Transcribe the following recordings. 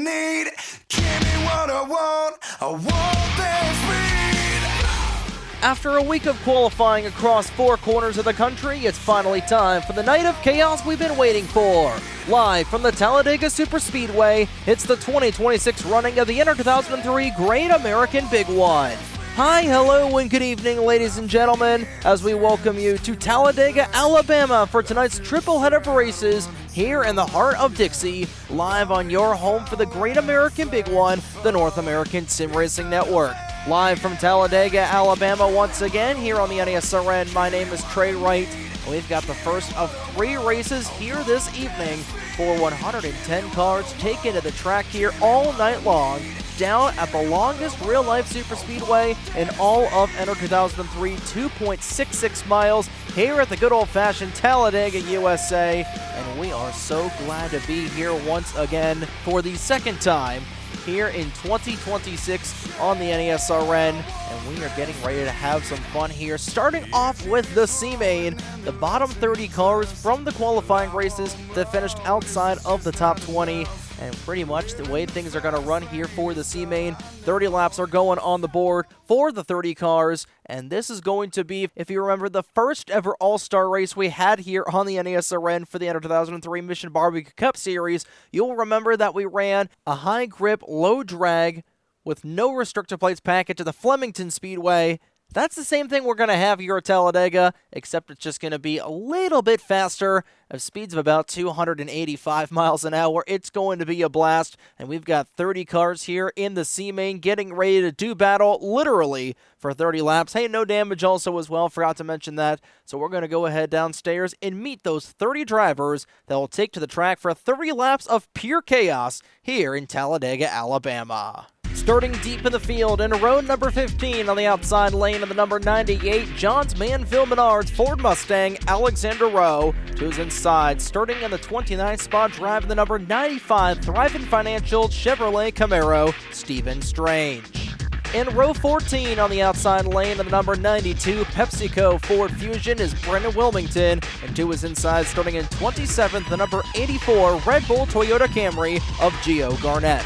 need. Give me what I want that speed. After a week of qualifying across four corners of the country, it's finally time for the night of chaos we've been waiting for. Live from the Talladega Superspeedway, it's the 2026 running of the NR2003 Great American Big One. Hi, hello, and good evening, ladies and gentlemen, as we welcome you to Talladega, Alabama for tonight's triple head of races here in the Heart of Dixie, live on your home for the Great American Big One, the North American Sim Racing Network. Live from Talladega, Alabama once again here on the NESRN, my name is Trey Wright. We've got the first of three races here this evening for 110 cars taken to the track here all night long, down at the longest real-life superspeedway in all of NR2003, 2.66 miles here at the good old-fashioned Talladega, USA. And we are so glad to be here once again for the second time here in 2026 on the NESRN, and we are getting ready to have some fun here, starting off with the C-Main, the bottom 30 cars from the qualifying races that finished outside of the top 20. And pretty much the way things are going to run here for the C-Main, 30 laps are going on the board for the 30 cars, and this is going to be, if you remember, the first ever All-Star race we had here on the NESRN for the NR2003 Mission Barbecue Cup Series. You'll remember that we ran a high-grip, low-drag with no restrictor plates package to the Flemington Speedway. That's the same thing we're going to have here at Talladega, except it's just going to be a little bit faster, at speeds of about 285 miles an hour. It's going to be a blast, and we've got 30 cars here in the C-Main getting ready to do battle, literally, for 30 laps. Hey, no damage also as well, forgot to mention that. So we're going to go ahead downstairs and meet those 30 drivers that will take to the track for 30 laps of pure chaos here in Talladega, Alabama. Starting deep in the field in row number 15 on the outside lane of the number 98 Johns Manville Menards Ford Mustang Alexander Rowe to his inside. Starting in the 29th spot, driving the number 95 Thriving Financial Chevrolet Camaro Stephen Strange. In row 14 on the outside lane of the number 92 PepsiCo Ford Fusion is Brendan Wilmington, and to his inside, starting in 27th, the number 84 Red Bull Toyota Camry of Gio Garnett.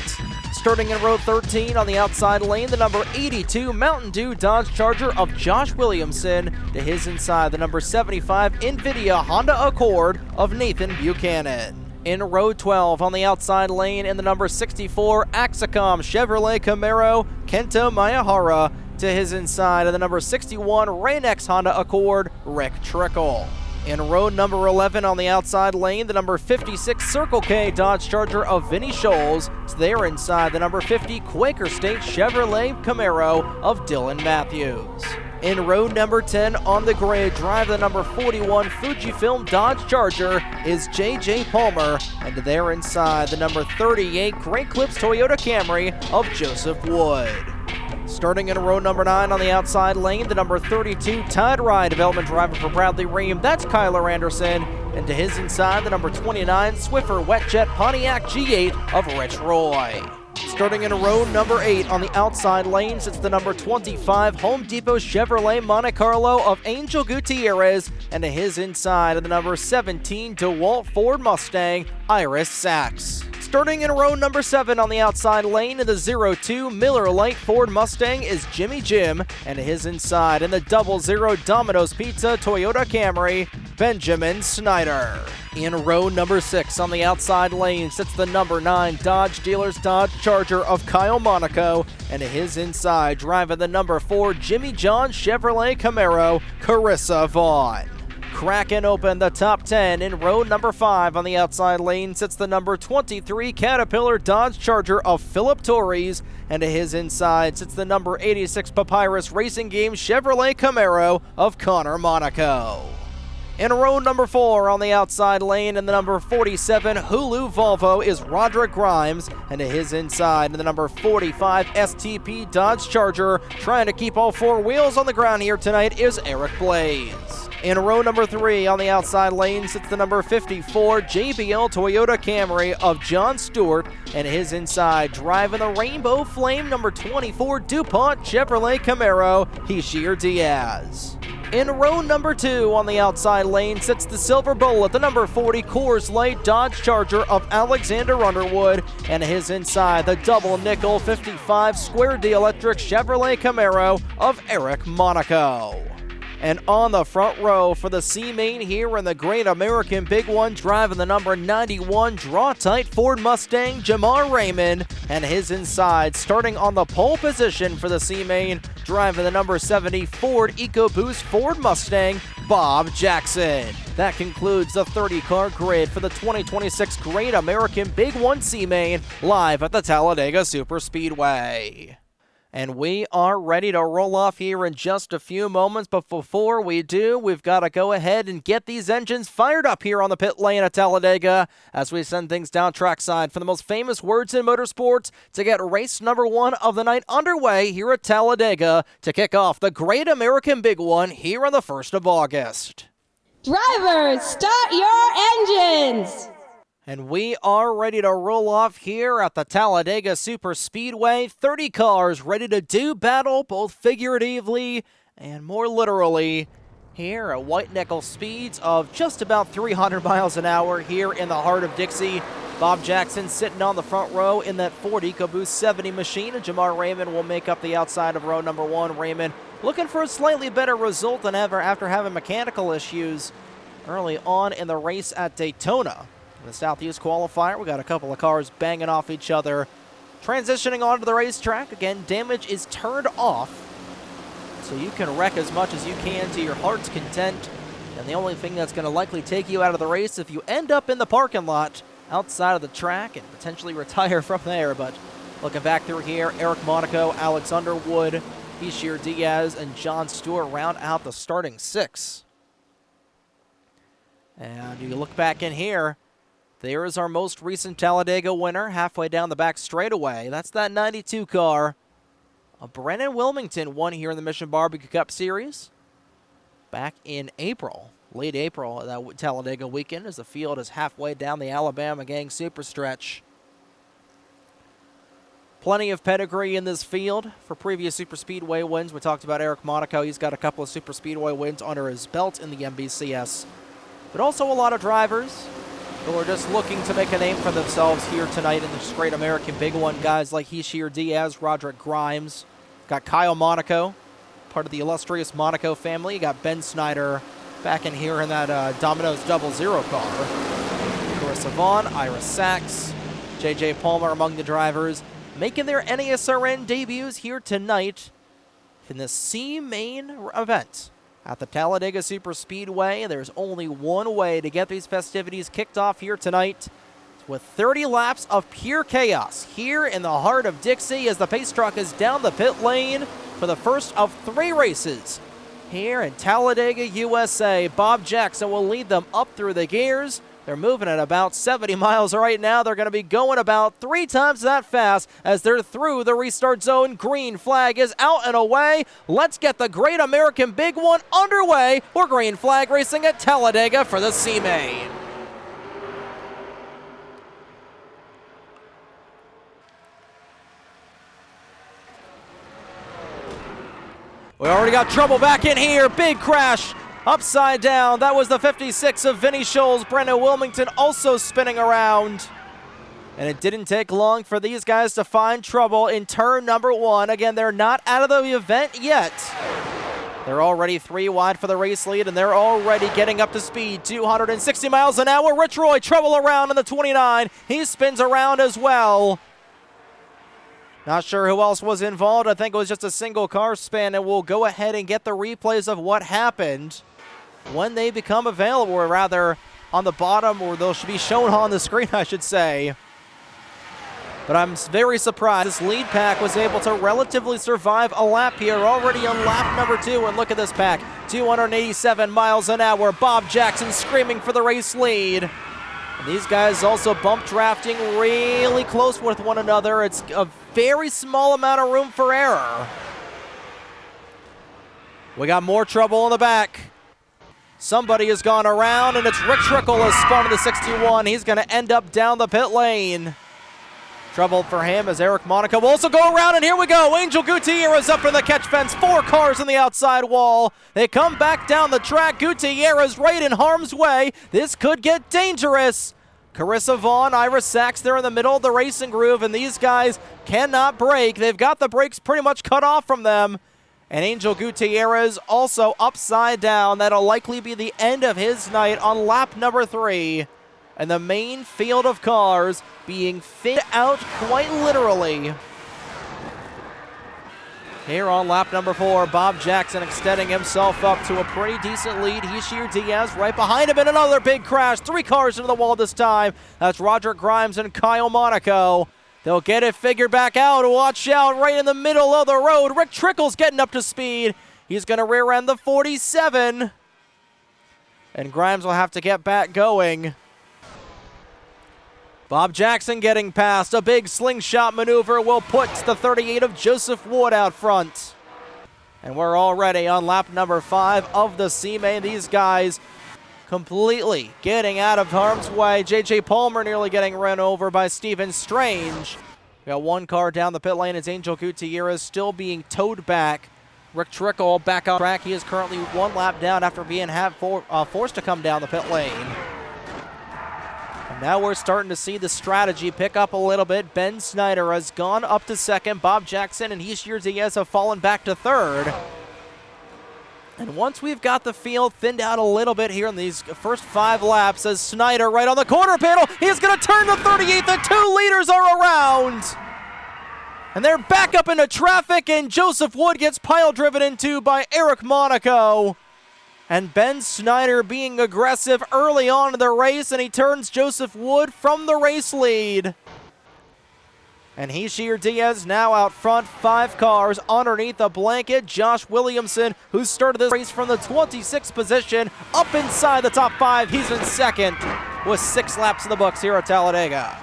Starting in row 13 on the outside lane, the number 82 Mountain Dew Dodge Charger of Josh Williamson, to his inside, the number 75 NVIDIA Honda Accord of Nathan Buchanan. In row 12 on the outside lane in the number 64 Axicom Chevrolet Camaro Kento Mayahara, to his inside, of the number 61 Rain-X Honda Accord Rick Trickle. In row number 11 on the outside lane, the number 56 Circle K Dodge Charger of Vinnie Scholes. So they're inside the number 50 Quaker State Chevrolet Camaro of Dylan Matthews. In row number 10 on the grid, drive the number 41 Fujifilm Dodge Charger is J.J. Palmer, and they're inside the number 38 Great Clips Toyota Camry of Joseph Wood. Starting in row number 9 on the outside lane, the number 32 Tide Ride development driver for Bradley Ream, that's Kyler Anderson, and to his inside, the number 29 Swiffer Wetjet Pontiac G8 of Rich Roy. Starting in row number 8 on the outside lane sits the number 25 Home Depot Chevrolet Monte Carlo of Angel Gutierrez, and to his inside, the number 17 DeWalt Ford Mustang Iris Sachs. Starting in row number 7 on the outside lane in the 02 Miller Lite Ford Mustang is Jimmy Jim, and to his inside in the 00 Domino's Pizza Toyota Camry, Benjamin Snyder. In row number 6 on the outside lane sits the number 9 Dodge Dealers Dodge Charger of Kyle Monaco, and to his inside, driving the number 4 Jimmy John Chevrolet Camaro, Carissa Vaughn. Cracking open the top 10 in row number 5 on the outside lane sits the number 23 Caterpillar Dodge Charger of Philip Torres, and to his inside sits the number 86 Papyrus Racing Game Chevrolet Camaro of Connor Monaco. In row number 4 on the outside lane in the number 47 Hulu Volvo is Roderick Grimes, and to his inside in the number 45 STP Dodge Charger, trying to keep all four wheels on the ground here tonight, is Eric Blaze. In row number 3 on the outside lane sits the number 54 JBL Toyota Camry of John Stewart, and his inside, driving the Rainbow Flame number 24 DuPont Chevrolet Camaro, Hishir Diaz. In row number 2 on the outside lane sits the Silver Bullet, the number 40 Coors Light Dodge Charger of Alexander Underwood, and his inside, the double nickel 55 Square D Electric Chevrolet Camaro of Eric Monaco. And on the front row for the C-Main here in the Great American Big One, driving the number 91 draw-tight Ford Mustang, Jamar Raymond, and his inside, starting on the pole position for the C-Main, driving the number 70 Ford EcoBoost Ford Mustang, Bob Jackson. That concludes the 30-car grid for the 2026 Great American Big One C-Main, live at the Talladega Superspeedway. And we are ready to roll off here in just a few moments, but before we do, we've got to go ahead and get these engines fired up here on the pit lane at Talladega as we send things down trackside for the most famous words in motorsports to get race number 1 of the night underway here at Talladega to kick off the Great American Big One here on the 1st of August. Drivers, start your engines! And we are ready to roll off here at the Talladega Superspeedway. 30 cars ready to do battle, both figuratively and more literally, here at white nickel speeds of just about 300 miles an hour here in the Heart of Dixie. Bob Jackson sitting on the front row in that Ford EcoBoost 70 machine, and Jamar Raymond will make up the outside of row number 1. Raymond looking for a slightly better result than ever after having mechanical issues early on in the race at Daytona. In the Southeast qualifier, we got a couple of cars banging off each other. Transitioning onto the racetrack, again, damage is turned off, so you can wreck as much as you can to your heart's content. And the only thing that's going to likely take you out of the race if you end up in the parking lot outside of the track and potentially retire from there. But looking back through here, Eric Monaco, Alex Underwood, Ishir Diaz, and John Stewart round out the starting 6. And you look back in here, there is our most recent Talladega winner, halfway down the back straightaway. That's that 92 car. Brennan Wilmington won here in the Mission Barbecue Cup Series back in April, late April, that Talladega weekend, as the field is halfway down the Alabama Gang Superstretch. Plenty of pedigree in this field for previous Superspeedway wins. We talked about Eric Monaco. He's got a couple of Superspeedway wins under his belt in the MBCS. But also a lot of drivers who are just looking to make a name for themselves here tonight in this Great American Big One. Guys like Ishir Diaz, Roderick Grimes. Got Kyle Monaco, part of the illustrious Monaco family. You got Ben Snyder back in here in that Domino's 00 car. Carissa Vaughn, Ira Sachs, J.J. Palmer among the drivers, making their NASRN debuts here tonight in the C-Main event at the Talladega Superspeedway. There's only one way to get these festivities kicked off here tonight, with 30 laps of pure chaos here in the Heart of Dixie as the pace truck is down the pit lane for the first of 3 races here in Talladega, USA. Bob Jackson will lead them up through the gears. They're moving at about 70 miles right now. They're going to be going about 3 times that fast as they're through the restart zone. Green flag is out and away. Let's get the Great American Big One underway. We're green flag racing at Talladega for the C-Main. We already got trouble back in here. Big crash. Upside down. That was the 56 of Vinny Scholes. Brendan Wilmington also spinning around. And it didn't take long for these guys to find trouble in turn number 1. Again, they're not out of the event yet. They're already 3 wide for the race lead, and they're already getting up to speed. 260 miles an hour. Rich Roy, trouble around in the 29. He spins around as well. Not sure who else was involved. I think it was just a single car spin, and we'll go ahead and get the replays of what happened when they become available, or rather on the bottom, or they'll be shown on the screen, I should say. But I'm very surprised this lead pack was able to relatively survive a lap here, already on lap number 2, and look at this pack, 287 miles an hour. Bob Jackson screaming for the race lead. And these guys also bump drafting really close with one another. It's a very small amount of room for error. We got more trouble in the back. Somebody has gone around, and it's Rick Trickle has spun to the 61. He's going to end up down the pit lane. Trouble for him as Eric Monaco will also go around, and here we go. Angel Gutierrez up in the catch fence. 4 cars on the outside wall. They come back down the track. Gutierrez right in harm's way. This could get dangerous. Carissa Vaughn, Ira Sachs, they're in the middle of the racing groove, and these guys cannot brake. They've got the brakes pretty much cut off from them. And Angel Gutierrez also upside down. That'll likely be the end of his night on lap number 3. And the main field of cars being thinned out quite literally. Here on lap number 4, Bob Jackson extending himself up to a pretty decent lead. Hishir Diaz right behind him in another big crash. 3 cars into the wall this time. That's Roger Grimes and Kyle Monaco. They'll get it figured back out. Watch out right in the middle of the road. Rick Trickle's getting up to speed. He's going to rear end the 47. And Grimes will have to get back going. Bob Jackson getting past. A big slingshot maneuver will put the 38 of Joseph Wood out front. And we're already on lap number 5 of the C-Main. These guys completely getting out of harm's way. J.J. Palmer nearly getting run over by Stephen Strange. We got 1 car down the pit lane. It's Angel Gutierrez still being towed back. Rick Trickle back on track. He is currently 1 lap down after being forced to come down the pit lane. And now we're starting to see the strategy pick up a little bit. Ben Snyder has gone up to 2nd. Bob Jackson and Hishir Diaz have fallen back to 3rd. And once we've got the field thinned out a little bit here in these first 5 laps, as Snyder right on the corner panel, he's going to turn the 38. The 2 leaders are around. And they're back up into traffic, and Joseph Wood gets pile driven into by Eric Monaco. And Ben Snyder being aggressive early on in the race, and he turns Joseph Wood from the race lead. And Hishir Diaz now out front, 5 cars underneath the blanket. Josh Williamson, who started this race from the 26th position, up inside the top 5. He's in 2nd with 6 laps in the books here at Talladega.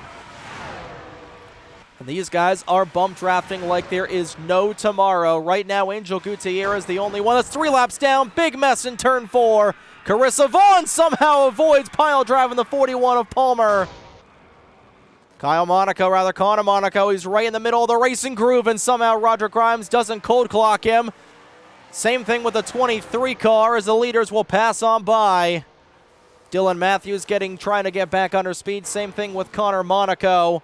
And these guys are bump drafting like there is no tomorrow. Right now, Angel Gutierrez the only one that's 3 laps down. Big mess in turn 4. Carissa Vaughn somehow avoids pile driving the 41 of Palmer. Connor Monaco, he's right in the middle of the racing groove, and somehow Roger Grimes doesn't cold clock him. Same thing with the 23 car as the leaders will pass on by. Dylan Matthews trying to get back under speed. Same thing with Connor Monaco.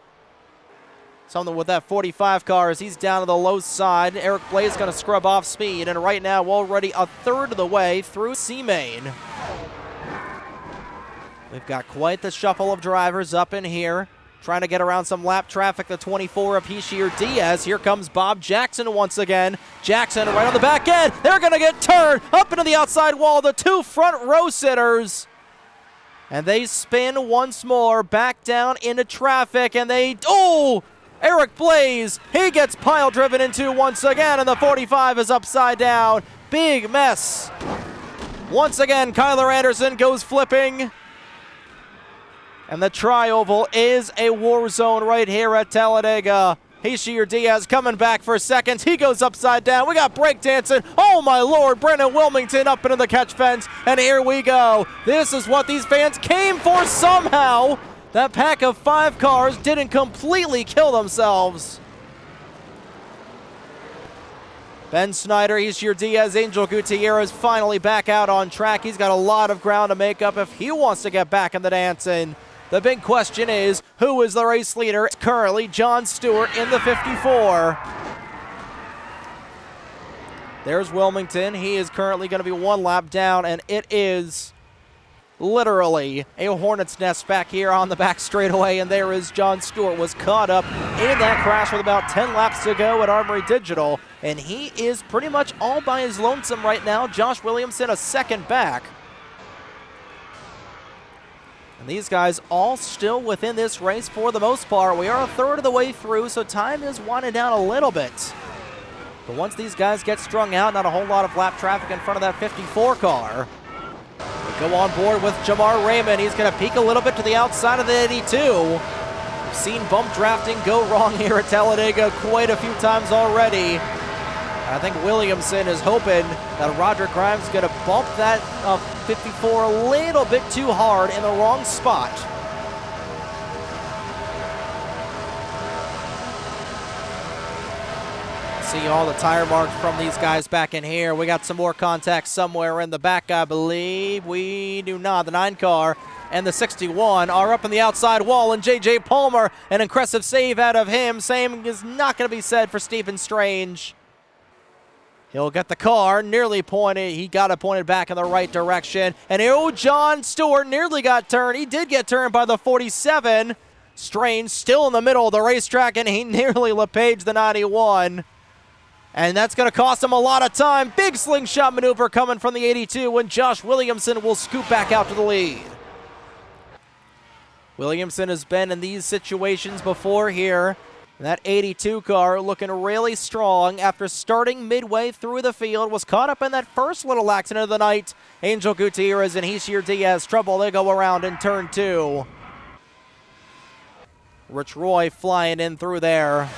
Something with that 45 car as he's down to the low side. Eric Blaze going to scrub off speed, and right now already a 1/3 of the way through C-Main. We've got quite the shuffle of drivers up in here, trying to get around some lap traffic. The 24 of Hishir Diaz. Here comes Bob Jackson once again. Jackson right on the back end. They're going to get turned up into the outside wall. The 2 front row sitters. And they spin once more back down into traffic, and Eric Blaze, he gets pile driven into once again, and the 45 is upside down. Big mess. Once again, Kyler Anderson goes flipping. And the tri-oval is a war zone right here at Talladega. Hishir Diaz coming back for seconds. He goes upside down. We got breakdancing. Oh my lord, Brendan Wilmington up into the catch fence. And here we go. This is what these fans came for somehow. That pack of 5 cars didn't completely kill themselves. Ben Snyder, Hishir Diaz, Angel Gutierrez finally back out on track. He's got a lot of ground to make up if he wants to get back in the dancing. The big question is, who is the race leader? It's currently John Stewart in the 54. There's Wilmington. He is currently going to be 1 lap down, and it is literally a hornet's nest back here on the back straightaway, and there is John Stewart. Was caught up in that crash with about 10 laps to go at Armory Digital, and he is pretty much all by his lonesome right now. Josh Williamson a 2nd back. And these guys all still within this race for the most part. We are a 1/3 of the way through, so time is winding down a little bit. But once these guys get strung out, not a whole lot of lap traffic in front of that 54 car. Go on board with Jamar Raymond. He's going to peek a little bit to the outside of the 82. We've seen bump drafting go wrong here at Talladega quite a few times already. I think Williamson is hoping that Roger Grimes is going to bump that 54 a little bit too hard in the wrong spot. see all the tire marks from these guys back in here. We got some more contact somewhere in the back, I believe. We do not. The 9 car and the 61 are up on the outside wall, and J.J. Palmer, an impressive save out of him. Same is not going to be said for Stephen Strange. He'll get the car nearly pointed. He got it pointed back in the right direction. And John Stewart nearly got turned. He did get turned by the 47. Strange still in the middle of the racetrack, and he nearly LePage the 91. And that's going to cost him a lot of time. Big slingshot maneuver coming from the 82 when Josh Williamson will scoop back out to the lead. Williamson has been in these situations before here. That 82 car looking really strong after starting midway through the field. Was caught up in that first little accident of the night. Angel Gutierrez and Heishier Diaz trouble. They go around in turn 2. Rich Roy flying in through there.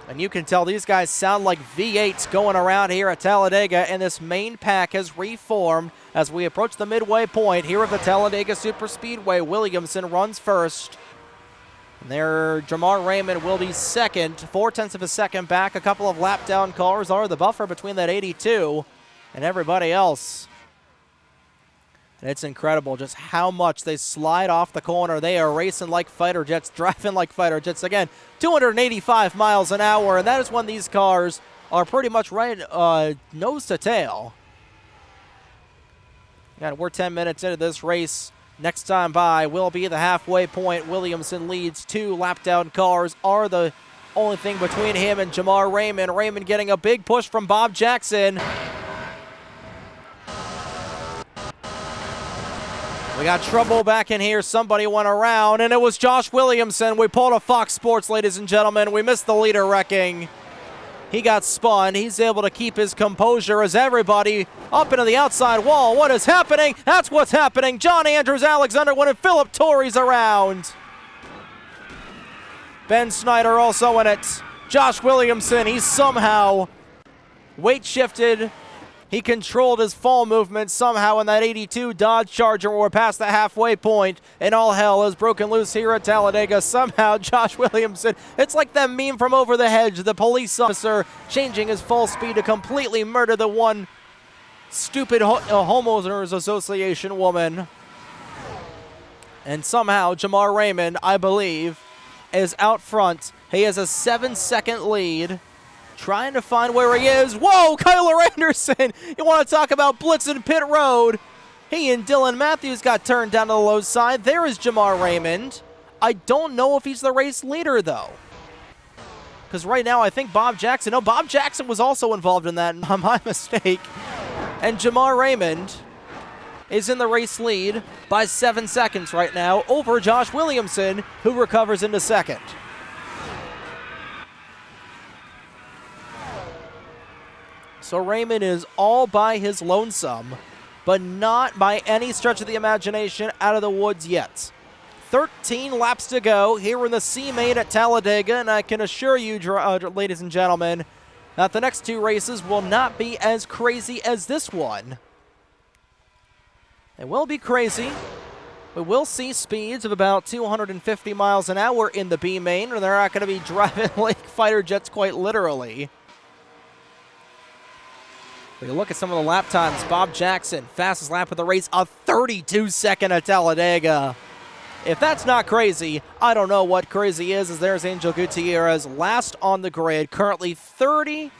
And you can tell these guys sound like V8s going around here at Talladega, and this main pack has reformed as we approach the midway point here at the Talladega Superspeedway. Williamson runs first. And there, Jamar Raymond will be second, 0.4 of a second back. A couple of lap down cars are the buffer between that 82 and everybody else. And it's incredible just how much they slide off the corner. They are racing like fighter jets, driving like fighter jets. Again, 285 miles an hour, and that is when these cars are pretty much right nose to tail. And we're 10 minutes into this race. Next time by will be the halfway point. Williamson leads. 2 lap down cars are the only thing between him and Jamar Raymond. Raymond getting a big push from Bob Jackson. We got trouble back in here. Somebody went around, and it was Josh Williamson. We pulled a Fox Sports, ladies and gentlemen. We missed the leader wrecking. He got spun. He's able to keep his composure as everybody up into the outside wall. What is happening? That's what's happening. John Andrews, Alex Underwood, and Philip Torrey's around. Ben Snyder also in it. Josh Williamson, he somehow weight shifted. He controlled his fall movement somehow in that 82 Dodge Charger. We're past the halfway point, and all hell is broken loose here at Talladega. Somehow, Josh Williamson, it's like that meme from Over the Hedge, the police officer changing his full speed to completely murder the one stupid homeowners association woman. And somehow, Jamar Raymond, I believe, is out front. He has a 7-second lead. Trying to find where he is. Whoa, Kyler Anderson. You want to talk about blitzing pit road. He and Dylan Matthews got turned down to the low side. There is Jamar Raymond. I don't know if he's the race leader, though. Because right now I think Bob Jackson. No, Bob Jackson was also involved in that. My mistake. And Jamar Raymond is in the race lead by 7 seconds right now over Josh Williamson, who recovers into second. So Raymond is all by his lonesome, but not by any stretch of the imagination out of the woods yet. 13 laps to go here in the C-Main at Talladega, and I can assure you, ladies and gentlemen, that the next 2 races will not be as crazy as this one. It will be crazy. We will see speeds of about 250 miles an hour in the B-Main, and they're not going to be driving like fighter jets quite literally. We look at some of the lap times. Bob Jackson, fastest lap of the race, a 32-second at Talladega. If that's not crazy, I don't know what crazy is, as there's Angel Gutierrez last on the grid, currently 30th,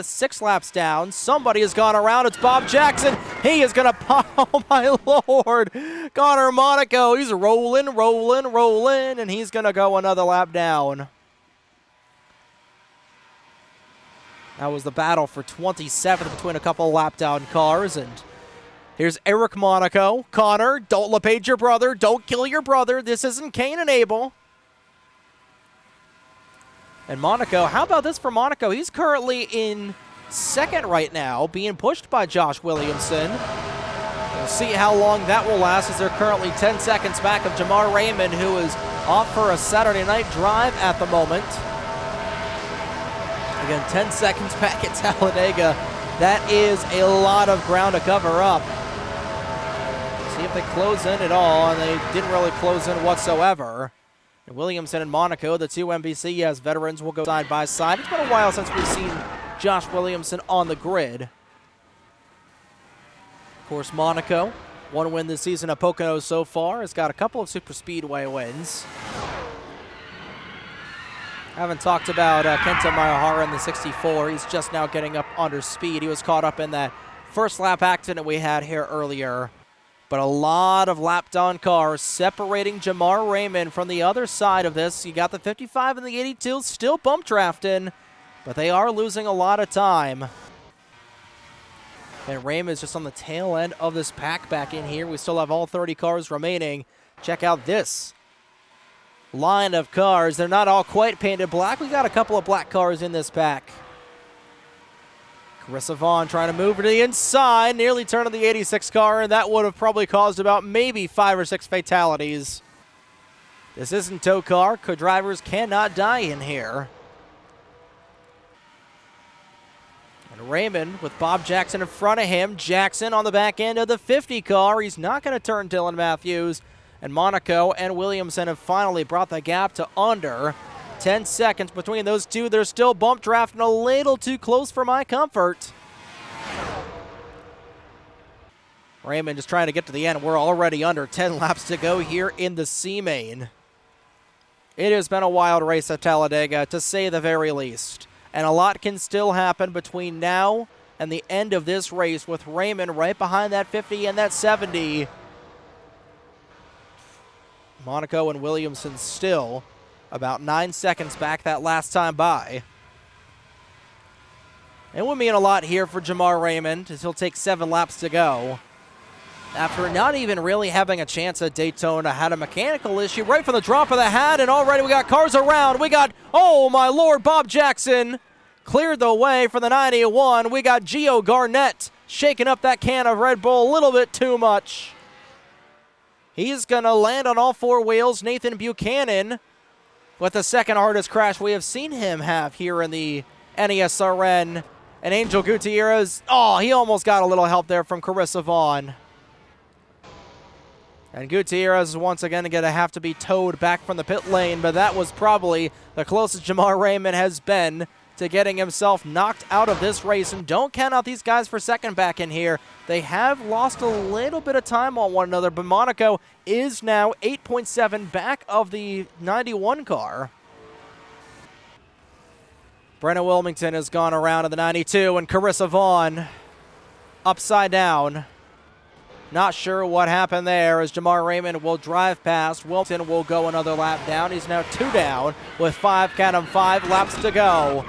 6 laps down. Somebody has gone around. It's Bob Jackson. He is going to pop. Oh, my Lord. Connor Monaco, he's rolling, and he's going to go another lap down. That was the battle for 27th between a couple of lap-down cars. And here's Eric Monaco. Connor, don't LePage your brother. Don't kill your brother. This isn't Cain and Abel. And Monaco, how about this for Monaco? He's currently in second right now, being pushed by Josh Williamson. We'll see how long that will last, as they're currently 10 seconds back of Jamar Raymond, who is off for a Saturday night drive at the moment. Again, 10 seconds back at Talladega. That is a lot of ground to cover up. See if they close in at all, and they didn't really close in whatsoever. And Williamson and Monaco, the two NBCS veterans, will go side by side. It's been a while since we've seen Josh Williamson on the grid. Of course, Monaco, one win this season at Pocono so far, has got a couple of super speedway wins. Haven't talked about Kento Mayahara in the 64. He's just now getting up under speed. He was caught up in that first lap accident we had here earlier. But a lot of lap-done cars separating Jamar Raymond from the other side of this. You got the 55 and the 82 still bump drafting, but they are losing a lot of time. And Raymond is just on the tail end of this pack back in here. We still have all 30 cars remaining. Check out this line of cars. They're not all quite painted black. We got a couple of black cars in this pack. Carissa Vaughn trying to move to the inside, nearly turned the 86 car, and that would have probably caused about maybe 5 or 6 fatalities. This isn't tow car. Co-drivers cannot die in here. And Raymond with Bob Jackson in front of him. Jackson on the back end of the 50 car. He's not going to turn Dylan Matthews. And Monaco and Williamson have finally brought the gap to under 10 seconds between those two. They're still bump drafting a little too close for my comfort. Raymond just trying to get to the end. We're already under 10 laps to go here in the C-Main. It has been a wild race at Talladega, to say the very least. And a lot can still happen between now and the end of this race, with Raymond right behind that 50 and that 70. Monaco and Williamson still about 9 seconds back that last time by. It would mean a lot here for Jamar Raymond, as he'll take 7 laps to go. After not even really having a chance at Daytona, had a mechanical issue right from the drop of the hat, and already we got cars around. We got, oh my lord, Bob Jackson cleared the way for the 91. We got Gio Garnett shaking up that can of Red Bull a little bit too much. He's going to land on all 4 wheels. Nathan Buchanan with the second hardest crash we have seen him have here in the NESRN. And Angel Gutierrez, oh, he almost got a little help there from Carissa Vaughn. And Gutierrez is once again going to have to be towed back from the pit lane, but that was probably the closest Jamar Raymond has been to getting himself knocked out of this race. And don't count out these guys for second back in here. They have lost a little bit of time on one another, but Monaco is now 8.7 back of the 91 car. Brenna Wilmington has gone around in the 92, and Carissa Vaughn upside down. Not sure what happened there, as Jamar Raymond will drive past. Wilmington will go another lap down. He's now 2 down with 5 laps to go.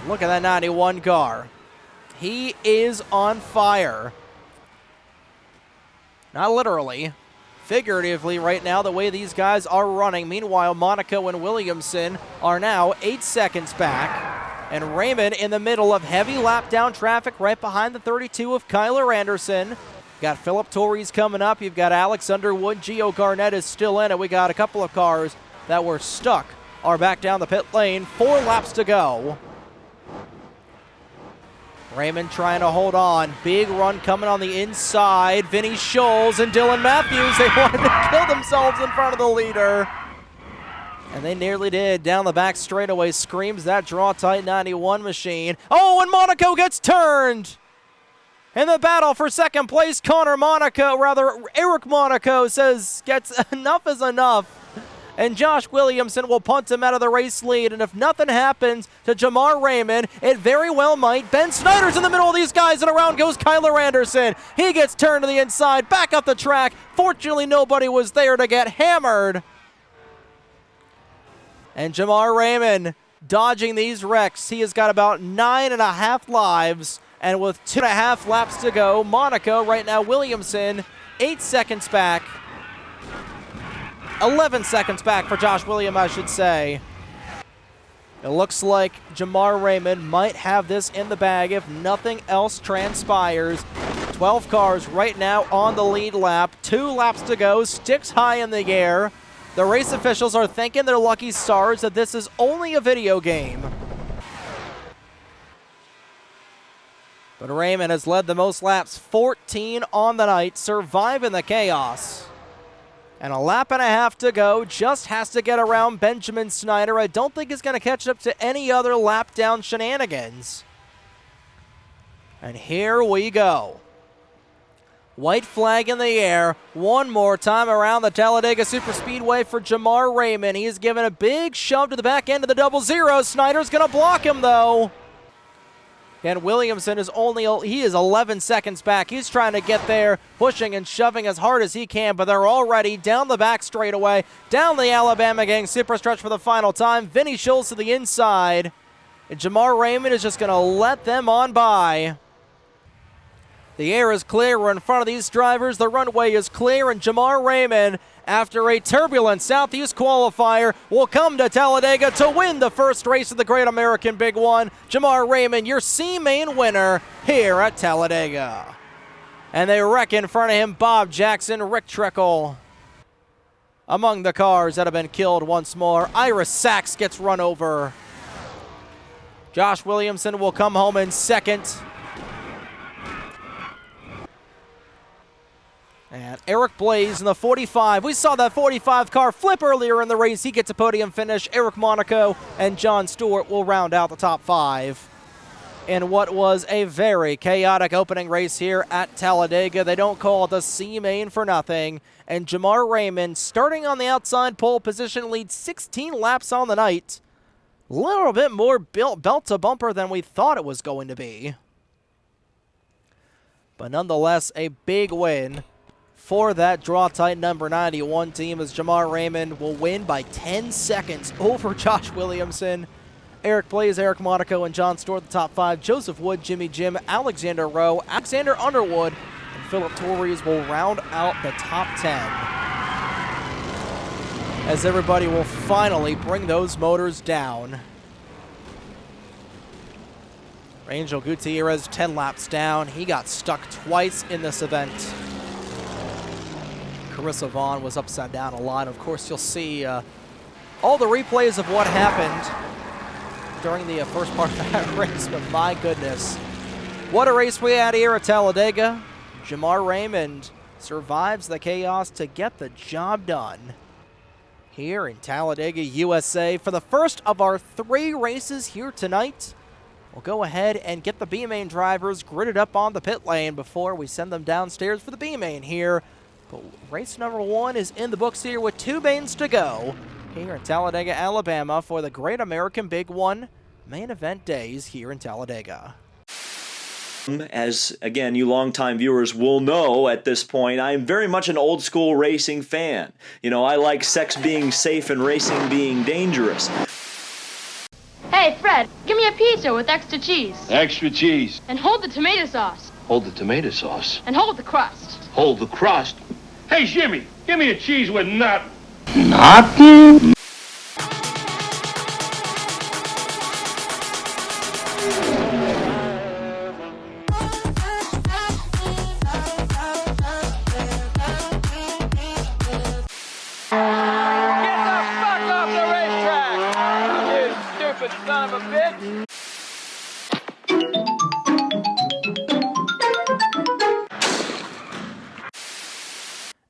Look at that 91 car. He is on fire. Not literally, figuratively right now, the way these guys are running. Meanwhile, Monaco and Williamson are now 8 seconds back. And Raymond in the middle of heavy lap down traffic right behind the 32 of Kyler Anderson. Got Philip Torres coming up. You've got Alex Underwood. Gio Garnett is still in it. We got a couple of cars that were stuck are back down the pit lane. 4 laps to go. Raymond trying to hold on. Big run coming on the inside. Vinny Scholes and Dylan Matthews. They wanted to kill themselves in front of the leader. And they nearly did. Down the back straightaway screams that draw-tight 91 machine. Oh, and Monaco gets turned! In the battle for second place, Eric Monaco says enough is enough. And Josh Williamson will punt him out of the race lead. And if nothing happens to Jamar Raymond, it very well might. Ben Snyder's in the middle of these guys, and around goes Kyler Anderson. He gets turned to the inside, back up the track. Fortunately, nobody was there to get hammered. And Jamar Raymond dodging these wrecks. He has got about 9.5 lives. And with 2.5 laps to go, Monaco right now, Williamson, 8 seconds back. 11 seconds back for Josh Williams, I should say. It looks like Jamar Raymond might have this in the bag if nothing else transpires. 12 cars right now on the lead lap. 2 laps to go, sticks high in the air. The race officials are thanking their lucky stars that this is only a video game. But Raymond has led the most laps, 14 on the night, surviving the chaos. And a lap and a half to go. Just has to get around Benjamin Snyder. I don't think he's going to catch up to any other lap down shenanigans. And here we go. White flag in the air. One more time around the Talladega Superspeedway for Jamar Raymond. He's given a big shove to the back end of the double zero. Snyder's going to block him, though. And Williamson is he is 11 seconds back. He's trying to get there, pushing and shoving as hard as he can, but they're already down the back straightaway, down the Alabama gang super stretch for the final time. Vinny Schultz to the inside. And Jamar Raymond is just going to let them on by. The air is clear. We're in front of these drivers. The runway is clear, and Jamar Raymond, after a turbulent Southeast qualifier, will come to Talladega to win the first race of the Great American Big One. Jamar Raymond, your C-Main winner here at Talladega. And they wreck in front of him Bob Jackson, Rick Trickle. Among the cars that have been killed once more, Ira Sachs gets run over. Josh Williamson will come home in second. And Eric Blaze in the 45. We saw that 45 car flip earlier in the race. He gets a podium finish. Eric Monaco and John Stewart will round out the top 5. In what was a very chaotic opening race here at Talladega. They don't call it the C-Main for nothing. And Jamar Raymond, starting on the outside pole position, leads 16 laps on the night. A little bit more belt to bumper than we thought it was going to be. But nonetheless, a big win for that draw-tight number 91 team, as Jamar Raymond will win by 10 seconds over Josh Williamson. Eric Blaze, Eric Monaco, and John Stewart the top 5. Joseph Wood, Jimmy Jim, Alexander Rowe, Alexander Underwood, and Philip Torres will round out the top 10. As everybody will finally bring those motors down. Angel Gutierrez 10 laps down. He got stuck twice in this event. Carissa Vaughn was upside down a lot. Of course, you'll see all the replays of what happened during the first part of that race, but my goodness. What a race we had here at Talladega. Jamar Raymond survives the chaos to get the job done here in Talladega, USA. For the first of our 3 races here tonight, we'll go ahead and get the B-Main drivers gridded up on the pit lane before we send them downstairs for the B-Main here. But race number 1 is in the books here with 2 mains to go here in Talladega, Alabama for the Great American Big One main event days here in Talladega. As, again, you longtime viewers will know at this point, I'm very much an old school racing fan. You know, I like sex being safe and racing being dangerous. Hey, Fred, give me a pizza with extra cheese. Extra cheese. And hold the tomato sauce. Hold the tomato sauce. And hold the crust. Hold the crust. Hey, Jimmy, give me a cheese with nothing. Nothing? Son of a bitch!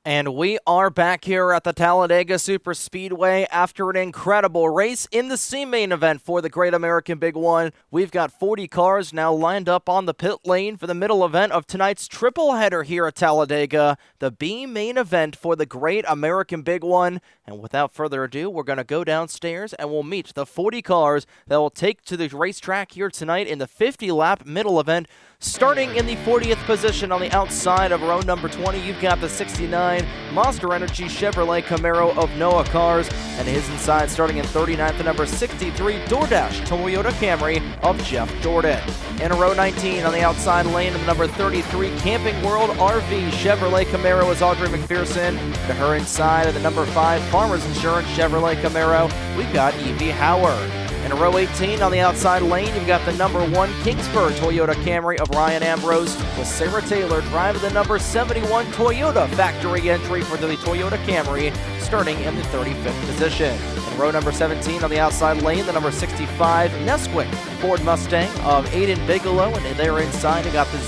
And we are back here at the Talladega Superspeedway after an incredible race in the C-Main event for the Great American Big One. We've got 40 cars now lined up on the pit lane for the middle event of tonight's triple header here at Talladega, the B-Main event for the Great American Big One. And without further ado, we're going to go downstairs and we'll meet the 40 cars that will take to the racetrack here tonight in the 50-lap middle event. Starting in the 40th position on the outside of row number 20, you've got the 69 Monster Energy Chevrolet Camaro of Noah Cars, and his inside starting in 39th, the number 63 DoorDash Toyota Camry of Jeff Jordan. In row 19 on the outside lane, the number 33 Camping World RV Chevrolet Camaro is Audrey McPherson. To her inside of the number 5 Farmers Insurance Chevrolet Camaro, we've got Evie Howard. In row 18 on the outside lane, you've got the number 1 Kingsburg Toyota Camry of Ryan Ambrose, with Sarah Taylor driving the number 71 Toyota factory entry for the Toyota Camry, starting in the 35th position. In row number 17 on the outside lane, the number 65 Nesquik Ford Mustang of Aiden Bigelow, and there inside you got the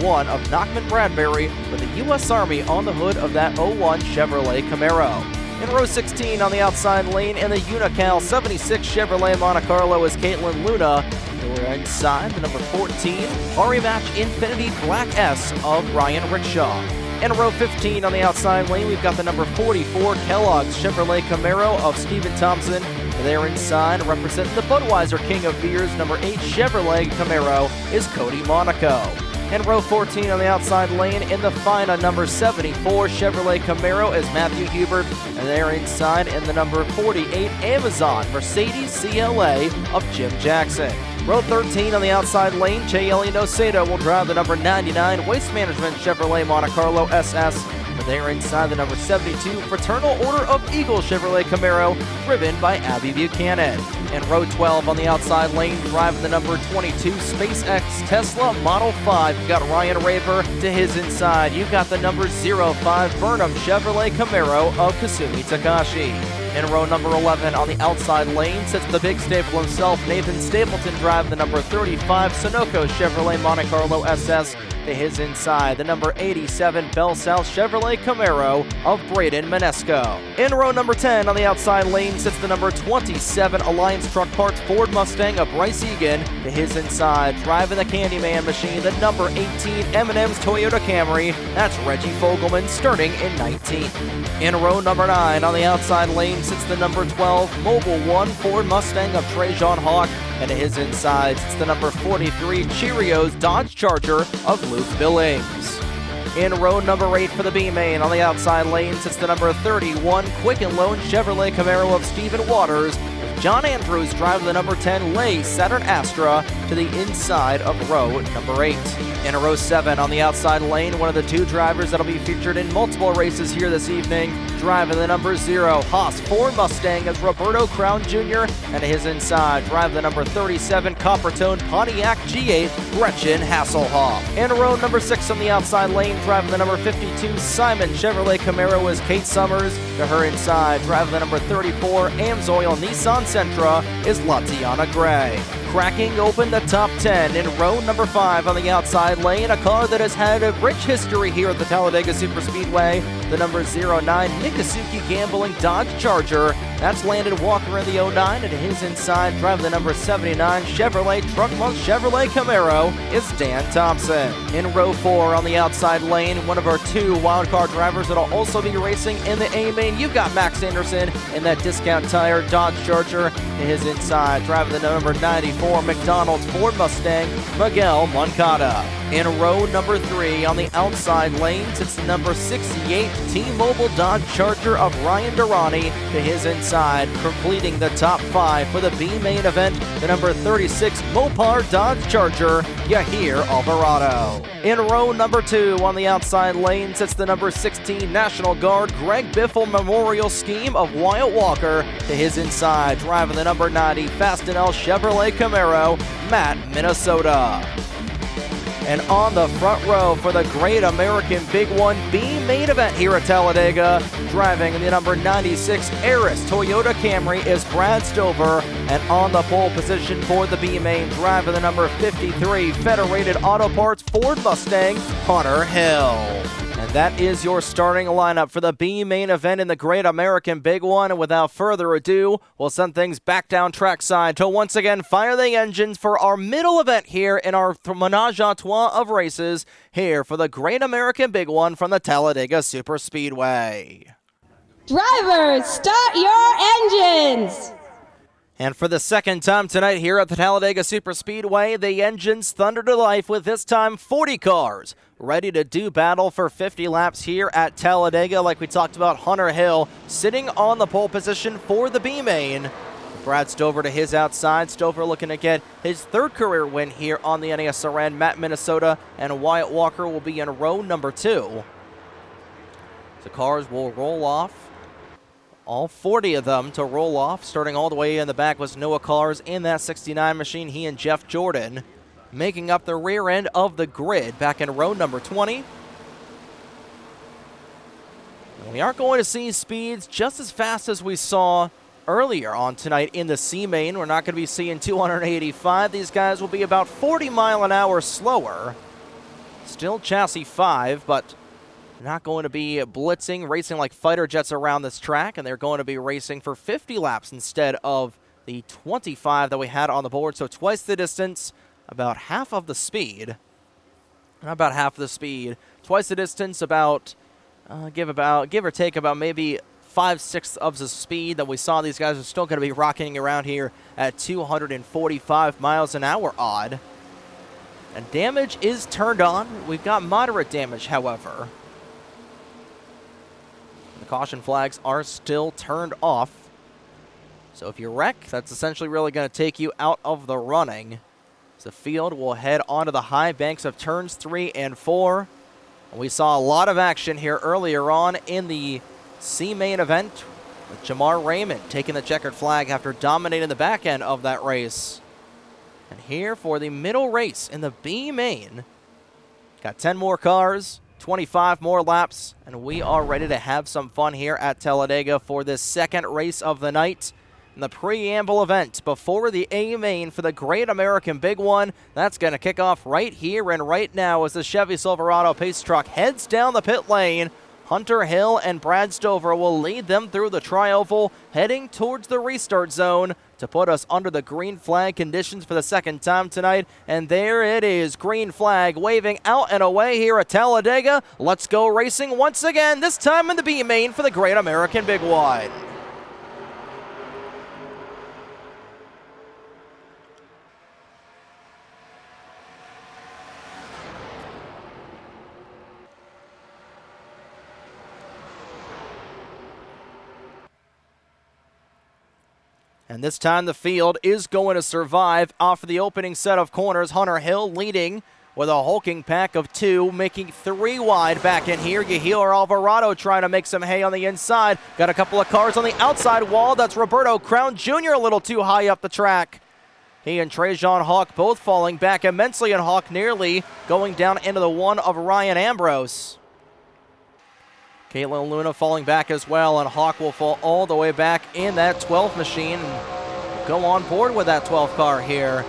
01 of Nachman Bradbury with the U.S. Army on the hood of that 01 Chevrolet Camaro. In row 16 on the outside lane in the Unical 76 Chevrolet Monte Carlo is Caitlin Luna. We're inside the number 14 Hari Match Infinity Black S of Ryan Rickshaw. In row 15 on the outside lane, we've got the number 44 Kellogg's Chevrolet Camaro of Stephen Thompson. There inside, representing the Budweiser King of Beers, number 8 Chevrolet Camaro is Cody Monaco. In row 14 on the outside lane, in the FINA number 74 Chevrolet Camaro is Matthew Hubert. And there inside, in the number 48 Amazon Mercedes CLA of Jim Jackson. Row 13 on the outside lane, Chayeli Nocedo will drive the number 99 Waste Management Chevrolet Monte Carlo SS. And there inside, the number 72 Fraternal Order of Eagle Chevrolet Camaro, driven by Abby Buchanan. In row 12 on the outside lane, driving the number 22 SpaceX Tesla Model 5, you've got Ryan Raver. To his inside, you've got the number 05 Burnham Chevrolet Camaro of Kasumi Takashi. In row number 11 on the outside lane sits the big staple himself, Nathan Stapleton, driving the number 35 Sunoco Chevrolet Monte Carlo SS. To his inside, the number 87 Bell South Chevrolet Camaro of Braden Manesco. In row number 10 on the outside lane sits the number 27 Alliance Truck Parts Ford Mustang of Bryce Egan. To his inside, driving the Candyman machine, the number 18 M&M's Toyota Camry. That's Reggie Fogelman, starting in 19th. In row number 9 on the outside lane sits the number 12 Mobile One Ford Mustang of Trajan Hawk. And to his inside sits the number 43 Cheerios Dodge Charger of Luke Billings. In row number 8 for the B-Main on the outside lane sits the number 31 Quicken Loan Chevrolet Camaro of Stephen Waters, with John Andrews driving the number 10 Lay Saturn Astra to the inside of row number 8. In row 7 on the outside lane, one of the two drivers that'll be featured in multiple races here this evening, driving the number 0 Haas Ford Mustang is Roberto Crown Jr., and to his inside, driving the number 37 Coppertone Pontiac G8, Gretchen Hasselhoff. In row number 6 on the outside lane, driving the number 52 Simon Chevrolet Camaro is Kate Summers. To her inside, driving the number 34 Amsoil Nissan Sentra is Latiana Gray. Cracking open the top 10 in row number 5 on the outside lane, a car that has had a rich history here at the Talladega Superspeedway, the number 09 Nikasuki Gambling Dodge Charger. That's Landon Walker in the 09, and to his inside, driving the number 79 Chevrolet Truck Month Chevrolet Camaro is Dan Thompson. In row 4 on the outside lane, one of our two wildcard drivers that'll also be racing in the A-Main, you've got Max Anderson in that Discount Tire Dodge Charger. To his inside, driving the number 94 McDonald's Ford Mustang, Miguel Moncada. In row number 3 on the outside lane sits the number 68 T-Mobile Dodge Charger of Ryan Durrani. To his inside, completing the top 5 for the B-Main event, the number 36 Mopar Dodge Charger, Yahir Alvarado. In row number 2 on the outside lane sits the number 16 National Guard Greg Biffle Memorial Scheme of Wyatt Walker. To his inside, driving the number 90 Fastenal Chevrolet Camaro, Matt Minnesota. And on the front row for the Great American Big One B-Main event here at Talladega, driving the number 96 Aris Toyota Camry is Brad Stover. And on the pole position for the B-Main, driving the number 53 Federated Auto Parts Ford Mustang, Hunter Hill. And that is your starting lineup for the B-Main event in the Great American Big One. And without further ado, we'll send things back down trackside to once again fire the engines for our middle event here in our menage a trois of races here for the Great American Big One from the Talladega Superspeedway. Drivers, start your engines! And for the second time tonight here at the Talladega Superspeedway, the engines thunder to life with this time 40 cars ready to do battle for 50 laps here at Talladega. Like we talked about, Hunter Hill sitting on the pole position for the B-Main. Brad Stover to his outside. Stover looking to get his third career win here on the NASRN. Matt Minnesota and Wyatt Walker will be in row number 2. The cars will roll off. All 40 of them to roll off. Starting all the way in the back was Noah Cars in that 69 machine. He and Jeff Jordan making up the rear end of the grid back in row number 20. And we aren't going to see speeds just as fast as we saw earlier on tonight in the C main. We're not going to be seeing 285. These guys will be about 40 mile an hour slower. Still chassis 5, but not going to be blitzing, racing like fighter jets around this track, and they're going to be racing for 50 laps instead of the 25 that we had on the board. So twice the distance, about half of the speed. Not about half the speed. Twice the distance, about give or take about maybe 5/6 of the speed that we saw. These guys are still going to be rocking around here at 245 miles an hour odd. And damage is turned on. We've got moderate damage, however. The caution flags are still turned off. So if you wreck, that's essentially really going to take you out of the running. So the field will head onto the high banks of turns 3 and 4. We saw a lot of action here earlier on in the C main event with Jamar Raymond taking the checkered flag after dominating the back end of that race. And here for the middle race in the B main, got 10 more cars, 25 more laps, and we are ready to have some fun here at Talladega for this second race of the night. In the preamble event before the A main for the Great American Big One. That's going to kick off right here and right now as the Chevy Silverado pace truck heads down the pit lane. Hunter Hill and Brad Stover will lead them through the tri-oval, heading towards the restart zone to put us under the green flag conditions for the second time tonight. And there it is, green flag waving out and away here at Talladega. Let's go racing once again, this time in the B main for the Great American Big One. And this time the field is going to survive off of the opening set of corners. Hunter Hill leading with a hulking pack of 2, making 3 wide back in here. You hear Alvarado trying to make some hay on the inside. Got a couple of cars on the outside wall. That's Roberto Crown Jr. a little too high up the track. He and Trajan Hawk both falling back immensely, and Hawk nearly going down into the one of Ryan Ambrose. Caitlin Luna falling back as well, and Hawk will fall all the way back in that 12 machine and go on board with that 12 car here.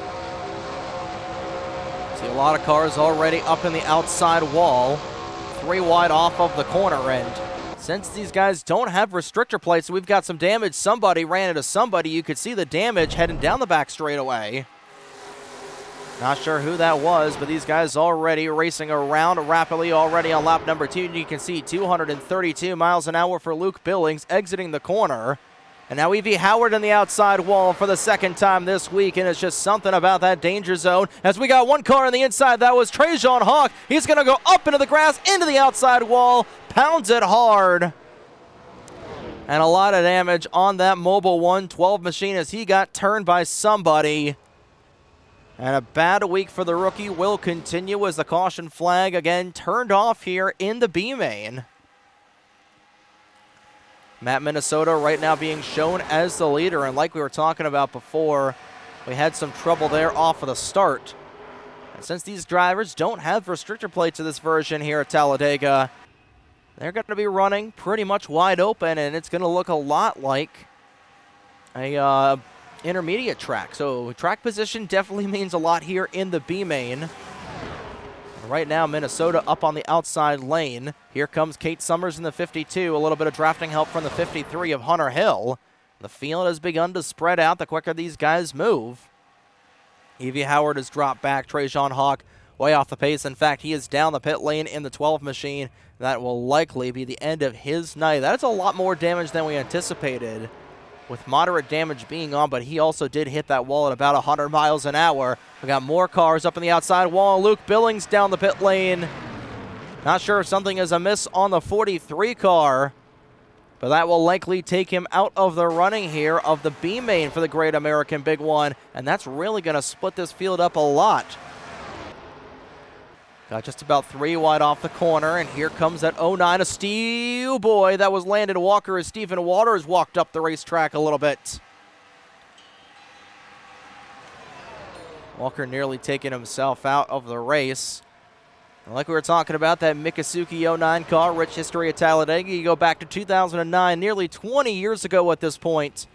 See a lot of cars already up in the outside wall, 3 wide off of the corner end. Since these guys don't have restrictor plates, we've got some damage. Somebody ran into somebody. You could see the damage heading down the back straightaway. Not sure who that was, but these guys already racing around rapidly already on lap number 2. You can see 232 miles an hour for Luke Billings exiting the corner. And now Evie Howard in the outside wall for the second time this week, and it's just something about that danger zone. As we got one car on the inside, that was Trajan Hawk. He's going to go up into the grass, into the outside wall, pounds it hard. And a lot of damage on that Mobile 112 machine as he got turned by somebody. And a bad week for the rookie will continue as the caution flag again turned off here in the B main. Matt Minnesota right now being shown as the leader, and like we were talking about before, we had some trouble there off of the start. And since these drivers don't have restrictor plates of this version here at Talladega, they're going to be running pretty much wide open, and it's going to look a lot like a intermediate track. So track position definitely means a lot here in the B main. Right now Minnesota up on the outside lane. Here comes Kate Summers in the 52. A little bit of drafting help from the 53 of Hunter Hill. The field has begun to spread out the quicker these guys move. Evie Howard has dropped back. Trajan Hawk way off the pace. In fact, he is down the pit lane in the 12 machine. That will likely be the end of his night. That's a lot more damage than we anticipated, with moderate damage being on, but he also did hit that wall at about 100 miles an hour. We got more cars up in the outside wall. Luke Billings down the pit lane. Not sure if something is amiss on the 43 car, but that will likely take him out of the running here of the B main for the Great American Big One, and that's really going to split this field up a lot. Got just about 3 wide off the corner, and here comes that 09, a steel boy that was Landon Walker as Stephen Waters walked up the racetrack a little bit. Walker nearly taking himself out of the race. And like we were talking about, that Mikasuki 09 car, rich history at Talladega. You go back to 2009, nearly 20 years ago at this point.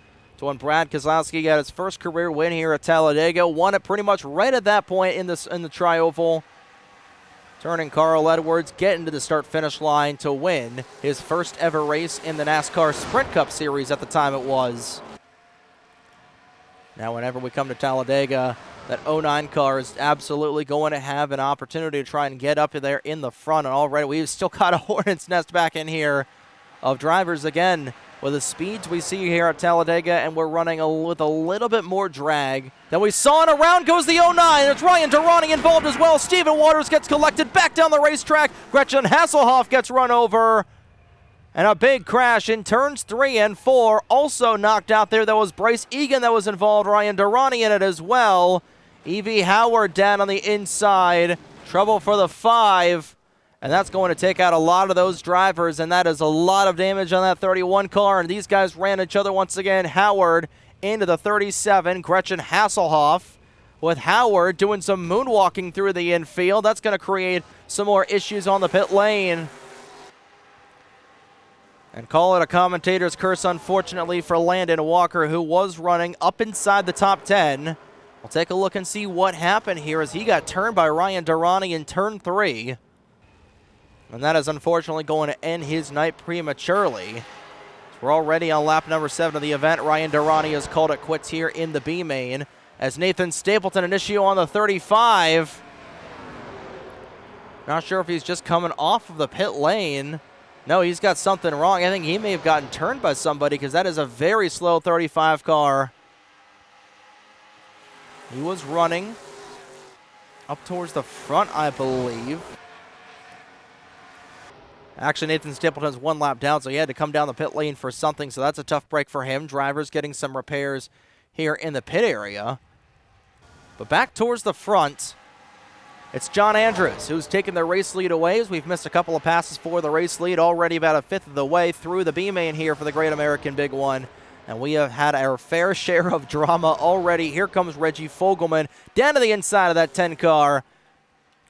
So when Brad Keselowski got his first career win here at Talladega, won it pretty much right at that point in the tri-oval. Turning Carl Edwards, getting to the start-finish line to win his first ever race in the NASCAR Sprint Cup Series at the time it was. Now whenever we come to Talladega, that 09 car is absolutely going to have an opportunity to try and get up there in the front. And already we've still got a hornet's nest back in here of drivers again with the speeds we see here at Talladega, and we're running with a little bit more drag than we saw, and around goes the 09. It's Ryan Durrani involved as well. Stephen Waters gets collected back down the racetrack. Gretchen Hasselhoff gets run over. And a big crash in turns 3 and 4. Also knocked out there, that was Bryce Egan that was involved. Ryan Durrani in it as well. Evie Howard down on the inside. Trouble for the 5. And that's going to take out a lot of those drivers, and that is a lot of damage on that 31 car. And these guys ran each other once again. Howard into the 37. Gretchen Hasselhoff with Howard doing some moonwalking through the infield. That's going to create some more issues on the pit lane. And call it a commentator's curse, unfortunately, for Landon Walker, who was running up inside the top 10. We'll take a look and see what happened here as he got turned by Ryan Durrani in turn 3. And that is unfortunately going to end his night prematurely. We're already on lap number 7 of the event. Ryan Durrani has called it quits here in the B main as Nathan Stapleton an issue on the 35. Not sure if he's just coming off of the pit lane. No, he's got something wrong. I think he may have gotten turned by somebody because that is a very slow 35 car. He was running up towards the front, I believe. Actually, Nathan Stapleton's 1 lap down, so he had to come down the pit lane for something, so that's a tough break for him. Drivers getting some repairs here in the pit area. But back towards the front, it's John Andrews who's taken the race lead away as we've missed a couple of passes for the race lead, already about a 5th of the way through the B main here for the Great American Big One. And we have had our fair share of drama already. Here comes Reggie Fogelman down to the inside of that 10 car.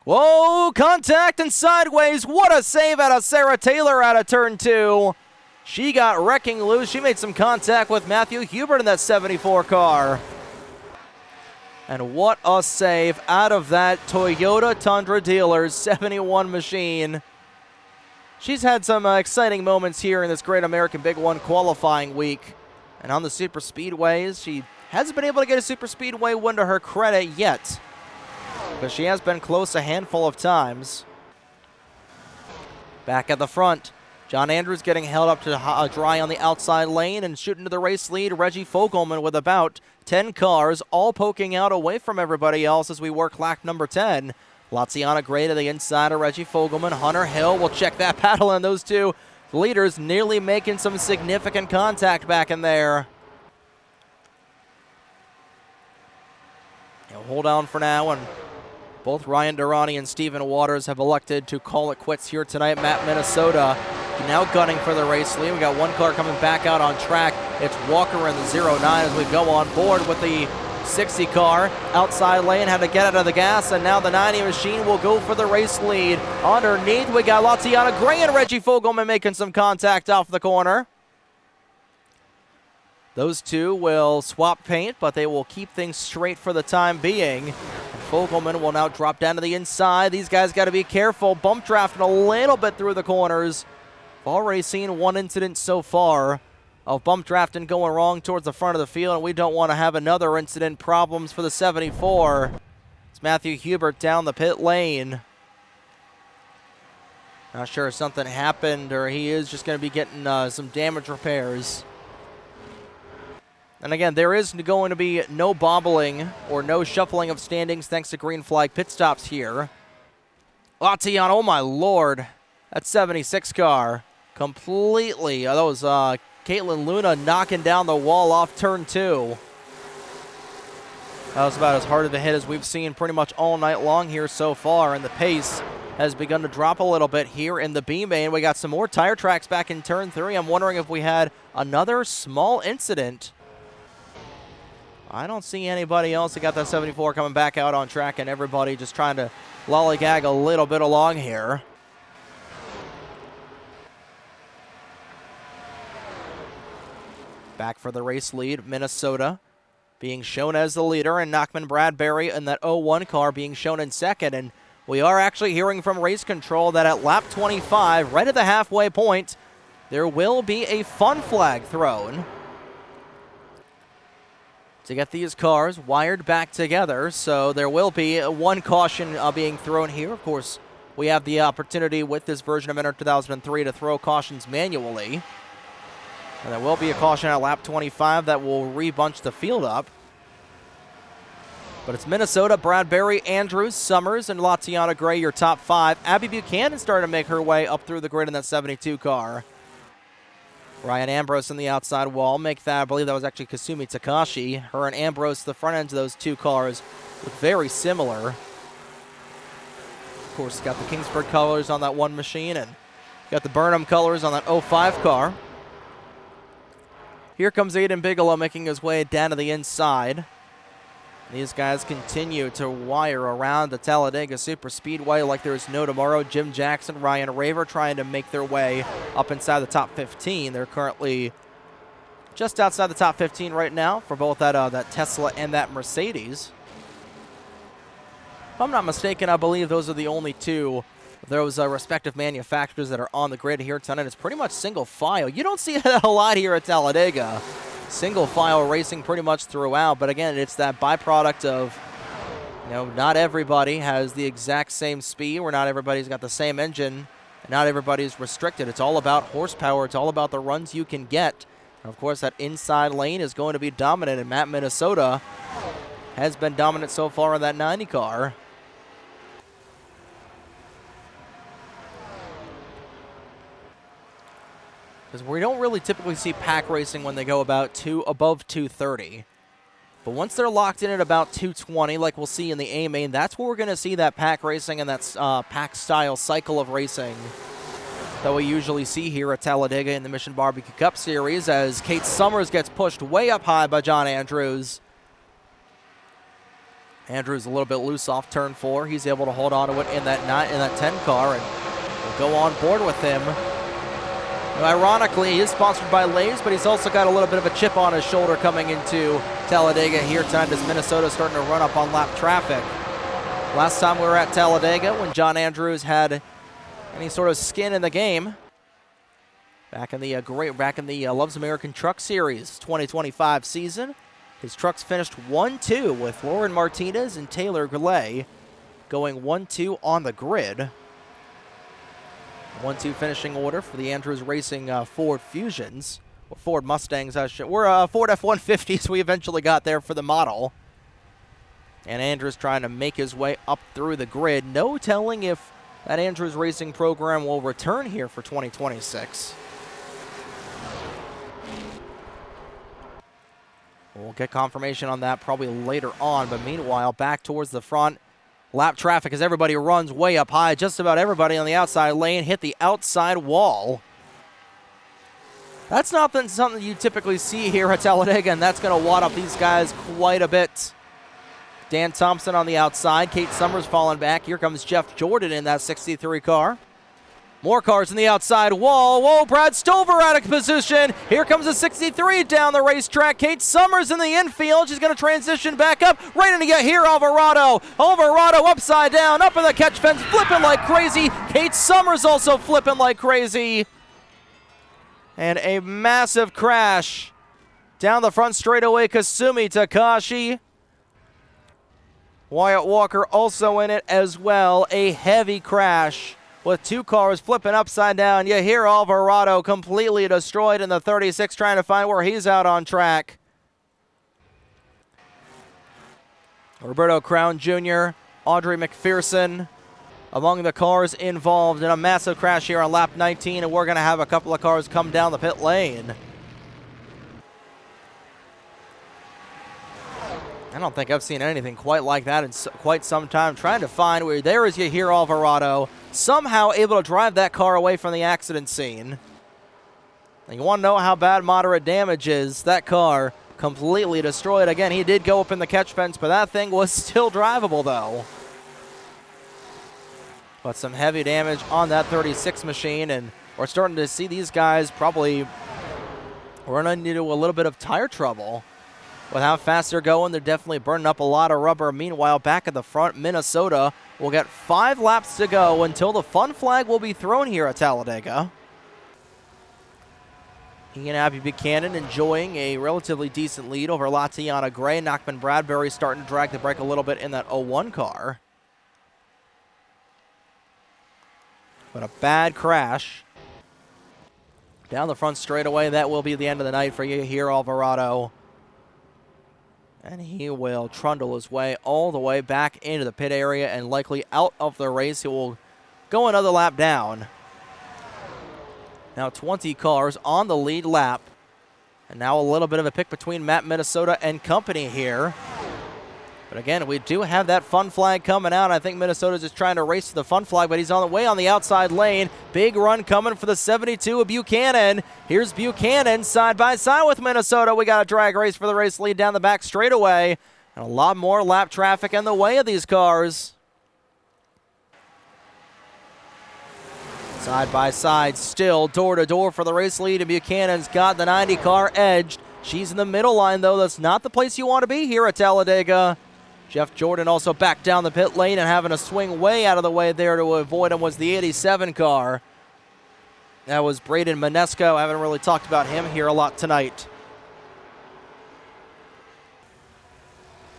Whoa, contact and sideways. What a save out of Sarah Taylor out of turn 2. She got wrecking loose. She made some contact with Matthew Hubert in that 74 car. And what a save out of that Toyota Tundra Dealers 71 machine. She's had some exciting moments here in this Great American Big One qualifying week. And on the super speedways, she hasn't been able to get a super speedway win to her credit yet, but she has been close a handful of times. Back at the front, John Andrews getting held up to dry on the outside lane and shooting to the race lead. Reggie Fogelman with about 10 cars, all poking out away from everybody else as we work lap number 10. Laziana Gray to the inside of Reggie Fogelman. Hunter Hill will check that paddle, and those two leaders nearly making some significant contact back in there. He'll hold on for now, and both Ryan Durrani and Stephen Waters have elected to call it quits here tonight. Matt Minnesota now gunning for the race lead. We got 1 car coming back out on track. It's Walker in the 09 as we go on board with the 60 car. Outside lane had to get out of the gas, and now the 90 machine will go for the race lead. Underneath, we got Laziana Gray and Reggie Fogelman making some contact off the corner. Those two will swap paint, but they will keep things straight for the time being. Fogelman will now drop down to the inside. These guys got to be careful. Bump drafting a little bit through the corners. We've already seen 1 incident so far of bump drafting going wrong towards the front of the field, and we don't want to have another incident. Problems for the 74. It's Matthew Hubert down the pit lane. Not sure if something happened or he is just going to be getting some damage repairs. And again, there is going to be no bobbling or no shuffling of standings thanks to green flag pit stops here. Laziana, oh my lord. That 76 car completely, that was Caitlin Luna knocking down the wall off turn 2. That was about as hard of a hit as we've seen pretty much all night long here so far, and the pace has begun to drop a little bit here in the B main. We got some more tire tracks back in turn 3. I'm wondering if we had another small incident. I don't see anybody else. We got that 74 coming back out on track, and everybody just trying to lollygag a little bit along here. Back for the race lead, Minnesota being shown as the leader, and Nachman Bradbury in that 0-1 car being shown in second. And we are actually hearing from race control that at lap 25, right at the halfway point, there will be a fun flag thrown to get these cars wired back together. So there will be one caution being thrown here. Of course, we have the opportunity with this version of NR2003 to throw cautions manually. And there will be a caution at lap 25 that will rebunch the field up. But it's Minnesota, Bradbury, Andrews, Summers, and Latiana Gray, your top 5. Abby Buchanan starting to make her way up through the grid in that 72 car. Ryan Ambrose in the outside wall. Make that, I believe that was actually Kasumi Takashi. Her and Ambrose, the front ends of those two cars, look very similar. Of course, got the Kingsford colors on that one machine, and got the Burnham colors on that 05 car. Here comes Aiden Bigelow making his way down to the inside. These guys continue to wire around the Talladega Superspeedway like there's no tomorrow. Jim Jackson, Ryan Raver trying to make their way up inside the top 15. They're currently just outside the top 15 right now for both that Tesla and that Mercedes. If I'm not mistaken, I believe those are the only two of those respective manufacturers that are on the grid here tonight. It's pretty much single file. You don't see that a lot here at Talladega. Single file racing pretty much throughout, but again, it's that byproduct of, not everybody has the exact same speed, or not everybody's got the same engine, and not everybody's restricted. It's all about horsepower. It's all about the runs you can get. And of course, that inside lane is going to be dominant, and Matt Minnesota has been dominant so far in that 90 car. Because we don't really typically see pack racing when they go about above 230. But once they're locked in at about 220, like we'll see in the A-Main, that's where we're going to see that pack racing and that pack-style cycle of racing that we usually see here at Talladega in the Mission Barbecue Cup Series, as Kate Summers gets pushed way up high by John Andrews. Andrews a little bit loose off turn 4. He's able to hold on to it in that 10 car, and we'll go on board with him. And ironically, he is sponsored by Lay's, but he's also got a little bit of a chip on his shoulder coming into Talladega here tonight as Minnesota starting to run up on lap traffic. Last time we were at Talladega, when John Andrews had any sort of skin in the game, back in the Loves American Truck Series 2025 season, his trucks finished 1-2 with Lauren Martinez and Taylor Goulet going 1-2 on the grid. 1-2 finishing order for the Andrews Racing Ford Fusions, or Ford Mustangs. We're Ford F-150s we eventually got there for the model. And Andrews trying to make his way up through the grid. No telling if that Andrews Racing program will return here for 2026. We'll get confirmation on that probably later on, but meanwhile, back towards the front. Lap traffic as everybody runs way up high. Just about everybody on the outside lane hit the outside wall. That's not something you typically see here at Talladega, and that's going to wad up these guys quite a bit. Dan Thompson on the outside. Kate Summers falling back. Here comes Jeff Jordan in that 63 car. More cars in the outside wall. Whoa, Brad Stover out of position. Here comes a 63 down the racetrack. Kate Summers in the infield. She's going to transition back up. Right into get here, Alvarado. Alvarado upside down, up in the catch fence, flipping like crazy. Kate Summers also flipping like crazy. And a massive crash down the front straightaway. Kasumi Takashi. Wyatt Walker also in it as well. A heavy crash with two cars flipping upside down. You hear Alvarado completely destroyed in the 36, trying to find where he's out on track. Roberto Crown Jr., Audrey McPherson among the cars involved in a massive crash here on lap 19, and we're going to have a couple of cars come down the pit lane. I don't think I've seen anything quite like that in quite some time. Trying to find where there is Yahir Alvarado, somehow able to drive that car away from the accident scene. And you want to know how bad moderate damage is? That car completely destroyed. Again, he did go up in the catch fence, but that thing was still drivable though. But some heavy damage on that 36 machine, and we're starting to see these guys probably We're running into a little bit of tire trouble. With how fast they're going, they're definitely burning up a lot of rubber. Meanwhile, back at the front, Minnesota will get 5 laps to go until the fun flag will be thrown here at Talladega. He and Abby Buchanan enjoying a relatively decent lead over Latiana Gray. Nachman Bradbury starting to drag the brake a little bit in that 01 car. But a bad crash. Down the front straightaway, that will be the end of the night for you here, Alvarado. And he will trundle his way all the way back into the pit area and likely out of the race. He will go another lap down. Now 20 cars on the lead lap. And now a little bit of a pick between Matt Minnesota and company here. But again, we do have that fun flag coming out. I think Minnesota's just trying to race to the fun flag, but he's on the way on the outside lane. Big run coming for the 72 of Buchanan. Here's Buchanan side by side with Minnesota. We got a drag race for the race lead down the back straightaway. And a lot more lap traffic in the way of these cars. Side by side, still door to door for the race lead, and Buchanan's got the 90 car edged. She's in the middle line, though. That's not the place you want to be here at Talladega. Jeff Jordan also back down the pit lane and having a swing way out of the way there to avoid him was the 87 car. That was Braden Manesco. I haven't really talked about him here a lot tonight.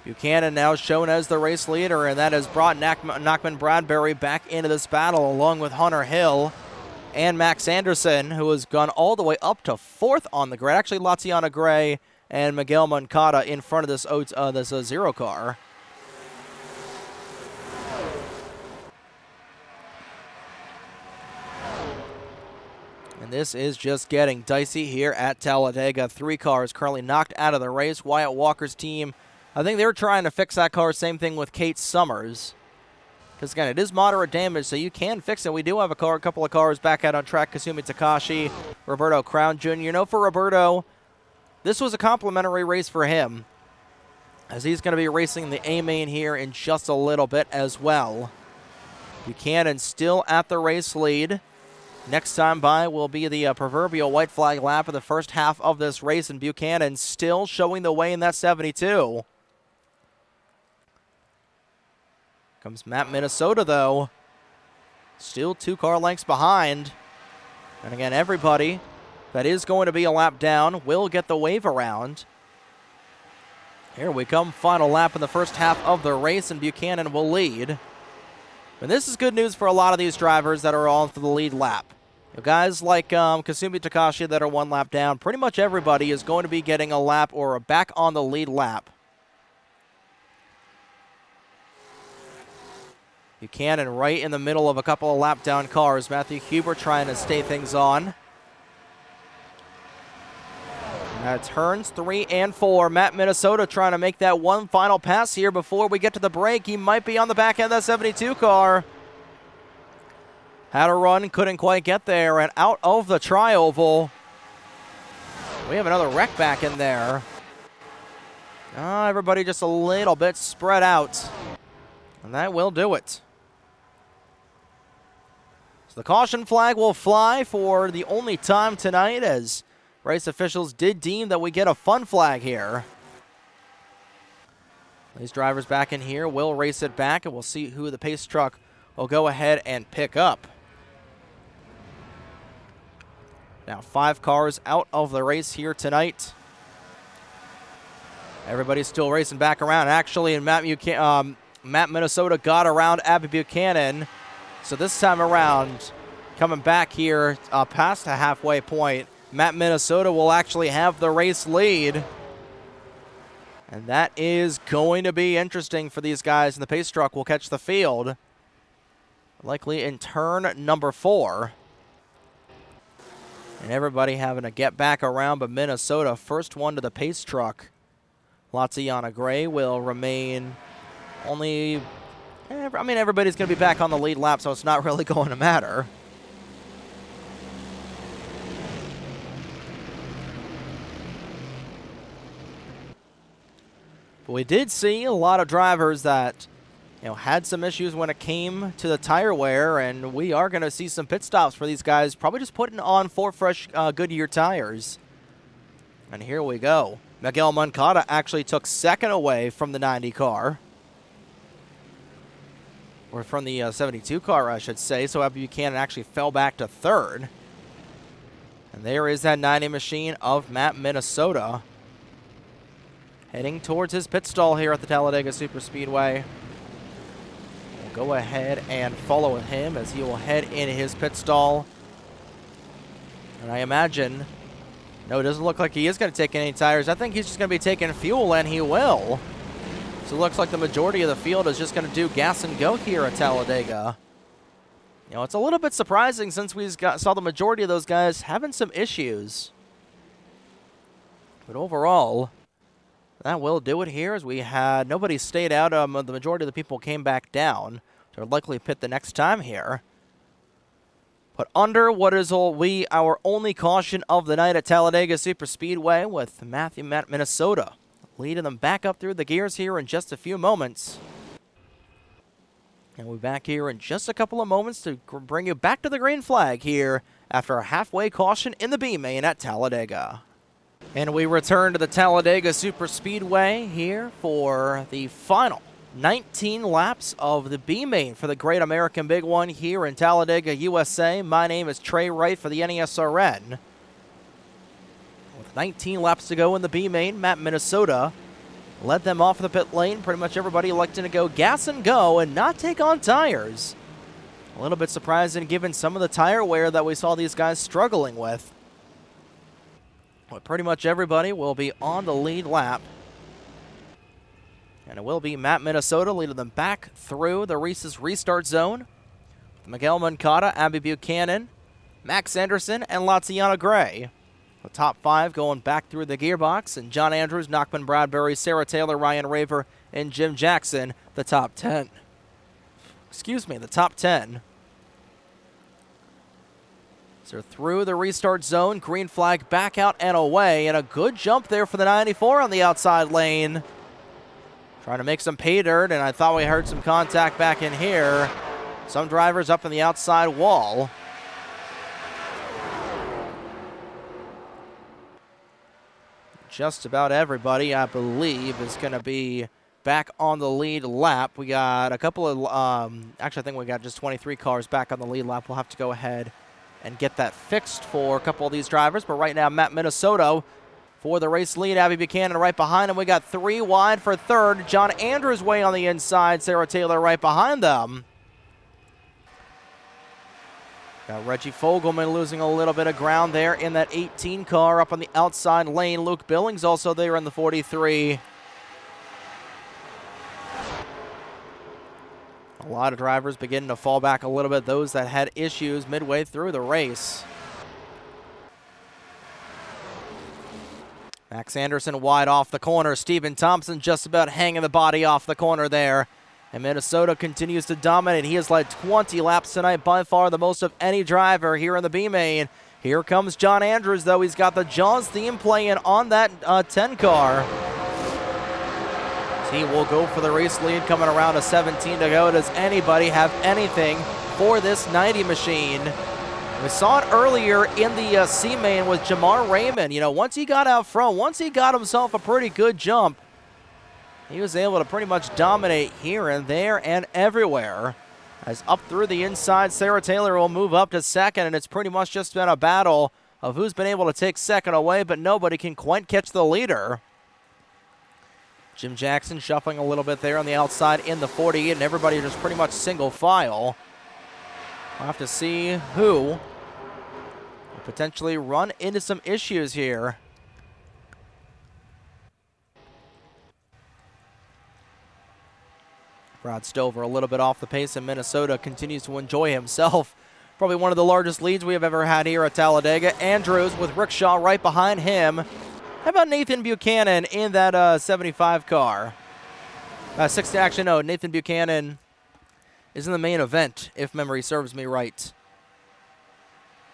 Buchanan now shown as the race leader, and that has brought Nachman Bradbury back into this battle along with Hunter Hill and Max Anderson, who has gone all the way up to 4th on the grid. Actually, Latiana Gray and Miguel Moncada in front of this 0 car. And this is just getting dicey here at Talladega. 3 cars currently knocked out of the race. Wyatt Walker's team, I think they were trying to fix that car. Same thing with Kate Summers. Because, again, it is moderate damage, so you can fix it. We do have a couple of cars back out on track. Kasumi Takashi, Roberto Crown Jr. You know, for Roberto, this was a complimentary race for him, as he's going to be racing the A-main here in just a little bit as well. Buchanan still at the race lead. Next time by will be the proverbial white flag lap of the first half of this race, and Buchanan still showing the way in that 72. Comes Matt Minnesota, though. Still 2 car lengths behind. And again, everybody that is going to be a lap down will get the wave around. Here we come, final lap in the first half of the race, and Buchanan will lead. And this is good news for a lot of these drivers that are on for the lead lap. You know, guys like Kasumi Takashi that are 1 lap down, pretty much everybody is going to be getting a lap or back on the lead lap. Buchanan right in the middle of a couple of lap down cars. Matthew Huber trying to stay things on. Turns 3 and 4. Matt Minnesota trying to make that one final pass here before we get to the break. He might be on the back end of that 72 car. Had a run, couldn't quite get there, and out of the tri-oval. We have another wreck back in there. Everybody just a little bit spread out. And that will do it. So the caution flag will fly for the only time tonight, as race officials did deem that we get a fun flag here. These drivers back in here will race it back, and we'll see who the pace truck will go ahead and pick up. Now 5 cars out of the race here tonight. Everybody's still racing back around. Actually, and Matt Minnesota got around Abby Buchanan. So this time around, coming back here past the halfway point, Matt Minnesota will actually have the race lead. And that is going to be interesting for these guys. And the pace truck will catch the field, likely in turn number 4. And everybody having to get back around, but Minnesota first one to the pace truck. Latiana Gray will remain only, everybody's going to be back on the lead lap, so it's not really going to matter. But we did see a lot of drivers that, had some issues when it came to the tire wear, and we are going to see some pit stops for these guys, probably just putting on 4 fresh Goodyear tires. And here we go. Miguel Moncada actually took second away from the 90 car. Or from the 72 car, I should say. So Abby Buchanan actually fell back to third. And there is that 90 machine of Matt Minnesota. Heading towards his pit stall here at the Talladega Superspeedway. We'll go ahead and follow him as he will head in his pit stall. And I imagine, no, it doesn't look like he is going to take any tires. I think he's just going to be taking fuel, and he will. So it looks like the majority of the field is just going to do gas and go here at Talladega. You know, it's a little bit surprising since we saw the majority of those guys having some issues. But overall, that will do it here, as we had nobody stayed out. The majority of the people came back down. They'll likely pit the next time here. But under what is our only caution of the night at Talladega Superspeedway, with Matt Minnesota leading them back up through the gears here in just a few moments. And we'll be back here in just a couple of moments to bring you back to the green flag here after a halfway caution in the B main at Talladega. And we return to the Talladega Superspeedway here for the final 19 laps of the B main for the Great American Big One here in Talladega, USA. My name is Trey Wright for the NESRN. With 19 laps to go in the B main, Matt Minnesota led them off the pit lane. Pretty much everybody electing to go gas and go and not take on tires. A little bit surprising given some of the tire wear that we saw these guys struggling with. But pretty much everybody will be on the lead lap. And it will be Matt Minnesota leading them back through the Reese's restart zone. Miguel Moncada, Abby Buchanan, Max Anderson, and Latiana Gray. The top 5 going back through the gearbox, and John Andrews, Nachman Bradbury, Sarah Taylor, Ryan Raver, and Jim Jackson, the top 10. The top 10. So through the restart zone, green flag back out and away, and a good jump there for the 94 on the outside lane. Trying to make some pay dirt, and I thought we heard some contact back in here. Some drivers up in the outside wall. Just about everybody, I believe, is going to be back on the lead lap. We got a couple of, actually I think we got just 23 cars back on the lead lap. We'll have to go ahead and get that fixed for a couple of these drivers. But right now, Matt Minnesota for the race lead. Abby Buchanan right behind him. We got 3 wide for third. John Andrews way on the inside. Sarah Taylor right behind them. Got Reggie Fogelman losing a little bit of ground there in that 18 car up on the outside lane. Luke Billings also there in the 43. A lot of drivers beginning to fall back a little bit, those that had issues midway through the race. Max Anderson wide off the corner. Steven Thompson just about hanging the body off the corner there. And Minnesota continues to dominate. He has led 20 laps tonight, by far the most of any driver here in the B main. Here comes John Andrews, though. He's got the Jaws theme playing on that 10 car. He will go for the race lead coming around a 17 to go. Does anybody have anything for this 90 machine? We saw it earlier in the C main with Jamar Raymond. You know, once he got out front, once he got himself a pretty good jump, he was able to pretty much dominate here and there and everywhere. As up through the inside, Sarah Taylor will move up to second, and it's pretty much just been a battle of who's been able to take second away, but nobody can quite catch the leader. Jim Jackson shuffling a little bit there on the outside in the 48, and everybody just pretty much single file. We'll have to see who will potentially run into some issues here. Brad Stover a little bit off the pace, and Minnesota continues to enjoy himself. Probably one of the largest leads we have ever had here at Talladega. Andrews with Rickshaw right behind him. How about Nathan Buchanan in that 75 car? 60, actually, no, Nathan Buchanan is in the main event, if memory serves me right.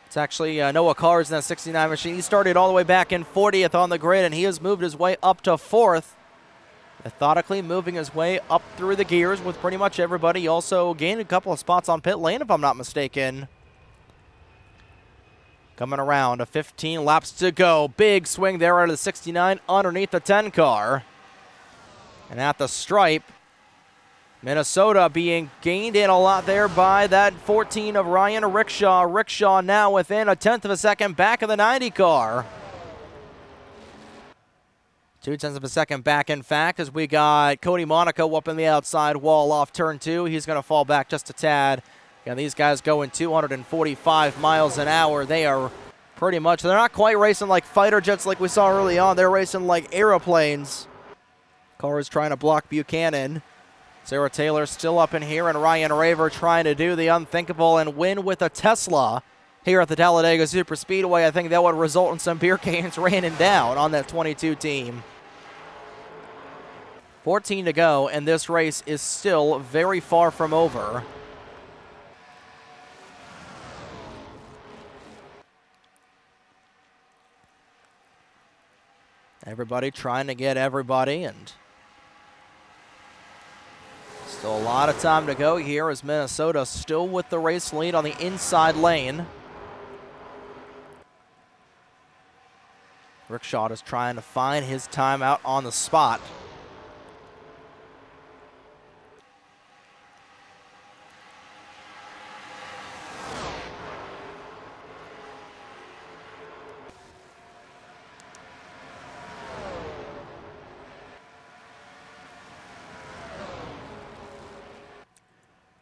It's actually Noah Carr's in that 69 machine. He started all the way back in 40th on the grid, and he has moved his way up to 4th. Methodically moving his way up through the gears with pretty much everybody. Also gained a couple of spots on pit lane, if I'm not mistaken. Coming around, 15 laps to go. Big swing there out of the 69 underneath the 10 car. And at the stripe, Minnesota being gained in a lot there by that 14 of Ryan Rickshaw. Rickshaw now within a tenth of a second back of the 90 car. 0.2 of a second back, in fact, as we got Cody Monaco up in the outside wall off turn 2. He's going to fall back just a tad. Yeah, these guys going 245 miles an hour. They are pretty much, they're not quite racing like fighter jets like we saw early on. They're racing like aeroplanes. Car is trying to block Buchanan. Sarah Taylor still up in here, and Ryan Raver trying to do the unthinkable and win with a Tesla here at the Talladega Superspeedway. I think that would result in some beer cans raining down on that 22 team. 14 to go, and this race is still very far from over. Everybody trying to get everybody, and still a lot of time to go here as Minnesota still with the race lead on the inside lane. Rickshaw is trying to find his time out on the spot.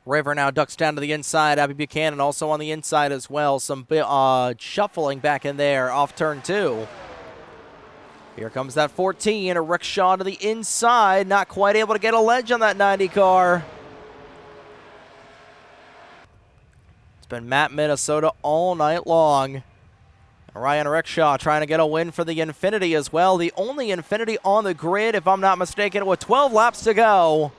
River now ducks down to the inside. Abby Buchanan also on the inside as well. Some shuffling back in there off turn 2. Here comes that 14. A Rickshaw to the inside. Not quite able to get a ledge on that 90 car. It's been Matt Minnesota all night long. Ryan Rickshaw trying to get a win for the Infiniti as well. The only Infiniti on the grid, if I'm not mistaken, with 12 laps to go.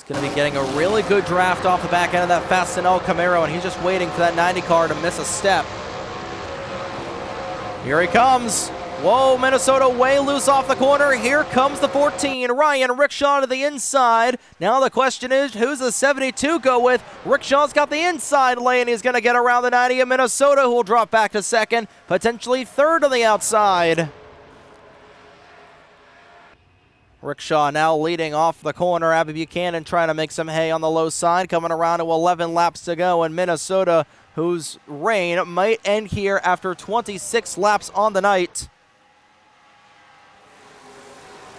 Going to be getting a really good draft off the back end of that Fastenal Camaro, and he's just waiting for that 90 car to miss a step. Here he comes. Whoa, Minnesota way loose off the corner. Here comes the 14. Ryan Rickshaw to the inside. Now the question is, who's the 72 go with? Rickshaw's got the inside lane. He's going to get around the 90 of Minnesota, who will drop back to second, potentially third on the outside. Rickshaw now leading off the corner. Abby Buchanan trying to make some hay on the low side. Coming around to 11 laps to go. And Minnesota, whose reign might end here after 26 laps on the night.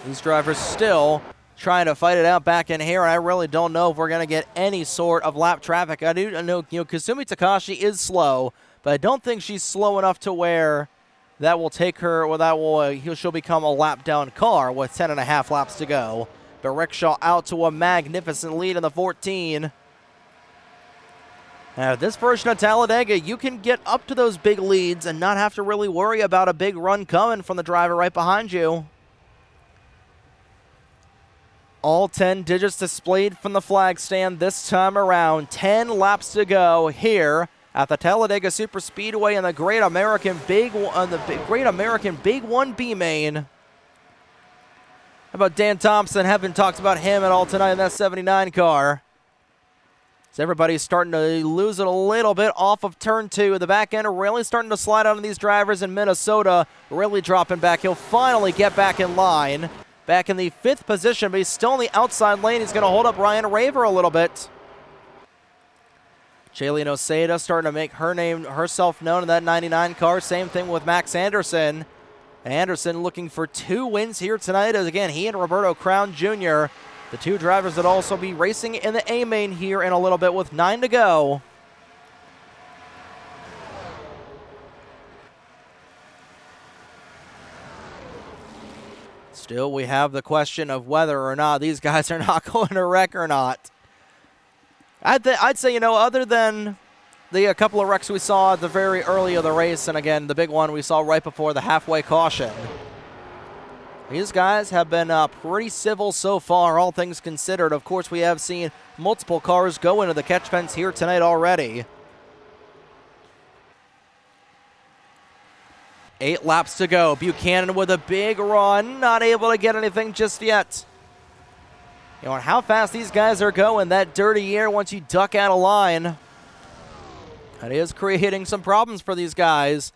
These drivers still trying to fight it out back in here. And I really don't know if we're going to get any sort of lap traffic. I do know, Kasumi Takashi is slow, but I don't think she's slow enough to where that will take her, well, she'll become a lap down car with 10.5 laps to go. But Rickshaw out to a magnificent lead in the 14. Now, this version of Talladega, you can get up to those big leads and not have to really worry about a big run coming from the driver right behind you. All 10 digits displayed from the flag stand this time around. 10 laps to go here at the Talladega Superspeedway in the Great American Big One B main. How about Dan Thompson? Haven't talked about him at all tonight in that 79 car. So everybody's starting to lose it a little bit off of turn 2. The back end really starting to slide on these drivers in Minnesota, really dropping back. He'll finally get back in line. Back in the 5th position, but he's still in the outside lane. He's going to hold up Ryan Raver a little bit. Jalen Oseda starting to make herself known in that 99 car. Same thing with Max Anderson. Anderson looking for 2 wins here tonight, as again, he and Roberto Crown Jr., the 2 drivers that also be racing in the A main here in a little bit with 9 to go. Still, we have the question of whether or not these guys are not going to wreck or not. I'd say, other than the couple of wrecks we saw at the very early of the race, and again, the big one we saw right before the halfway caution, these guys have been pretty civil so far, all things considered. Of course, we have seen multiple cars go into the catch fence here tonight already. 8 laps to go. Buchanan with a big run, not able to get anything just yet. And how fast these guys are going, that dirty air once you duck out of line. That is creating some problems for these guys.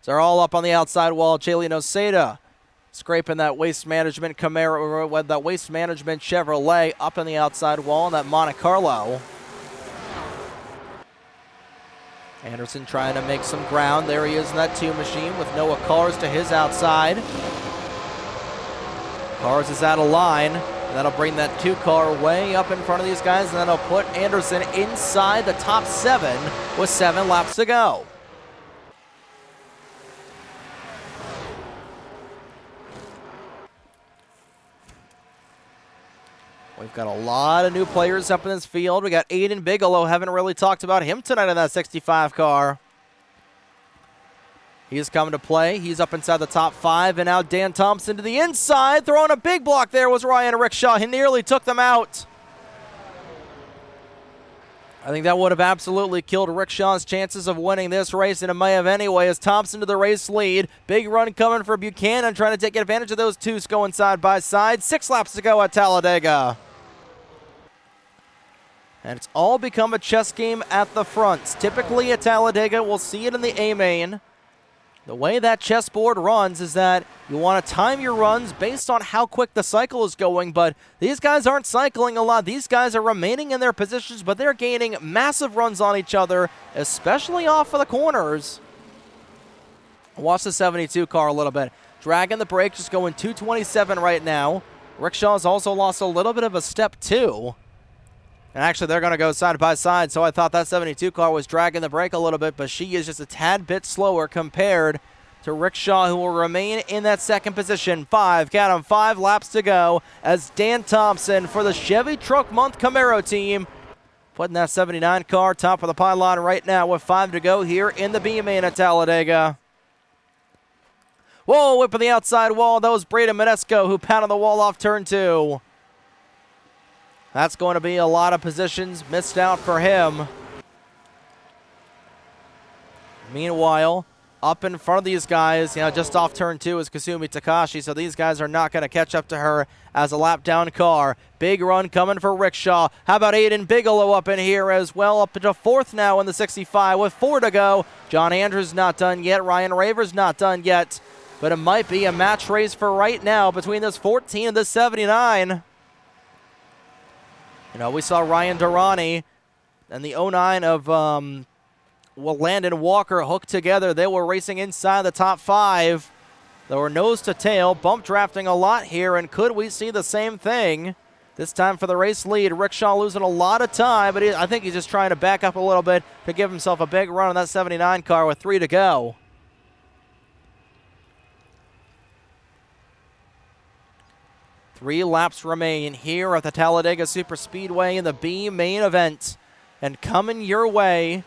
So they're all up on the outside wall. Jalen Oseda scraping that Waste Management Camaro, with that Waste Management Chevrolet up on the outside wall, and that Monte Carlo. Anderson trying to make some ground. There he is in that 2 machine with Noah Cars to his outside. Cars is out of line. And that'll bring that 2 car way up in front of these guys, and that'll put Anderson inside the top 7 with 7 laps to go. We've got a lot of new players up in this field. We got Aiden Bigelow. Haven't really talked about him tonight in that 65 car. He's coming to play. He's up inside the top 5, and now Dan Thompson to the inside. Throwing a big block there was Ryan Rickshaw. He nearly took them out. I think that would have absolutely killed Rickshaw's chances of winning this race, and it may have anyway, as Thompson to the race lead. Big run coming for Buchanan, trying to take advantage of those 2s going side by side. 6 laps to go at Talladega. And it's all become a chess game at the fronts. Typically at Talladega, we'll see it in the A-main. The way that chessboard runs is that you want to time your runs based on how quick the cycle is going, but these guys aren't cycling a lot. These guys are remaining in their positions, but they're gaining massive runs on each other, especially off of the corners. Watch the 72 car a little bit. Dragging the brake, just going 227 right now. Rickshaw's also lost a little bit of a step too. And actually, they're going to go side by side, so I thought that 72 car was dragging the brake a little bit, but she is just a tad bit slower compared to Rickshaw, who will remain in that second position. 5 laps to go as Dan Thompson for the Chevy Truck Month Camaro team, putting that 79 car top of the pylon right now with 5 to go here in the B-main at Talladega. Whoa, whipping the outside wall. That was Braden Monesco who pounded the wall off turn 2. That's going to be a lot of positions missed out for him. Meanwhile, up in front of these guys, just off turn 2 is Kasumi Takashi, so these guys are not going to catch up to her as a lap down car. Big run coming for Rickshaw. How about Aiden Bigelow up in here as well, up to 4th now in the 65 with 4 to go. John Andrews not done yet. Ryan Raver's not done yet, but it might be a match race for right now between this 14 and this 79. We saw Ryan Durrani and the 09 of Landon Walker hooked together. They were racing inside the top 5. They were nose to tail, bump drafting a lot here, and could we see the same thing this time for the race lead? Rickshaw losing a lot of time, but I think he's just trying to back up a little bit to give himself a big run on that 79 car with 3 to go. Three laps remain here at the Talladega Superspeedway in the B main event. And coming your way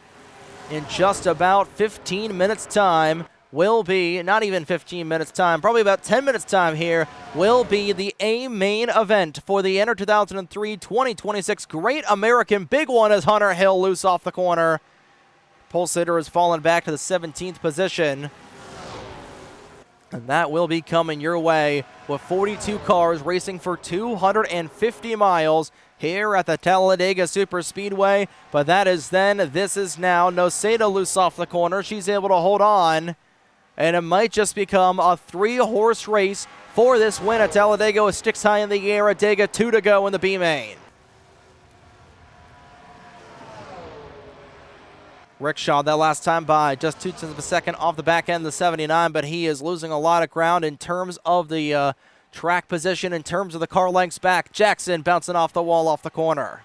in just about 15 minutes time will be, not even 15 minutes time, probably about 10 minutes time here, will be the A main event for the NR2003 2026 Great American Big One as Hunter Hill loose off the corner. Pole sitter has fallen back to the 17th position. And that will be coming your way with 42 cars racing for 250 miles here at the Talladega Superspeedway. But this is now Noseda loose off the corner. She's able to hold on. And it might just become a 3-horse race for this win at Talladega with sticks high in the air at Dega. 2 to go in the B main. Rickshaw that last time by just 0.2 of a second off the back end of the 79, but he is losing a lot of ground in terms of the track position, in terms of the car lengths back. Jackson bouncing off the wall off the corner.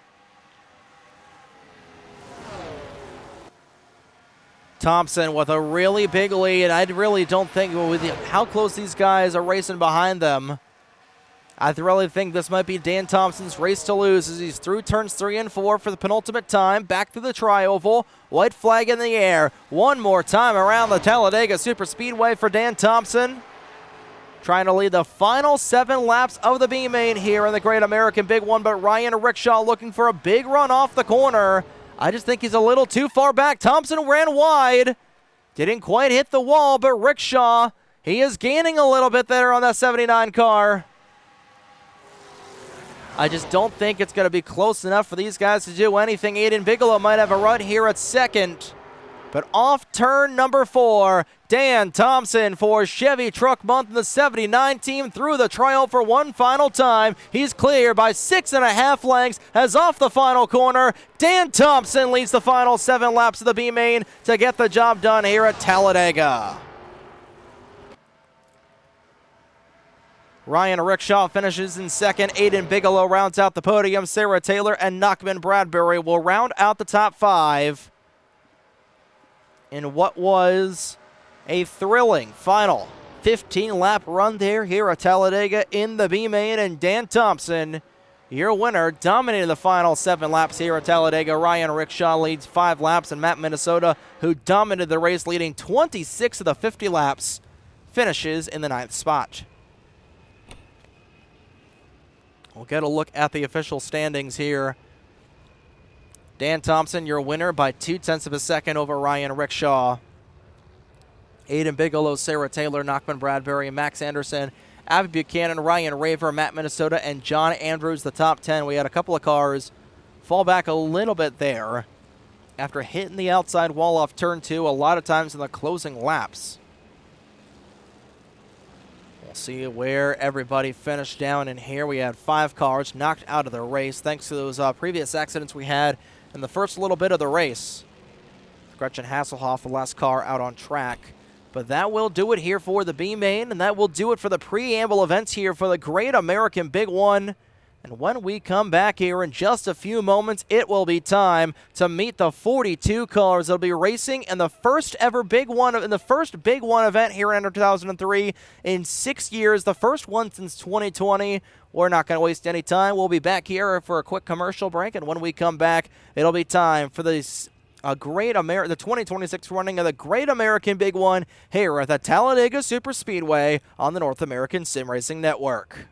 Thompson with a really big lead. I really don't think with how close these guys are racing behind them, I really think this might be Dan Thompson's race to lose as he's through turns 3 and 4 for the penultimate time. Back through the tri-oval. White flag in the air. One more time around the Talladega Superspeedway for Dan Thompson. Trying to lead the final 7 laps of the B-main here in the Great American Big One, but Ryan Rickshaw looking for a big run off the corner. I just think he's a little too far back. Thompson ran wide. Didn't quite hit the wall, but Rickshaw, he is gaining a little bit there on that 79 car. I just don't think it's going to be close enough for these guys to do anything. Aiden Bigelow might have a run here at second. But off turn number 4, Dan Thompson for Chevy Truck Month in the 79 team through the trial for one final time. He's clear by 6.5 lengths as off the final corner. Dan Thompson leads the final 7 laps of the B main to get the job done here at Talladega. Ryan Rickshaw finishes in second. Aiden Bigelow rounds out the podium. Sarah Taylor and Nachman Bradbury will round out the top 5 in what was a thrilling final 15-lap run there here at Talladega in the B main. And Dan Thompson, your winner, dominated the final 7 laps here at Talladega. Ryan Rickshaw leads 5 laps, and Matt Minnesota, who dominated the race, leading 26 of the 50 laps, finishes in the 9th spot. We'll get a look at the official standings here. Dan Thompson, your winner by 0.2 of a second over Ryan Rickshaw. Aiden Bigelow, Sarah Taylor, Nachman Bradbury, Max Anderson, Abby Buchanan, Ryan Raver, Matt Minnesota, and John Andrews, the top 10. We had a couple of cars fall back a little bit there after hitting the outside wall off turn 2 a lot of times in the closing laps. We'll see where everybody finished down in here. We had 5 cars knocked out of the race thanks to those previous accidents we had in the first little bit of the race. Gretchen Hasselhoff, the last car out on track. But that will do it here for the B main, and that will do it for the preamble events here for the Great American Big One. And when we come back here in just a few moments, it will be time to meet the 42 cars that'll be racing in the first ever Big One, in the first Big One event here in NR 2003 in 6 years, the first one since 2020. We're not going to waste any time. We'll be back here for a quick commercial break, and when we come back, it'll be time for the 2026 running of the Great American Big One here at the Talladega Superspeedway on the North American Sim Racing Network.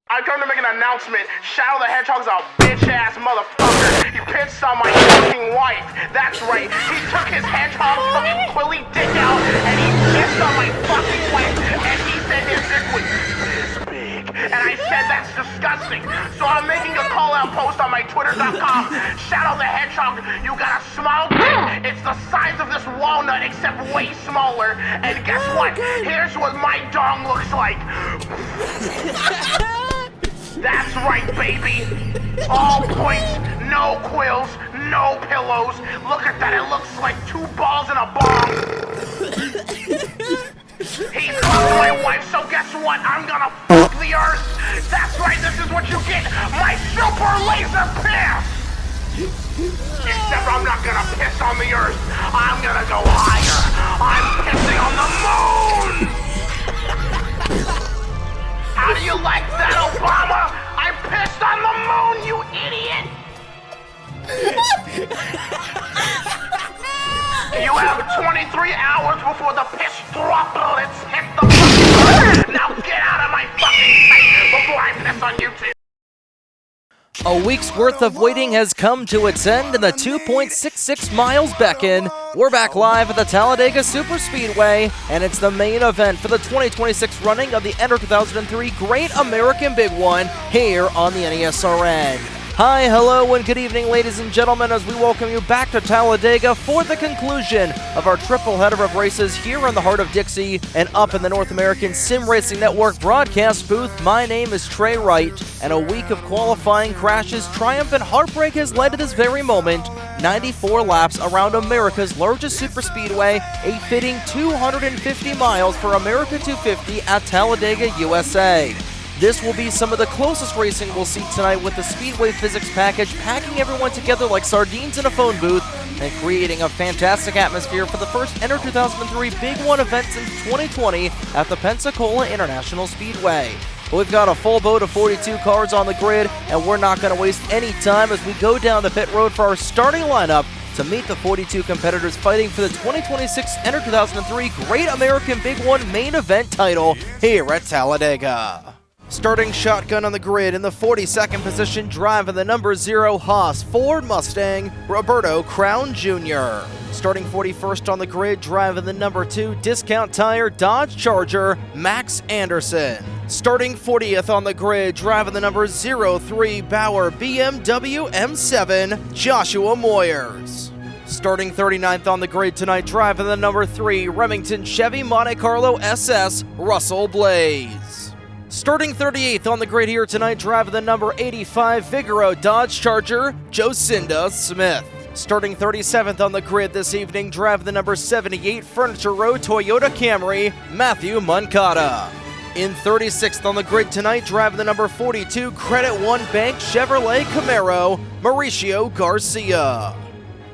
I come to make an announcement. Shadow the Hedgehog's a bitch-ass motherfucker. He pissed on my fucking wife. That's right. He took his hedgehog fucking quilly dick out and he pissed on my fucking wife. And he said his dick was this big. And I said that's disgusting. So I'm making a call-out post on my Twitter.com. Shadow the Hedgehog, you got a small dick. It's the size of this walnut except way smaller. And guess what? Here's what my dong looks like. That's right, baby. All points, no quills, no pillows. Look at that, it looks like 2 balls in a bong. He fucked my wife, so guess what? I'm gonna fuck the earth. That's right, this is what you get. My super laser piss. Except I'm not gonna piss on the earth. I'm gonna go higher. I'm pissing on the moon. How do you like that, Obama? I pissed on the moon, you idiot! You have 23 hours before the piss droplets hit the fucking earth. Now get out of my fucking face before I piss on you too. A week's worth of waiting has come to its end, and the 2.66 miles beckon. We're back live at the Talladega Superspeedway, and it's the main event for the 2026 running of the NR 2003 Great American Big One here on the NESRN. Hi, hello, and good evening, ladies and gentlemen, as we welcome you back to Talladega for the conclusion of our triple header of races here in the Heart of Dixie and up in the North American Sim Racing Network broadcast booth. My name is Trey Wright, and a week of qualifying crashes, triumph, and heartbreak has led to this very moment. 94 laps around America's largest superspeedway, a fitting 250 miles for America 250 at Talladega, USA. This will be some of the closest racing we'll see tonight, with the Speedway Physics package packing everyone together like sardines in a phone booth and creating a fantastic atmosphere for the first NR 2003 Big One event since 2020 at the Pensacola International Speedway. We've got a full boat of 42 cars on the grid, and we're not going to waste any time as we go down the pit road for our starting lineup to meet the 42 competitors fighting for the 2026 NR 2003 Great American Big One main event title here at Talladega. Starting shotgun on the grid in the 42nd position, driving the number 0 Haas Ford Mustang, Roberto Crown Jr. Starting 41st on the grid, driving the number 2 Discount Tire Dodge Charger, Max Anderson. Starting 40th on the grid, driving the number 03 Bauer BMW M7, Joshua Moyers. Starting 39th on the grid tonight, driving the number 3 Remington Chevy Monte Carlo SS, Russell Blaze. Starting 38th on the grid here tonight, driving the number 85 Vigoro Dodge Charger, Jocinda Smith. Starting 37th on the grid this evening, driving the number 78 Furniture Row Toyota Camry, Matthew Moncada. In 36th on the grid tonight, driving the number 42 Credit One Bank Chevrolet Camaro, Mauricio Garcia.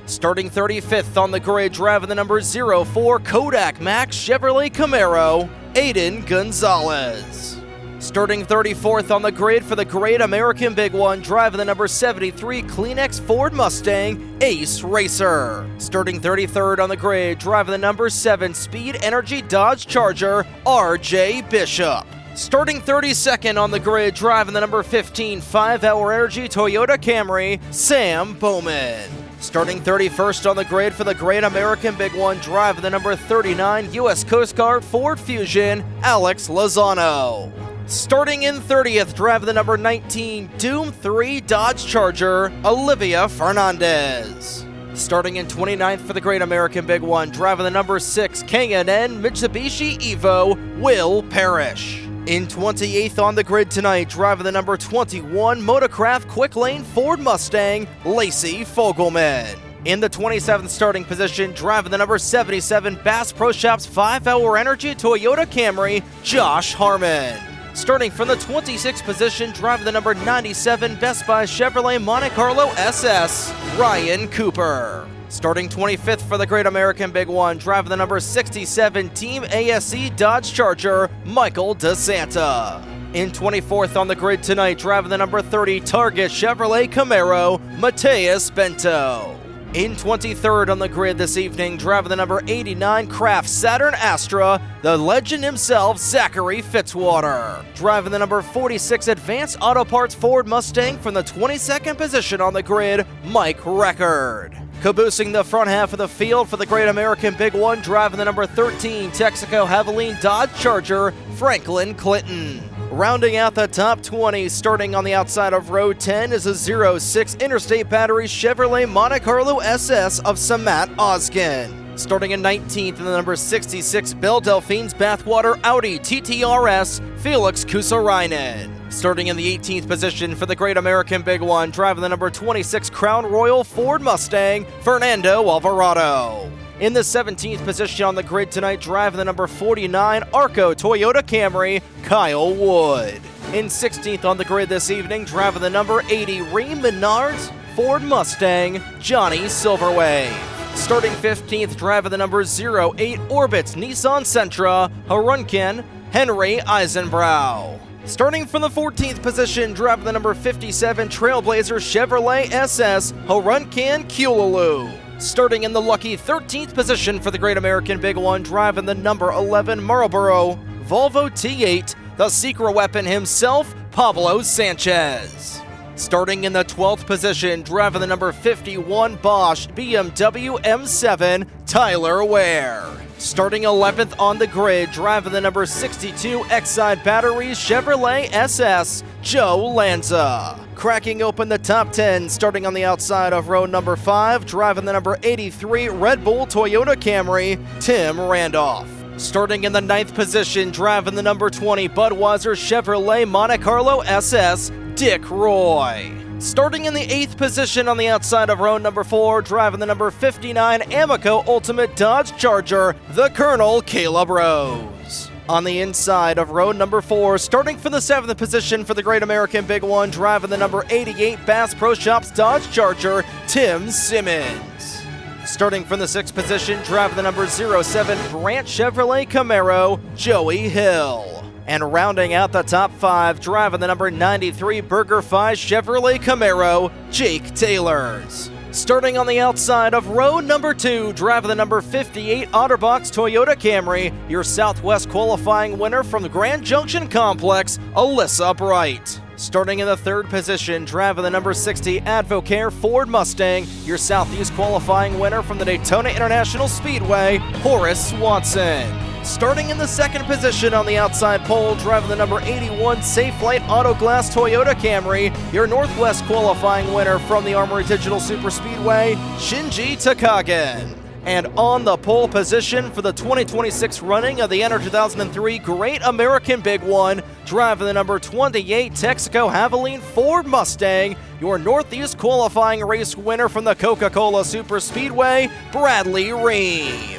Starting 35th on the grid, driving the number 04 Kodak Max Chevrolet Camaro, Aiden Gonzalez. Starting 34th on the grid for the Great American Big One, driving the number 73 Kleenex Ford Mustang, Ace Racer. Starting 33rd on the grid, driving the number 7 Speed Energy Dodge Charger, RJ Bishop. Starting 32nd on the grid, driving the number 15 5-Hour Energy Toyota Camry, Sam Bowman. Starting 31st on the grid for the Great American Big One, driving the number 39 U.S. Coast Guard Ford Fusion, Alex Lozano. Starting in 30th, driving the number 19 Doom 3 Dodge Charger, Olivia Fernandez. Starting in 29th for the Great American Big One, driving the number 6 K&N Mitsubishi Evo, Will Parrish. In 28th on the grid tonight, driving the number 21 Motorcraft Quick Lane Ford Mustang, Lacey Fogelman. In the 27th starting position, driving the number 77 Bass Pro Shops 5-Hour Energy Toyota Camry, Josh Harmon. Starting from the 26th position, driving the number 97 Best Buy Chevrolet Monte Carlo SS, Ryan Cooper. Starting 25th for the Great American Big One, driving the number 67 Team ASE Dodge Charger, Michael DeSanta. In 24th on the grid tonight, driving the number 30 Target Chevrolet Camaro, Mateus Bento. In 23rd on the grid this evening, driving the number 89 Kraft Saturn Astra, the legend himself, Zachary Fitzwater. Driving the number 46 Advanced Auto Parts Ford Mustang from the 22nd position on the grid, Mike Record. Caboosing the front half of the field for the Great American Big One, driving the number 13 Texaco Havoline Dodge Charger, Franklin Clinton. Rounding out the top 20, starting on the outside of row 10, is a 06 Interstate Battery Chevrolet Monte Carlo SS of Samat Oskin. Starting in 19th in the number 66 Belle Delphine's Bathwater Audi TTRS, Felix Kusarainen. Starting in the 18th position for the Great American Big One, driving the number 26 Crown Royal Ford Mustang, Fernando Alvarado. In the 17th position on the grid tonight, driving the number 49 Arco Toyota Camry, Kyle Wood. In 16th on the grid this evening, driving the number 80 Ream Menards Ford Mustang, Johnny Silverway. Starting 15th, driving the number 08 Orbit Nissan Sentra, Harunken, Henry Eisenbrow. Starting from the 14th position, driving the number 57 Trailblazer Chevrolet SS, Harunken Kululu. Starting in the lucky 13th position for the Great American Big One, driving the number 11 Marlboro Volvo T8, the secret weapon himself, Pablo Sanchez. Starting in the 12th position, driving the number 51 Bosch BMW M7, Tyler Ware. Starting 11th on the grid, driving the number 62 Exide Batteries Chevrolet SS, Joe Lanza. Cracking open the top 10, starting on the outside of row number 5, driving the number 83 Red Bull Toyota Camry, Tim Randolph. Starting in the 9th position, driving the number 20 Budweiser Chevrolet Monte Carlo SS, Dick Roy. Starting in the 8th position on the outside of row number 4, driving the number 59 Amoco Ultimate Dodge Charger, the Colonel Caleb Rose. On the inside of row number 4, starting from the 7th position for the Great American Big One, driving the number 88 Bass Pro Shops Dodge Charger, Tim Simmons. Starting from the 6th position, driving the number 07 Branch Chevrolet Camaro, Joey Hill. And rounding out the top 5, driving the number 93 BurgerFi Chevrolet Camaro, Jake Taylors. Starting on the outside of row number 2, driving the number 58 Otterbox Toyota Camry, your Southwest qualifying winner from the Grand Junction Complex, Alyssa Bright. Starting in the 3rd position, driving the number 60 Advocare Ford Mustang, your Southeast qualifying winner from the Daytona International Speedway, Horace Swanson. Starting in the second position on the outside pole, driving the number 81 Safe Light Auto Glass Toyota Camry, your Northwest qualifying winner from the Armory Digital Superspeedway, Shinji Takagen. And on the pole position for the 2026 running of the NR2003 Great American Big One, driving the number 28 Texaco Havoline Ford Mustang, your Northeast qualifying race winner from the Coca-Cola Superspeedway, Bradley Ream.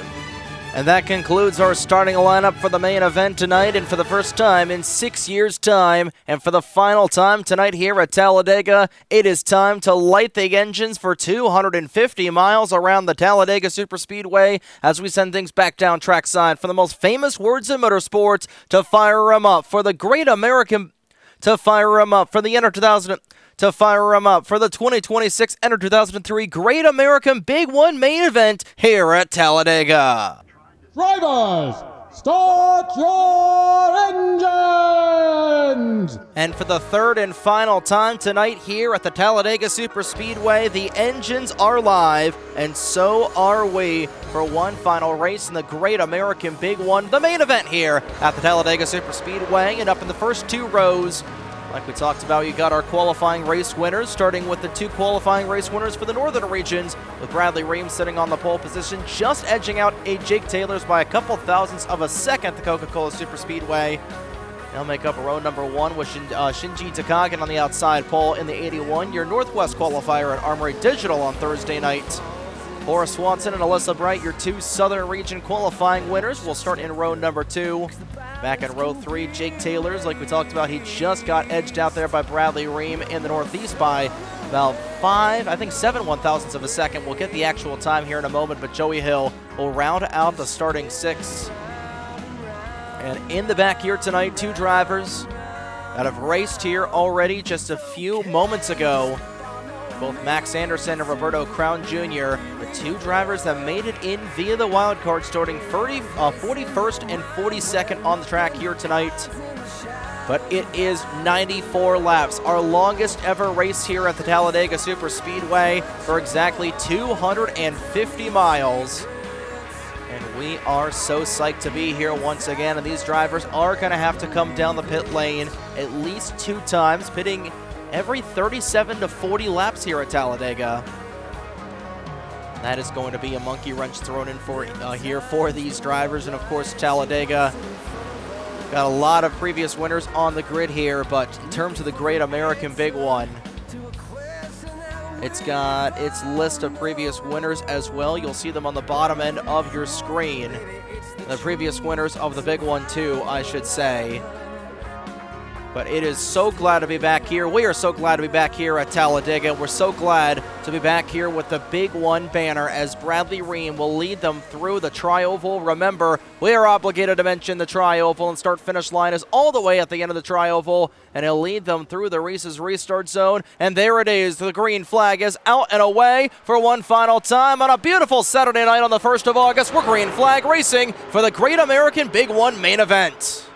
And that concludes our starting lineup for the main event tonight, and for the first time in 6 years' time, and for the final time tonight here at Talladega, it is time to light the engines for 250 miles around the Talladega Superspeedway as we send things back down trackside for the most famous words in motorsports to fire 'em up for the Great American, to fire 'em up for the NR2000, to fire 'em up for the 2026 NR2003 Great American Big One main event here at Talladega. Drivers, start your engines! And for the third and final time tonight here at the Talladega Superspeedway, the engines are live, and so are we for one final race in the Great American Big One, the main event here at the Talladega Superspeedway. And up in the first two rows, like we talked about, you got our qualifying race winners, starting with the two qualifying race winners for the northern regions, with Bradley Ream sitting on the pole position, just edging out Jake Taylor's by a couple thousandths of a second at the Coca-Cola Superspeedway. They'll make up row number one with Shinji Takagen on the outside pole in the 81, your Northwest qualifier at Armory Digital on Thursday night. Horace Swanson and Alyssa Bright, your two Southern Region qualifying winners, will start in row number two. Back in row three, Jake Taylor's, like we talked about, he just got edged out there by Bradley Ream in the Northeast by about 7 one-thousandths of a second. We'll get the actual time here in a moment, but Joey Hill will round out the starting six. And in the back here tonight, two drivers that have raced here already just a few moments ago. Both Max Anderson and Roberto Crown Jr., the two drivers that made it in via the wild card, starting 41st and 42nd on the track here tonight. But it is 94 laps, our longest ever race here at the Talladega Superspeedway for exactly 250 miles. And we are so psyched to be here once again, and these drivers are going to have to come down the pit lane at least two times, pitting every 37 to 40 laps here at Talladega. That is going to be a monkey wrench thrown in for here for these drivers. And of course, Talladega got a lot of previous winners on the grid here, but in terms of the Great American Big One, it's got its list of previous winners as well. You'll see them on the bottom end of your screen. The previous winners of the Big One too, I should say. But it is so glad to be back here. We are so glad to be back here at Talladega. We're so glad to be back here with the Big One banner as Bradley Ream will lead them through the Tri-Oval. Remember, we are obligated to mention the Tri-Oval, and start-finish line is all the way at the end of the Tri-Oval, and he'll lead them through the Reese's Restart Zone. And there it is. The green flag is out and away for one final time on a beautiful Saturday night on the 1st of August. We're green flag racing for the Great American Big One main event.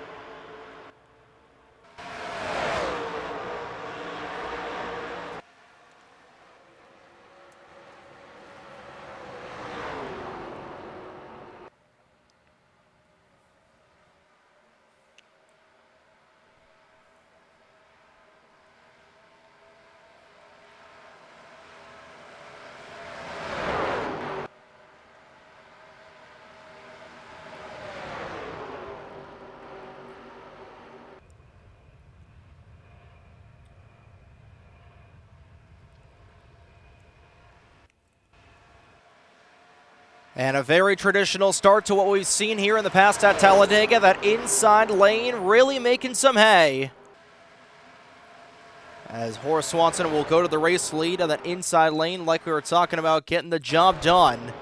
And a very traditional start to what we've seen here in the past at Talladega, that inside lane really making some hay. As Horace Swanson will go to the race lead on that inside lane like we were talking about, getting the job done.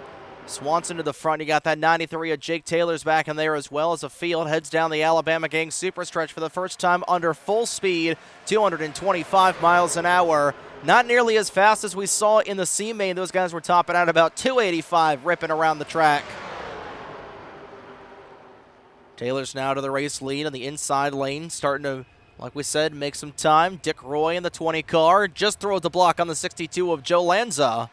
Swanson to the front. You got that 93 of Jake Taylor's back in there, as well as the field heads down the Alabama Gang super stretch for the first time under full speed, 225 miles an hour. Not nearly as fast as we saw in the C-Main. Those guys were topping out about 285, ripping around the track. Taylor's now to the race lead on the inside lane, starting to, like we said, make some time. Dick Roy in the 20 car just throws the block on the 62 of Joe Lanza.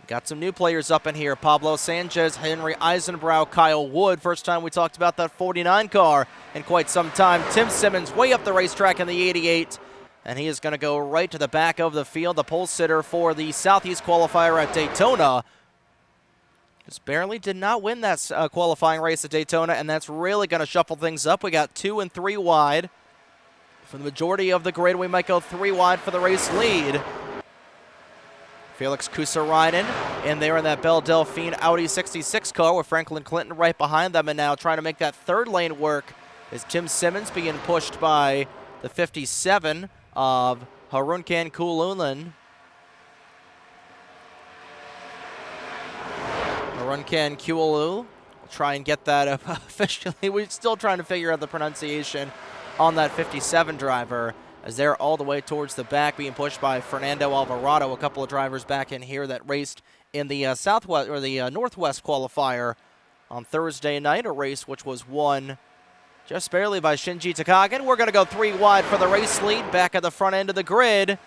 Got some new players up in here. Pablo Sanchez, Henry Eisenbrow, Kyle Wood. First time we talked about that 49 car in quite some time. Tim Simmons way up the racetrack in the 88. And he is going to go right to the back of the field. The pole sitter for the Southeast qualifier at Daytona. Just barely did not win that qualifying race at Daytona, and that's really going to shuffle things up. We got 2 and 3 wide. For the majority of the grid, we might go 3 wide for the race lead. Felix Kusarainen in there in that Belle Delphine Audi 66 car with Franklin Clinton right behind them, and now trying to make that third lane work is Tim Simmons being pushed by the 57 of Harunkan Kululin. Harunkan Kululu. We'll try and get that up officially. We're still trying to figure out the pronunciation on that 57 driver, as they're all the way towards the back, being pushed by Fernando Alvarado, a couple of drivers back in here that raced in the Southwest or the Northwest qualifier on Thursday night, a race which was won just barely by Shinji Takagan. We're going to go 3 wide for the race lead, back at the front end of the grid.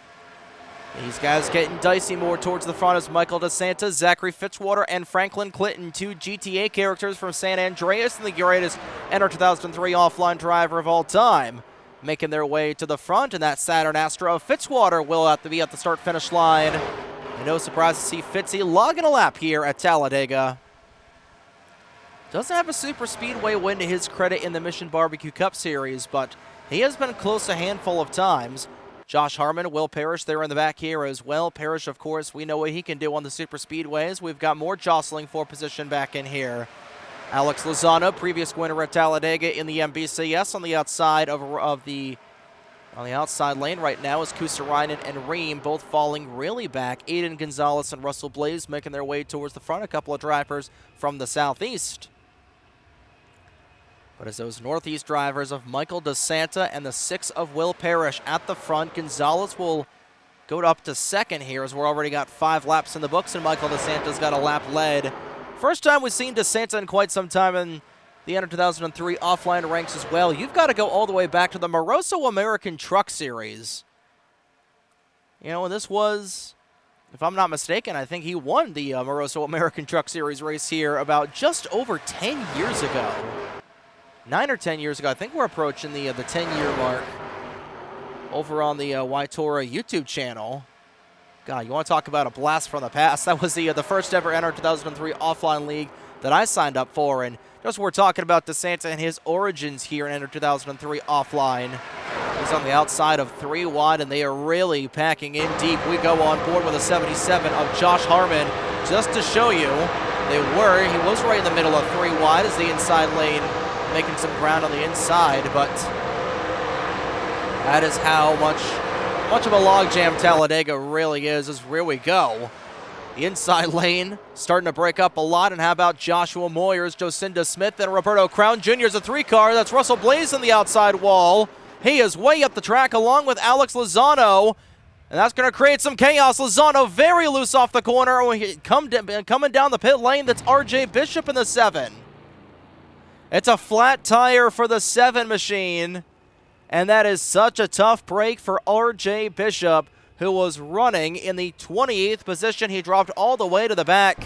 These guys getting dicey more towards the front as Michael DeSantis, Zachary Fitzwater, and Franklin Clinton, 2 GTA characters from San Andreas and the greatest NR2003 offline driver of all time, making their way to the front. And that Saturn Astra of Fitzwater will have to be at the start-finish line. And no surprise to see Fitzy logging a lap here at Talladega. Doesn't have a super speedway win to his credit in the Mission Barbecue Cup Series, but he has been close a handful of times. Josh Harmon, Will Parrish there in the back here as well. Parrish, of course, we know what he can do on the super speedways. We've got more jostling for position back in here. Alex Lozano, previous winner at Talladega in the MBCS, on the outside on the outside lane right now is Kusarainen and Ream, both falling really back. Aiden Gonzalez and Russell Blaze making their way towards the front. A couple of drivers from the southeast. But as those northeast drivers of Michael DeSanta and the 6 of Will Parrish at the front, Gonzalez will go up to second here as we're already got 5 laps in the books, and Michael DeSanta's got a lap led. First time we've seen DeSanta in quite some time in the NR2003 offline ranks as well. You've got to go all the way back to the Moroso American Truck Series. You know, and this was, if I'm not mistaken, I think he won the Moroso American Truck Series race here about just over 10 years ago. 9 or 10 years ago. I think we're approaching the 10-year mark over on the Ytora YouTube channel. God, you want to talk about a blast from the past? That was the first ever NR2003 offline league that I signed up for, and just we're talking about DeSanta and his origins here in NR2003 offline. He's on the outside of 3 wide, and they are really packing in deep. We go on board with a 77 of Josh Harmon just to show you he was right in the middle of 3 wide as the inside lane making some ground on the inside, but that is how much of a logjam Talladega really is. As here we go. The inside lane starting to break up a lot, and how about Joshua Moyers, Jocinda Smith, and Roberto Crown Jr. is a 3 car. That's Russell Blaze on the outside wall. He is way up the track along with Alex Lozano, and that's going to create some chaos. Lozano very loose off the corner. Coming down the pit lane, that's RJ Bishop in the 7. It's a flat tire for the 7 machine, and that is such a tough break for RJ Bishop, who was running in the 28th position. He dropped all the way to the back,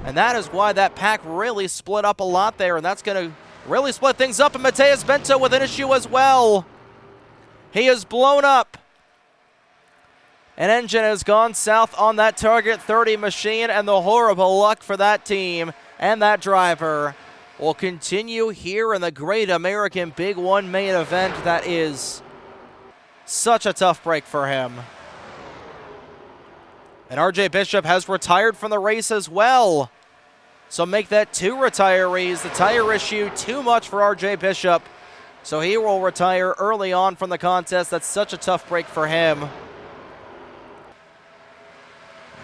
and that is why that pack really split up a lot there, and that's going to really split things up. And Mateus Bento with an issue as well. He is blown up. An engine has gone south on that Target 30 machine, and the horrible luck for that team and that driver will continue here in the Great American Big One main event. That is such a tough break for him. And RJ Bishop has retired from the race as well. So make that 2 retirees. The tire issue too much for RJ Bishop. So he will retire early on from the contest. That's such a tough break for him.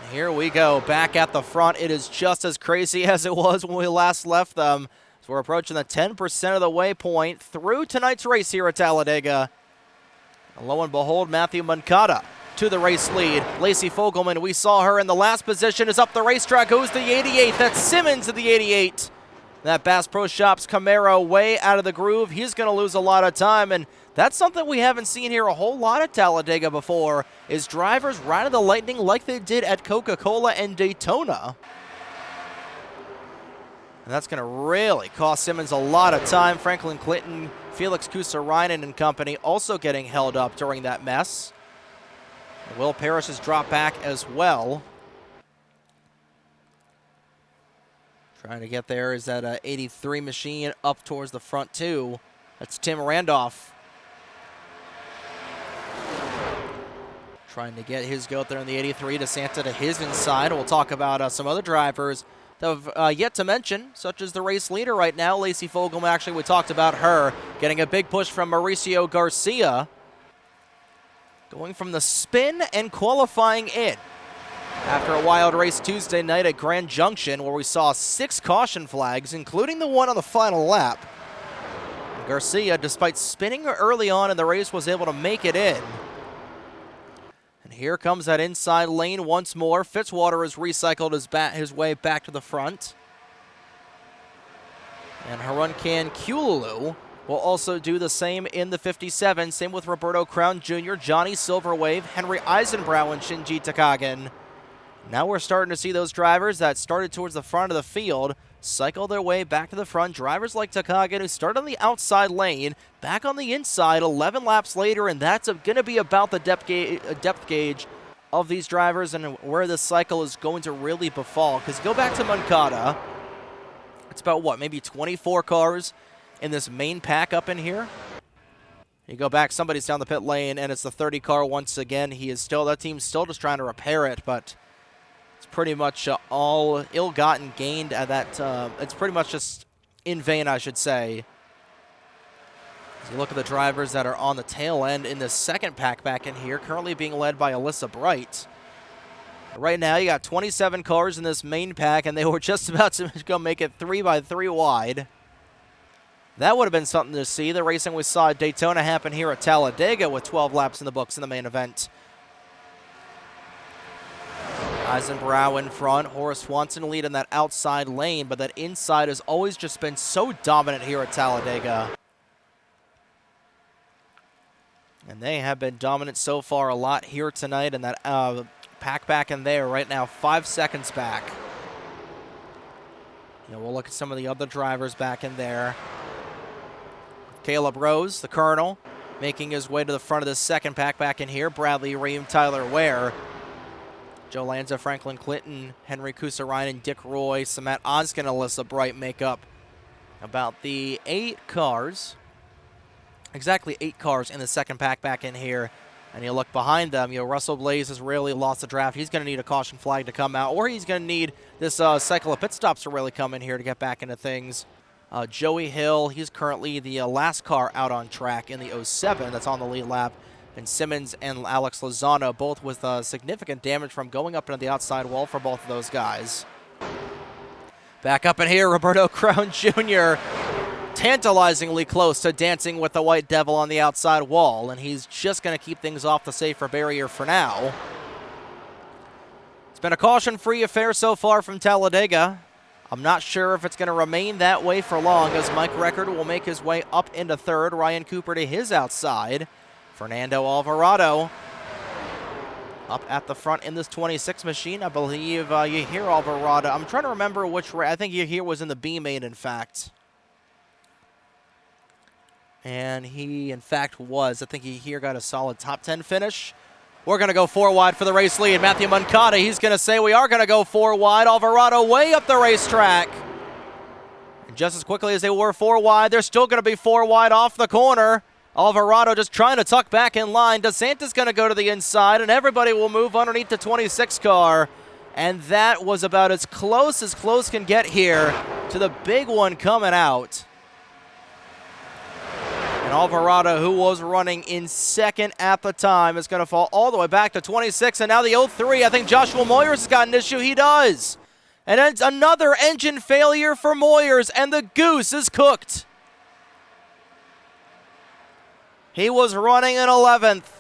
And here we go, back at the front. It is just as crazy as it was when we last left them. So we're approaching the 10% of the waypoint through tonight's race here at Talladega. And lo and behold, Matthew Moncada to the race lead. Lacey Fogelman, we saw her in the last position, is up the racetrack. Goes the 88. That's Simmons of the 88. That Bass Pro Shops Camaro way out of the groove. He's going to lose a lot of time, and that's something we haven't seen here a whole lot at Talladega before, is drivers riding the Lightning like they did at Coca-Cola and Daytona. And that's going to really cost Simmons a lot of time. Franklin Clinton, Felix Kusarainen and company also getting held up during that mess. Will Parrish has dropped back as well. Trying to get there is that 83 machine up towards the front too. That's Tim Randolph. Trying to get his goat there in the 83. DeSanta to his inside. We'll talk about some other drivers that have yet to mention, such as the race leader right now, Lacey Fogelman. Actually, we talked about her getting a big push from Mauricio Garcia. Going from the spin and qualifying in. After a wild race Tuesday night at Grand Junction, where we saw 6 caution flags, including the one on the final lap. And Garcia, despite spinning early on in the race, was able to make it in. And here comes that inside lane once more. Fitzwater has recycled his way back to the front. And Harunkan Kululu will also do the same in the 57. Same with Roberto Crown Jr., Johnny Silverwave, Henry Eisenbrow, and Shinji Takagen. Now we're starting to see those drivers that started towards the front of the field cycle their way back to the front. Drivers like Takagen, who started on the outside lane, back on the inside 11 laps later, and that's going to be about the depth gauge of these drivers and where this cycle is going to really befall. Because go back to Moncada, it's about, what, maybe 24 cars in this main pack up in here. You go back, somebody's down the pit lane, and it's the 30 car once again. That team's still just trying to repair it, but it's pretty much all ill-gotten gained at that. It's pretty much just in vain, I should say. As you look at the drivers that are on the tail end in the second pack back in here, currently being led by Alyssa Bright. Right now, you got 27 cars in this main pack, and they were just about to go make it 3x3 wide. That would have been something to see. The racing we saw at Daytona happen here at Talladega with 12 laps in the books in the main event. Eisenbrow in front, Horace Swanson lead in that outside lane, but that inside has always just been so dominant here at Talladega. And they have been dominant so far a lot here tonight, and that pack back in there right now, 5 seconds back. We'll look at some of the other drivers back in there. Caleb Rose, the Colonel, making his way to the front of the second pack back in here. Bradley Ream, Tyler Ware, Joe Lanza, Franklin Clinton, Henry Kusarainen, Dick Roy, Samat Oskin, Alyssa Bright make up about the 8 cars. Exactly 8 cars in the second pack back in here. And you look behind them, Russell Blaze has really lost the draft. He's going to need a caution flag to come out, or he's going to need this cycle of pit stops to really come in here to get back into things. Joey Hill, he's currently the last car out on track in the 07 that's on the lead lap. And Simmons and Alex Lozano, both with significant damage from going up into the outside wall for both of those guys. Back up in here, Roberto Crown Jr., tantalizingly close to dancing with the White Devil on the outside wall, and he's just going to keep things off the safer barrier for now. It's been a caution-free affair so far from Talladega. I'm not sure if it's going to remain that way for long, as Mike Record will make his way up into third, Ryan Cooper to his outside. Fernando Alvarado up at the front in this 26 machine. I believe you hear Alvarado. I'm trying to remember which race. I think you hear was in the B-main, in fact. And he, in fact, was. I think he here got a solid top 10 finish. We're going to go 4 wide for the race lead. Matthew Moncada, he's going to say we are going to go 4 wide. Alvarado way up the racetrack. And just as quickly as they were 4 wide, they're still going to be 4 wide off the corner. Alvarado just trying to tuck back in line. DeSantis going to go to the inside, and everybody will move underneath the 26 car. And that was about as close can get here to the big one coming out. And Alvarado, who was running in second at the time, is going to fall all the way back to 26. And now the 03, I think Joshua Moyers has got an issue. He does. And it's another engine failure for Moyers, and the goose is cooked. He was running in 11th.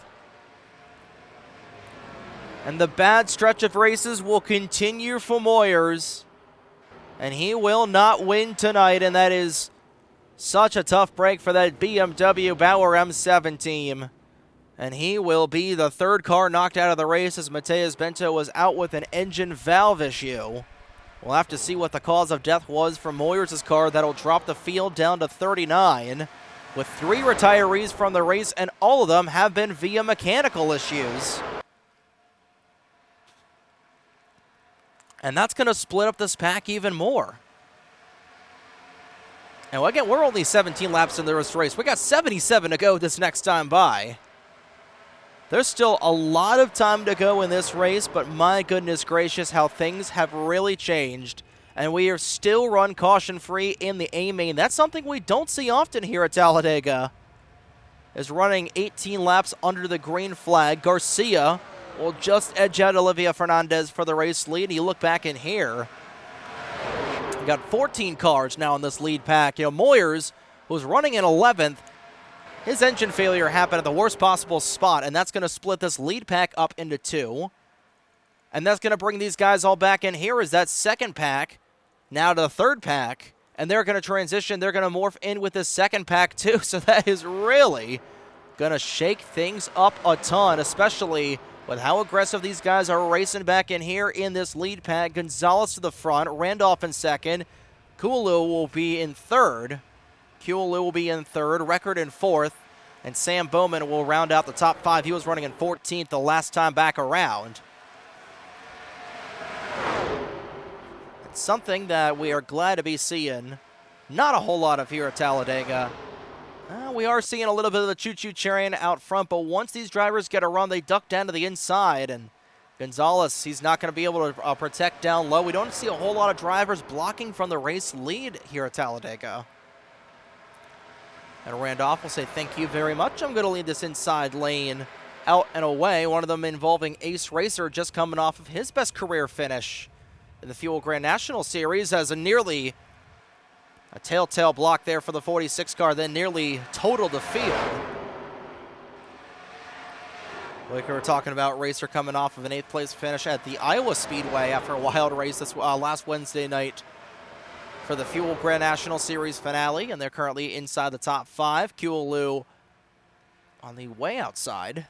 And the bad stretch of races will continue for Moyers And he will not win tonight, and that is such a tough break for that BMW Bauer M7 team. And he will be the third car knocked out of the race as Mateus Bento was out with an engine valve issue. We'll have to see what the cause of death was for Moyers' car. That'll drop the field down to 39 with 3 retirees from the race, and all of them have been via mechanical issues. And that's going to split up this pack even more. And again, we're only 17 laps into this race. We got 77 to go this next time by. There's still a lot of time to go in this race, but my goodness gracious, how things have really changed. And we are still run caution-free in the A main. That's something we don't see often here at Talladega. Is running 18 laps under the green flag. Garcia will just edge out Olivia Fernandez for the race lead. You look back in here. We got 14 cars now in this lead pack. You know, Moyers, who's running in 11th, his engine failure happened at the worst possible spot, and that's going to split this lead pack up into 2. And that's going to bring these guys all back in here as that second pack now to the third pack, and they're going to transition. They're going to morph in with this second pack too, so that is really going to shake things up a ton, especially with how aggressive these guys are racing back in here in this lead pack. Gonzalez to the front, Randolph in second, Kulu will be in third. Record in fourth, and Sam Bowman will round out the top 5. He was running in 14th the last time back around. It's something that we are glad to be seeing. Not a whole lot of here at Talladega. We are seeing a little bit of the choo-choo chariot out front, but once these drivers get a run, they duck down to the inside, and Gonzalez, he's not going to be able to protect down low. We don't see a whole lot of drivers blocking from the race lead here at Talladega. And Randolph will say, thank you very much. I'm going to lead this inside lane out and away. One of them involving Ace Racer, just coming off of his best career finish in the Fuel Grand National Series, as a nearly a telltale block there for the 46 car, then nearly totaled the field. Like we were talking about, Racer coming off of an 8th place finish at the Iowa Speedway after a wild race this last Wednesday night for the Fuel Grand National Series finale, and they're currently inside the top 5. Kulu on the way outside.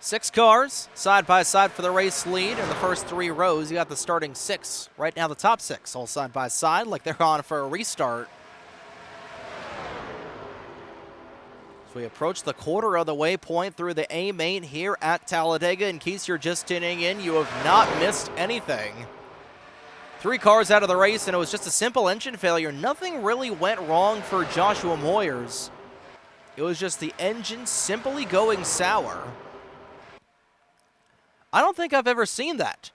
Six cars side by side for the race lead in the first 3 rows. You got the starting 6, right now the top 6, all side by side like they're on for a restart. As we approach the quarter of the waypoint through the A main here at Talladega. In case you're just tuning in, you have not missed anything. 3 cars out of the race, and it was just a simple engine failure. Nothing really went wrong for Joshua Moyers. It was just the engine simply going sour. I don't think I've ever seen that.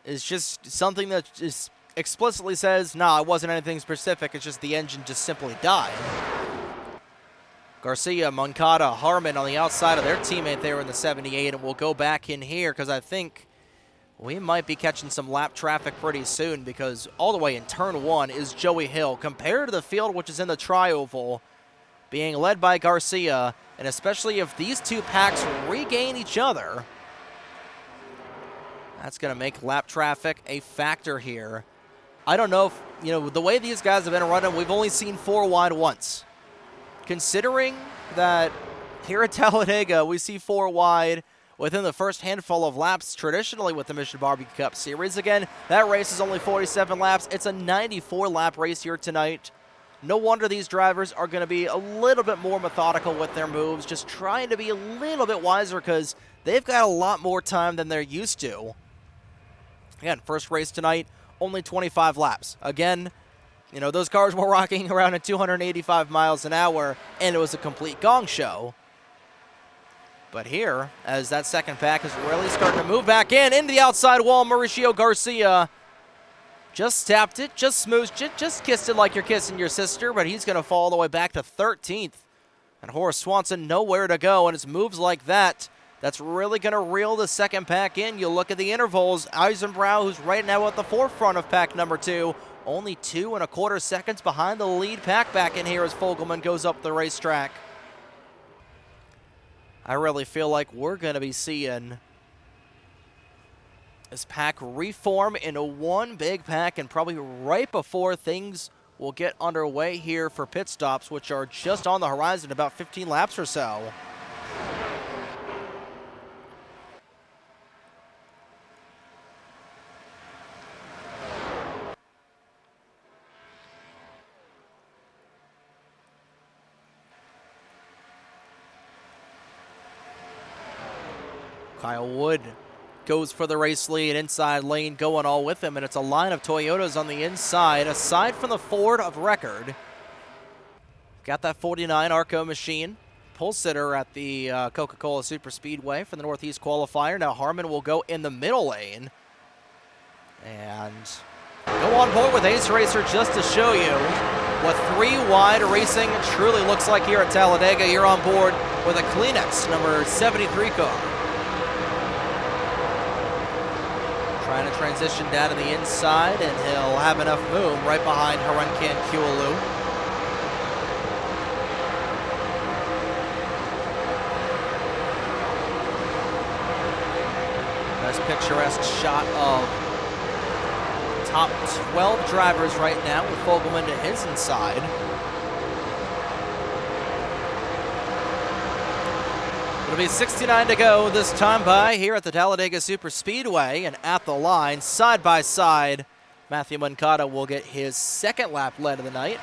It's just something that just explicitly says, nah, it wasn't anything specific. It's just the engine just simply died. Garcia, Moncada, Harmon on the outside of their teammate there in the 78, and we'll go back in here because I think we might be catching some lap traffic pretty soon, because all the way in turn 1 is Joey Hill. Compared to the field, which is in the tri-oval, being led by Garcia, and especially if these 2 packs regain each other, that's going to make lap traffic a factor here. I don't know if, you know, the way these guys have been running, we've only seen 4 wide once. Considering that here at Talladega, we see 4 wide within the first handful of laps, traditionally with the Mission Barbecue Cup Series. Again, that race is only 47 laps. It's a 94-lap race here tonight. No wonder these drivers are going to be a little bit more methodical with their moves, just trying to be a little bit wiser because they've got a lot more time than they're used to. Again, first race tonight, only 25 laps. Again, you know, those cars were rocking around at 285 miles an hour, and it was a complete gong show. But here, as that second pack is really starting to move back into the outside wall, Mauricio Garcia just tapped it, just smooched it, just kissed it like you're kissing your sister, but he's going to fall all the way back to 13th. And Horace Swanson nowhere to go, and it's moves like that that's really going to reel the second pack in. You look at the intervals, Eisenbrow, who's right now at the forefront of pack number 2, only 2 1/4 seconds behind the lead pack back in here as Fogelman goes up the racetrack. I really feel like we're going to be seeing this pack reform into one big pack, and probably right before things will get underway here for pit stops, which are just on the horizon, about 15 laps or so. Kyle Wood goes for the race lead, inside lane going all with him, and it's a line of Toyotas on the inside, aside from the Ford of record. Got that 49 Arco machine, pole sitter at the Coca-Cola Super Speedway for the Northeast qualifier. Now Harmon will go in the middle lane and go on board with Ace Racer just to show you what 3 wide racing truly looks like here at Talladega. You're on board with a Kleenex number 73 car. Trying to transition down to the inside, and he'll have enough room right behind Harunkan Kiwalu. Nice picturesque shot of top 12 drivers right now with Fogelman to his inside. It'll be 69 to go this time by here at the Talladega Super Speedway, and at the line, side by side, Matthew Moncada will get his second lap lead of the night.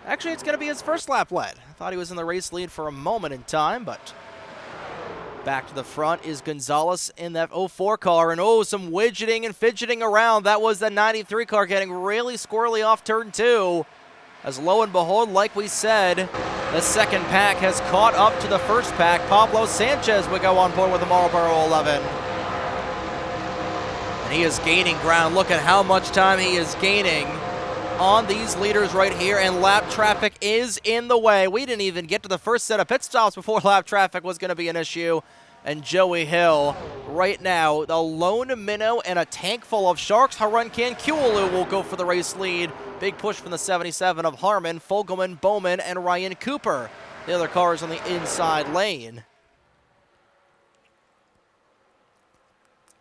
Actually, it's going to be his first lap lead. I thought he was in the race lead for a moment in time, but back to the front is Gonzalez in that 04 car, and oh, some widgeting and fidgeting around. That was the 93 car getting really squirrely off turn 2. As lo and behold, like we said, the second pack has caught up to the first pack. Pablo Sanchez would go on board with the Marlboro 11. And he is gaining ground. Look at how much time he is gaining on these leaders right here, and lap traffic is in the way. We didn't even get to the first set of pit stops before lap traffic was going to be an issue. And Joey Hill, right now, the lone minnow and a tank full of sharks. Harunkan Kiwalu will go for the race lead. Big push from the 77 of Harmon, Fogelman, Bowman, and Ryan Cooper. The other cars on the inside lane.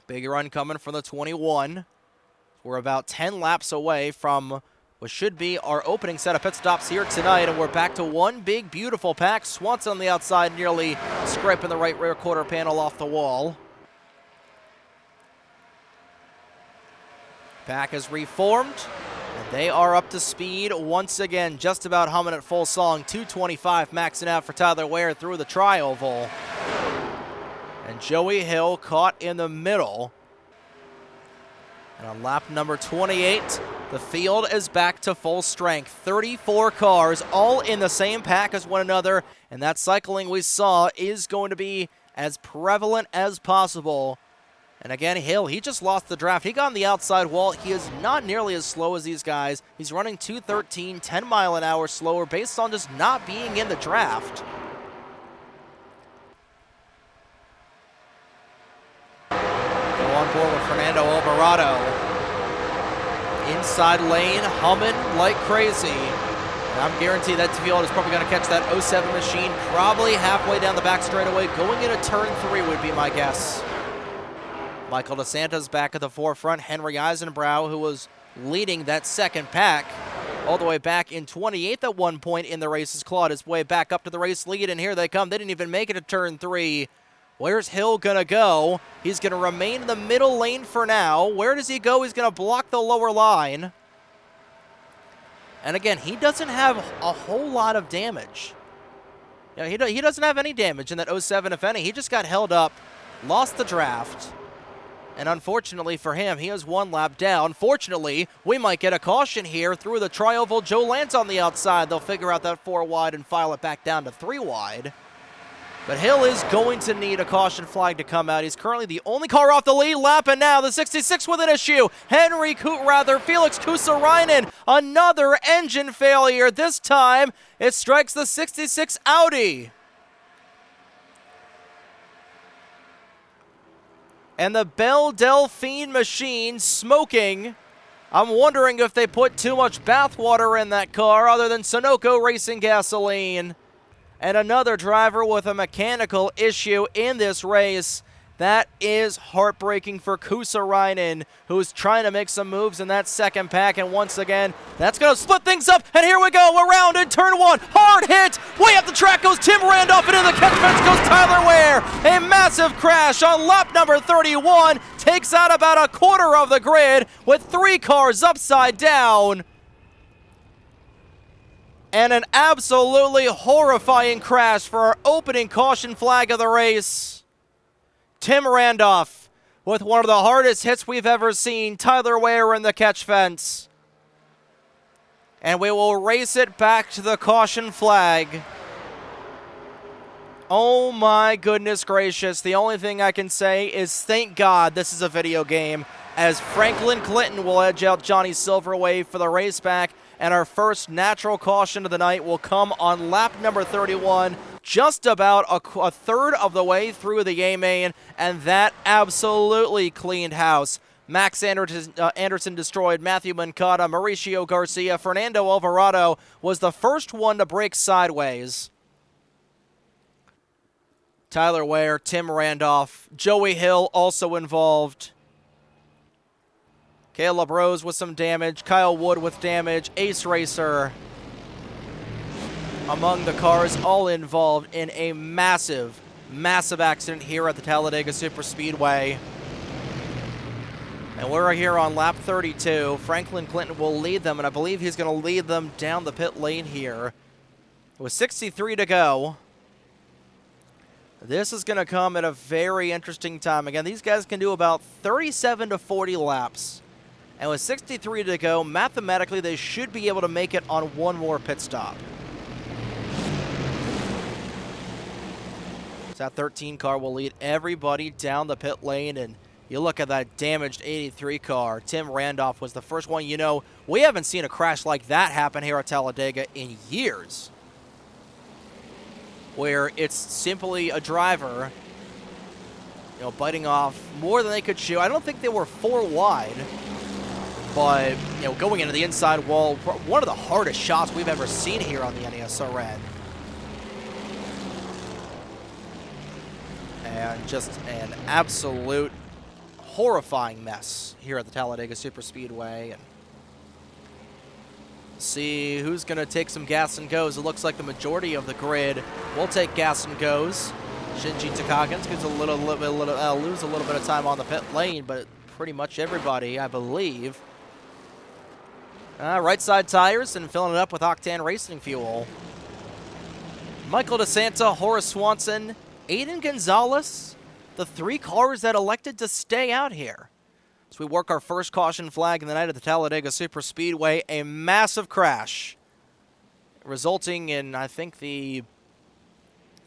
Big run coming from the 21. We're about 10 laps away from what should be our opening set of pit stops here tonight, and we're back to one big, beautiful pack. Swanson on the outside, nearly scraping the right rear quarter panel off the wall. Pack is reformed, and they are up to speed once again, just about humming at full song. 225 maxing out for Tyler Ware through the tri-oval. And Joey Hill caught in the middle. And on lap number 28, the field is back to full strength. 34 cars, all in the same pack as one another, and that cycling we saw is going to be as prevalent as possible. And again, Hill, he just lost the draft. He got on the outside wall. He is not nearly as slow as these guys. He's running 213, 10 mile an hour slower based on just not being in the draft. Go on board with Fernando Alvarado. Inside lane, humming like crazy. And I'm guaranteed that field is probably going to catch that 07 machine probably halfway down the back straightaway. Going into turn 3 would be my guess. Michael DeSanto's back at the forefront. Henry Eisenbrow, who was leading that second pack all the way back in 28th at one point in the race, has clawed his way back up to the race lead, and here they come. They didn't even make it to turn 3. Where's Hill going to go? He's going to remain in the middle lane for now. Where does he go? He's going to block the lower line. And again, he doesn't have a whole lot of damage. You know, he doesn't have any damage in that 07, if any. He just got held up, lost the draft. And unfortunately for him, he has one lap down. Fortunately, we might get a caution here through the tri-oval. Joe Lance on the outside. They'll figure out that 4 wide and file it back down to 3 wide. But Hill is going to need a caution flag to come out. He's currently the only car off the lead lap, and now the 66 with an issue. Felix Kusarainen, another engine failure. This time, it strikes the 66 Audi. And the Belle Delphine machine smoking. I'm wondering if they put too much bathwater in that car other than Sunoco Racing gasoline. And another driver with a mechanical issue in this race. That is heartbreaking for Kusarainen, who's trying to make some moves in that second pack. And once again, that's going to split things up. And here we go, around in turn one. Hard hit. Way up the track goes Tim Randolph, and in the catch fence goes Tyler Ware. A massive crash on lap number 31. Takes out about a quarter of the grid with 3 cars upside down. And an absolutely horrifying crash for our opening caution flag of the race. Tim Randolph with one of the hardest hits we've ever seen. Tyler Ware in the catch fence. And we will race it back to the caution flag. Oh my goodness gracious. The only thing I can say is thank God this is a video game, as Franklin Clinton will edge out Johnny Silverway for the race back. And our first natural caution of the night will come on lap number 31, just about a third of the way through the A-main, and that absolutely cleaned house. Max Anderson destroyed Matthew Moncada, Mauricio Garcia. Fernando Alvarado was the first one to break sideways. Tyler Ware, Tim Randolph, Joey Hill also involved. Caleb Rose with some damage, Kyle Wood with damage, Ace Racer among the cars, all involved in a massive, massive accident here at the Talladega Superspeedway. And we're here on lap 32. Franklin Clinton will lead them, and I believe he's going to lead them down the pit lane here. With 63 to go. This is going to come at a very interesting time. Again, these guys can do about 37 to 40 laps. And with 63 to go, mathematically, they should be able to make it on one more pit stop. So that 13 car will lead everybody down the pit lane. And you look at that damaged 83 car. Tim Randolph was the first one. You know, we haven't seen a crash like that happen here at Talladega in years, where it's simply a driver, you know, biting off more than they could chew. I don't think they were 4 wide. But, you know, going into the inside wall, one of the hardest shots we've ever seen here on the NESRN. And just an absolute horrifying mess here at the Talladega Superspeedway. And see who's going to take some gas and goes. It looks like the majority of the grid will take gas and goes. Shinji Takagins gets lose a little bit of time on the pit lane, but pretty much everybody, I believe. Right side tires and filling it up with octane racing fuel. Michael DeSanta, Horace Swanson, Aiden Gonzalez, the 3 cars that elected to stay out here. As we work our first caution flag in the night at the Talladega Superspeedway, a massive crash, resulting in, I think, the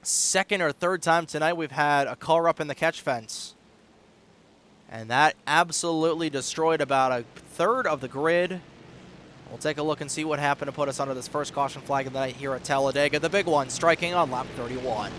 second or third time tonight we've had a car up in the catch fence. And that absolutely destroyed about a third of the grid. We'll take a look and see what happened to put us under this first caution flag of the night here at Talladega. The big one striking on lap 31.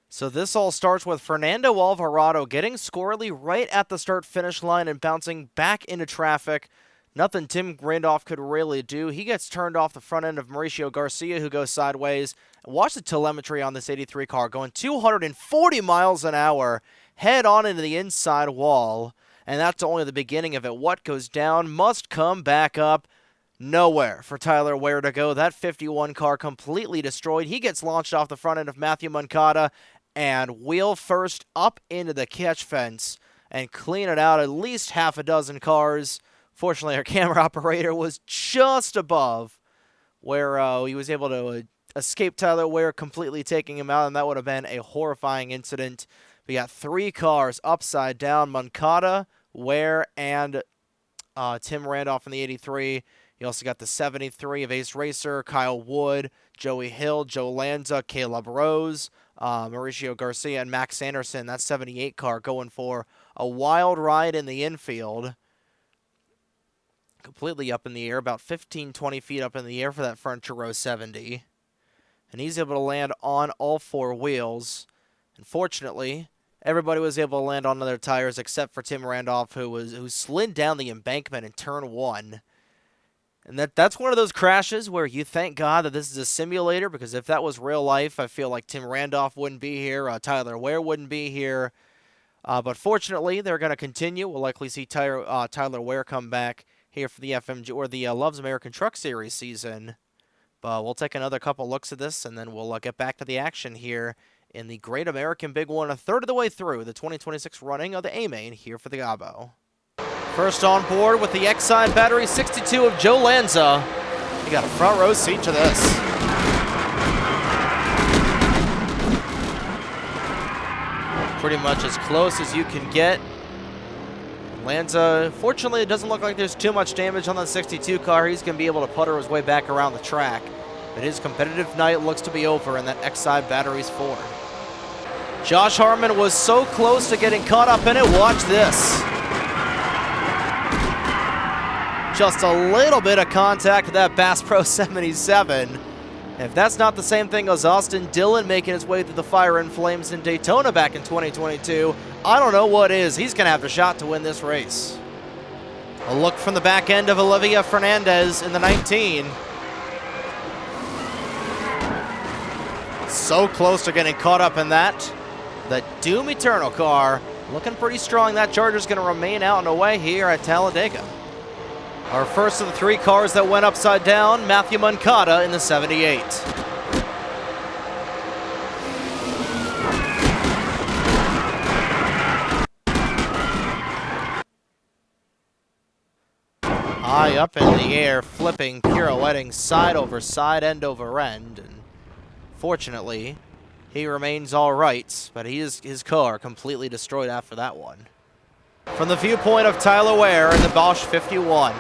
So this all starts with Fernando Alvarado getting squirrely right at the start-finish line and bouncing back into traffic. Nothing Tim Randolph could really do. He gets turned off the front end of Mauricio Garcia, who goes sideways. Watch the telemetry on this 83 car going 240 miles an hour, head on into the inside wall. And that's only the beginning of it. What goes down must come back up. Nowhere for Tyler Ware to go. That 51 car completely destroyed. He gets launched off the front end of Matthew Moncada and wheel first up into the catch fence and clean it out at least half a dozen cars. Fortunately, our camera operator was just above where he was able to escape Tyler Ware, completely taking him out, and that would have been a horrifying incident. We got 3 cars upside down, Moncada, Ware, and Tim Randolph in the 83. You also got the 73 of Ace Racer, Kyle Wood, Joey Hill, Joe Lanza, Caleb Rose, Mauricio Garcia, and Max Anderson. That 78 car going for a wild ride in the infield. Completely up in the air, about 15-20 feet up in the air for that furniture row 70. And he's able to land on all 4 wheels. Unfortunately, everybody was able to land on their tires except for Tim Randolph, who slid down the embankment in turn 1. And that's one of those crashes where you thank God that this is a simulator, because if that was real life, I feel like Tim Randolph wouldn't be here, Tyler Ware wouldn't be here. But fortunately, they're going to continue. We'll likely see Tyler Ware come back here for the FMG or the Loves American Truck Series season. But we'll take another couple looks at this, and then we'll get back to the action here in the Great American Big One, a third of the way through the 2026 running of the A-Main here for the Gabo. First on board with the Exide Battery 62 of Joe Lanza. You got a front row seat to this. Pretty much as close as you can get. Lanza, fortunately, it doesn't look like there's too much damage on the 62 car. He's going to be able to putter his way back around the track. But his competitive night looks to be over in that Exide Batteries Ford. Josh Harmon was so close to getting caught up in it. Watch this. Just a little bit of contact with that Bass Pro 77. If that's not the same thing as Austin Dillon making his way through the fire and flames in Daytona back in 2022, I don't know what is. He's going to have a shot to win this race. A look from the back end of Olivia Fernandez in the 19. So close to getting caught up in that. The Doom Eternal car looking pretty strong. That Charger's going to remain out and away here at Talladega. Our first of the three cars that went upside down, Matthew Moncada in the 78. High up in the air, flipping, pirouetting, side over side, end over end. And fortunately, he remains all right, but his car completely destroyed after that one. From the viewpoint of Tyler Ware in the Bosch 51.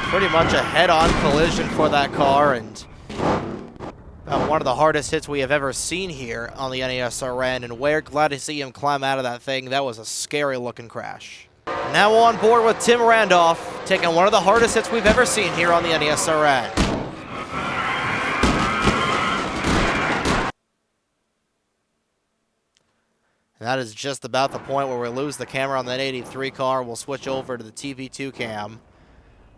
Pretty much a head-on collision for that car, and one of the hardest hits we have ever seen here on the NASRN, and Ware, glad to see him climb out of that thing. That was a scary-looking crash. Now on board with Tim Randolph, taking one of the hardest hits we've ever seen here on the NASRN. And that is just about the point where we lose the camera on that 83 car. We'll switch over to the TV2 cam.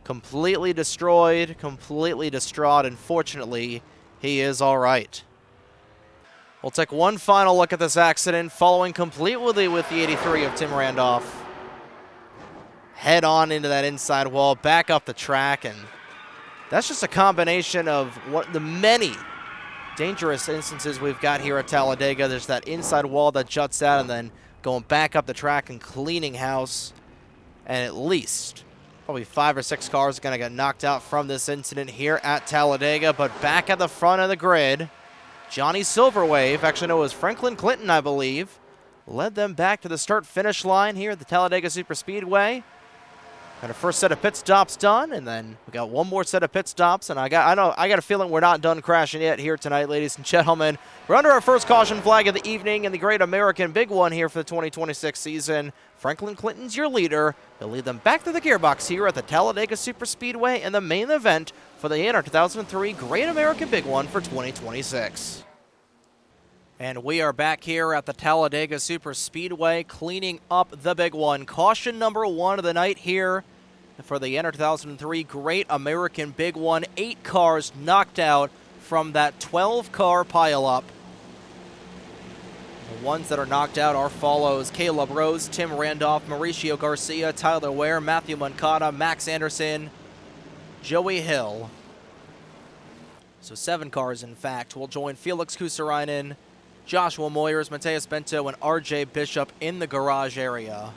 Completely destroyed, completely distraught, and fortunately, he is all right. We'll take one final look at this accident, following completely with the 83 of Tim Randolph. Head on into that inside wall, back up the track, and that's just a combination of what the many dangerous instances we've got here at Talladega. There's that inside wall that juts out, and then going back up the track and cleaning house, and at least probably 5 or 6 cars are going to get knocked out from this incident here at Talladega. But back at the front of the grid, Johnny Silverwave, actually known as Franklin Clinton, I believe, led them back to the start-finish line here at the Talladega Superspeedway. Got a first set of pit stops done, and then we got one more set of pit stops, and I got a feeling we're not done crashing yet here tonight, ladies and gentlemen. We're under our first caution flag of the evening in the Great American Big One here for the 2026 season. Franklin Clinton's your leader. He'll lead them back to the gearbox here at the Talladega Superspeedway in the main event for the NR2003 Great American Big One for 2026. And we are back here at the Talladega Superspeedway cleaning up the Big One. Caution number 1 of the night here for the NR2003 Great American Big One. 8 cars knocked out from that 12-car pileup. The ones that are knocked out are follows: Caleb Rose, Tim Randolph, Mauricio Garcia, Tyler Ware, Matthew Moncada, Max Anderson, Joey Hill. So 7 cars, in fact, will join Felix Kusarainen, Joshua Moyers, Mateus Bento, and RJ Bishop in the garage area.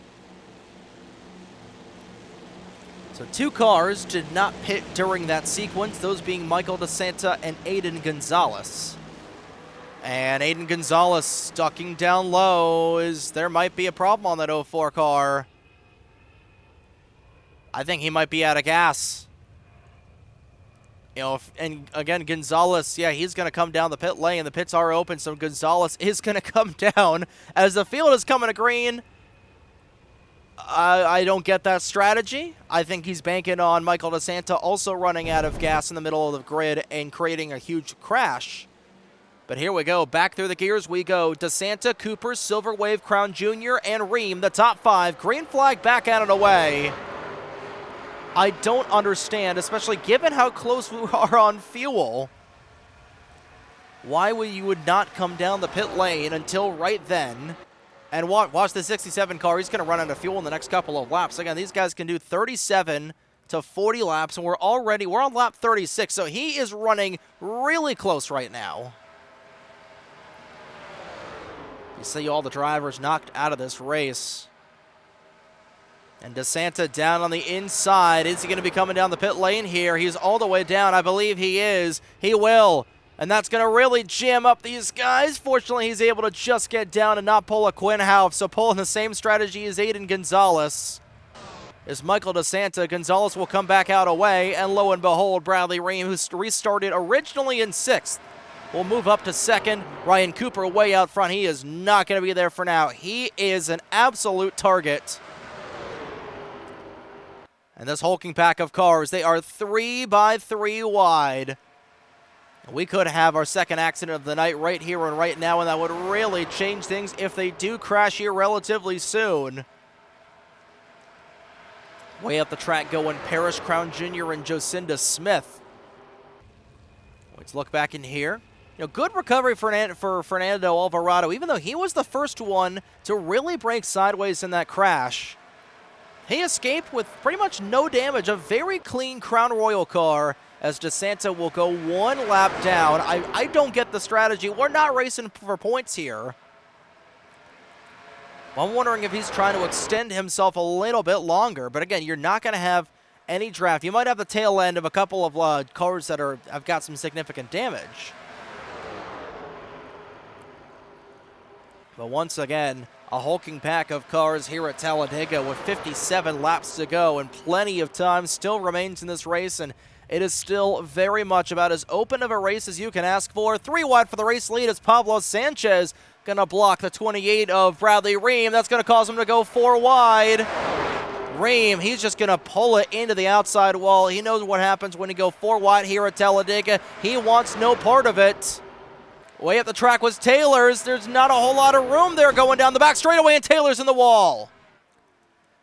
So 2 cars did not pit during that sequence, those being Michael DeSanta and Aiden Gonzalez. And Aiden Gonzalez ducking down low, there might be a problem on that 04 car. I think he might be out of gas. You know, and again, Gonzalez, yeah, he's going to come down the pit lane. The pits are open, so Gonzalez is going to come down as the field is coming to green. I don't get that strategy. I think he's banking on Michael DeSanta also running out of gas in the middle of the grid and creating a huge crash. But here we go. Back through the gears we go. DeSanta, Cooper, Silver Wave, Crown Jr., and Ream, the top 5. Green flag back out and away. I don't understand, especially given how close we are on fuel, why you would not come down the pit lane until right then. And watch the 67 car. He's going to run out of fuel in the next couple of laps. Again, these guys can do 37 to 40 laps, and we're on lap 36, so he is running really close right now. You see all the drivers knocked out of this race. And DeSanta down on the inside. Is he going to be coming down the pit lane here? He's all the way down. I believe he is. He will. And that's going to really jam up these guys. Fortunately, he's able to just get down and not pull a Quinn Houff. So pulling the same strategy as Aiden Gonzalez is Michael DeSanta. Gonzalez will come back out away. And lo and behold, Bradley Ream, who restarted originally in 6th, will move up to 2nd. Ryan Cooper way out front. He is not going to be there for now. He is an absolute target. And this hulking pack of cars, they are 3 by 3 wide. We could have our second accident of the night right here and right now, and that would really change things if they do crash here relatively soon. Way up the track going Parrish, Crown Jr., and Jocinda Smith. Let's look back in here. Good recovery for Fernando Alvarado, even though he was the first one to really break sideways in that crash. He escaped with pretty much no damage, a very clean Crown Royal car, as DeSanta will go 1 lap down. I don't get the strategy. We're not racing for points here. I'm wondering if he's trying to extend himself a little bit longer, but again, you're not going to have any draft. You might have the tail end of a couple of cars that have got some significant damage. But once again, a hulking pack of cars here at Talladega with 57 laps to go, and plenty of time still remains in this race, and it is still very much about as open of a race as you can ask for. 3 wide for the race lead as Pablo Sanchez going to block the 28 of Bradley Ream. That's going to cause him to go 4 wide. Ream, he's just going to pull it into the outside wall. He knows what happens when you go 4 wide here at Talladega. He wants no part of it. Way up the track was Taylor's. There's not a whole lot of room there going down the back straightaway, and Taylor's in the wall.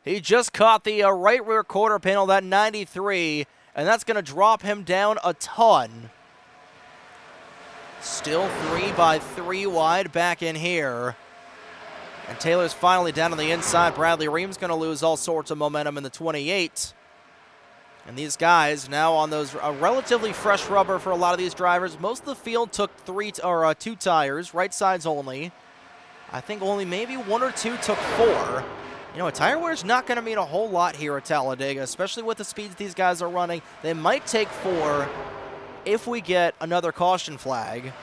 He just caught the right rear quarter panel, that 93, and that's going to drop him down a ton. Still 3 by 3 wide back in here. And Taylor's finally down on the inside. Bradley Ream's going to lose all sorts of momentum in the 28. And these guys now on those relatively fresh rubber for a lot of these drivers. Most of the field took 2 tires, right sides only. I think only maybe 1 or 2 took 4. A tire wear is not going to mean a whole lot here at Talladega, especially with the speeds these guys are running. They might take 4 if we get another caution flag.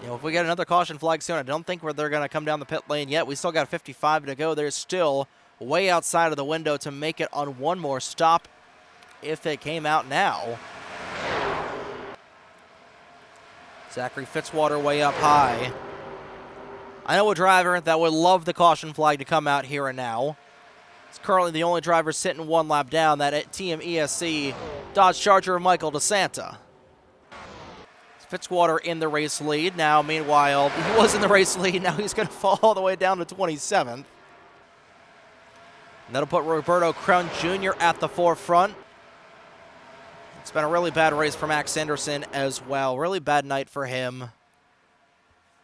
If we get another caution flag soon, I don't think they're going to come down the pit lane yet. We still got 55 to go. There's still way outside of the window to make it on one more stop if it came out now. Zachary Fitzwater way up high. I know a driver that would love the caution flag to come out here and now. It's currently the only driver sitting 1 lap down, that Team ESC Dodge Charger of Michael DeSanta. Fitzwater in the race lead. Now, meanwhile, he was in the race lead. Now he's going to fall all the way down to 27th. And that'll put Roberto Crown Jr. at the forefront. It's been a really bad race for Max Anderson as well. Really bad night for him.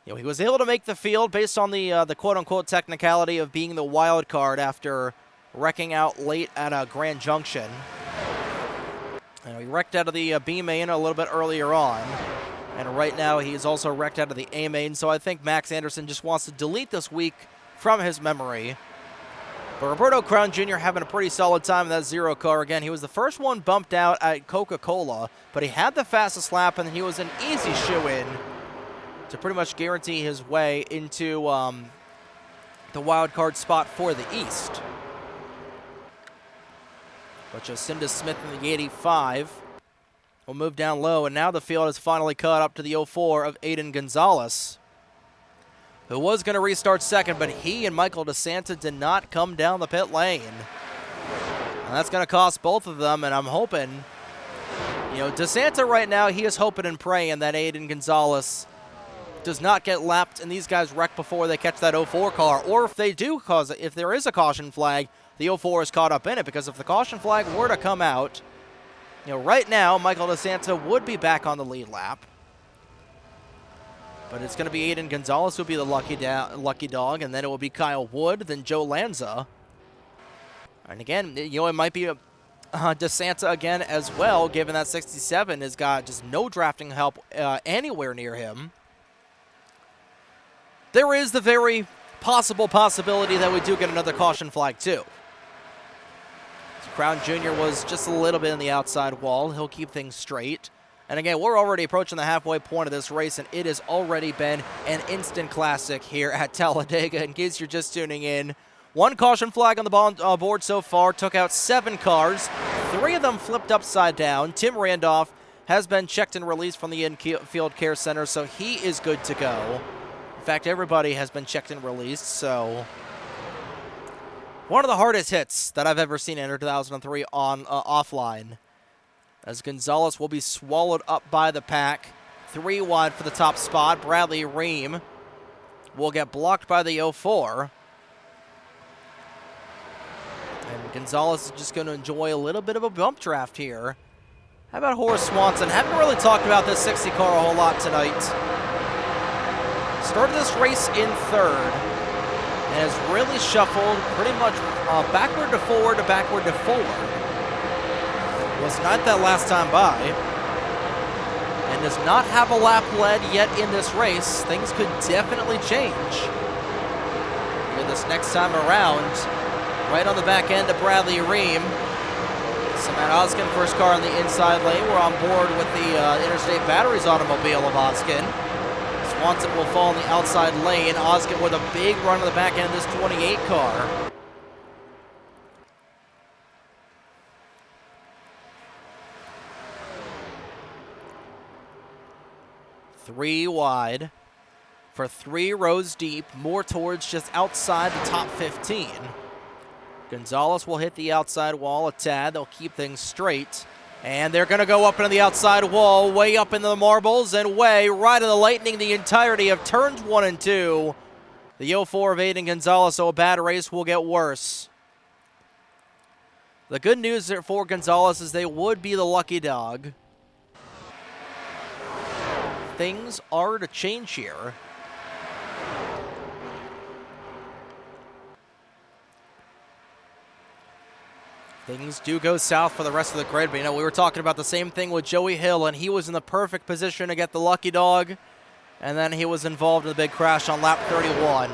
He was able to make the field based on the quote-unquote technicality of being the wild card after wrecking out late at Grand Junction. He wrecked out of the B main a little bit earlier on. And right now he's also wrecked out of the A main. So I think Max Anderson just wants to delete this week from his memory. But Roberto Crown Jr. having a pretty solid time in that 0 car. Again, he was the first one bumped out at Coca-Cola, but he had the fastest lap, and he was an easy shoe-in to pretty much guarantee his way into the wild card spot for the East. But Jocinda Smith in the 85 will move down low, and now the field has finally caught up to the 04 of Aiden Gonzalez, who was going to restart second, but he and Michael DeSanta did not come down the pit lane. And that's going to cost both of them, and I'm hoping, You know, DeSanta right now, he is hoping and praying that Aiden Gonzalez does not get lapped and these guys wreck before they catch that 04 car. Or if they do, if there is a caution flag, the 04 is caught up in it, because if the caution flag were to come out, you know, right now, Michael DeSanta would be back on the lead lap. But it's going to be Aiden Gonzalez who will be the lucky dog, and then it will be Kyle Wood, then Joe Lanza. And again, you know, it might be DeSanta again as well, given that 67 has got just no drafting help anywhere near him. There is the very possibility that we do get another caution flag too. So Crown Jr. was just a little bit in the outside wall. He'll keep things straight. And again, we're already approaching the halfway point of this race, and it has already been an instant classic here at Talladega. In case you're just tuning in, one caution flag on the board so far, took out 7 cars. 3 of them flipped upside down. Tim Randolph has been checked and released from the infield care center, so he is good to go. In fact, everybody has been checked and released, so one of the hardest hits that I've ever seen in NR 2003 on offline, as Gonzalez will be swallowed up by the pack. 3 wide for the top spot. Bradley Ream will get blocked by the 04. And Gonzalez is just going to enjoy a little bit of a bump draft here. How about Horace Swanson? Haven't really talked about this 60 car a whole lot tonight. Started this race in 3rd and has really shuffled pretty much backward to forward to backward to forward. Was not that last time by, and does not have a lap led yet in this race. Things could definitely change here this next time around. Right on the back end of Bradley Ream. Matt Oskin, first car on the inside lane. We're on board with the Interstate Batteries automobile of Oskin. Swanson will fall in the outside lane. Oskin with a big run on the back end of this 28 car. Three wide for 3 rows deep, more towards just outside the top 15. Gonzalez will hit the outside wall a tad. They'll keep things straight. And they're going to go up into the outside wall, way up into the marbles, and way right of the lightning the entirety of turns 1 and 2. The 04 of Aiden Gonzalez, so a bad race will get worse. The good news for Gonzalez is they would be the lucky dog. Things are to change here. Things do go south for the rest of the grid, but you know, we were talking about the same thing with Joey Hill, and he was in the perfect position to get the lucky dog, and then he was involved in a big crash on lap 31.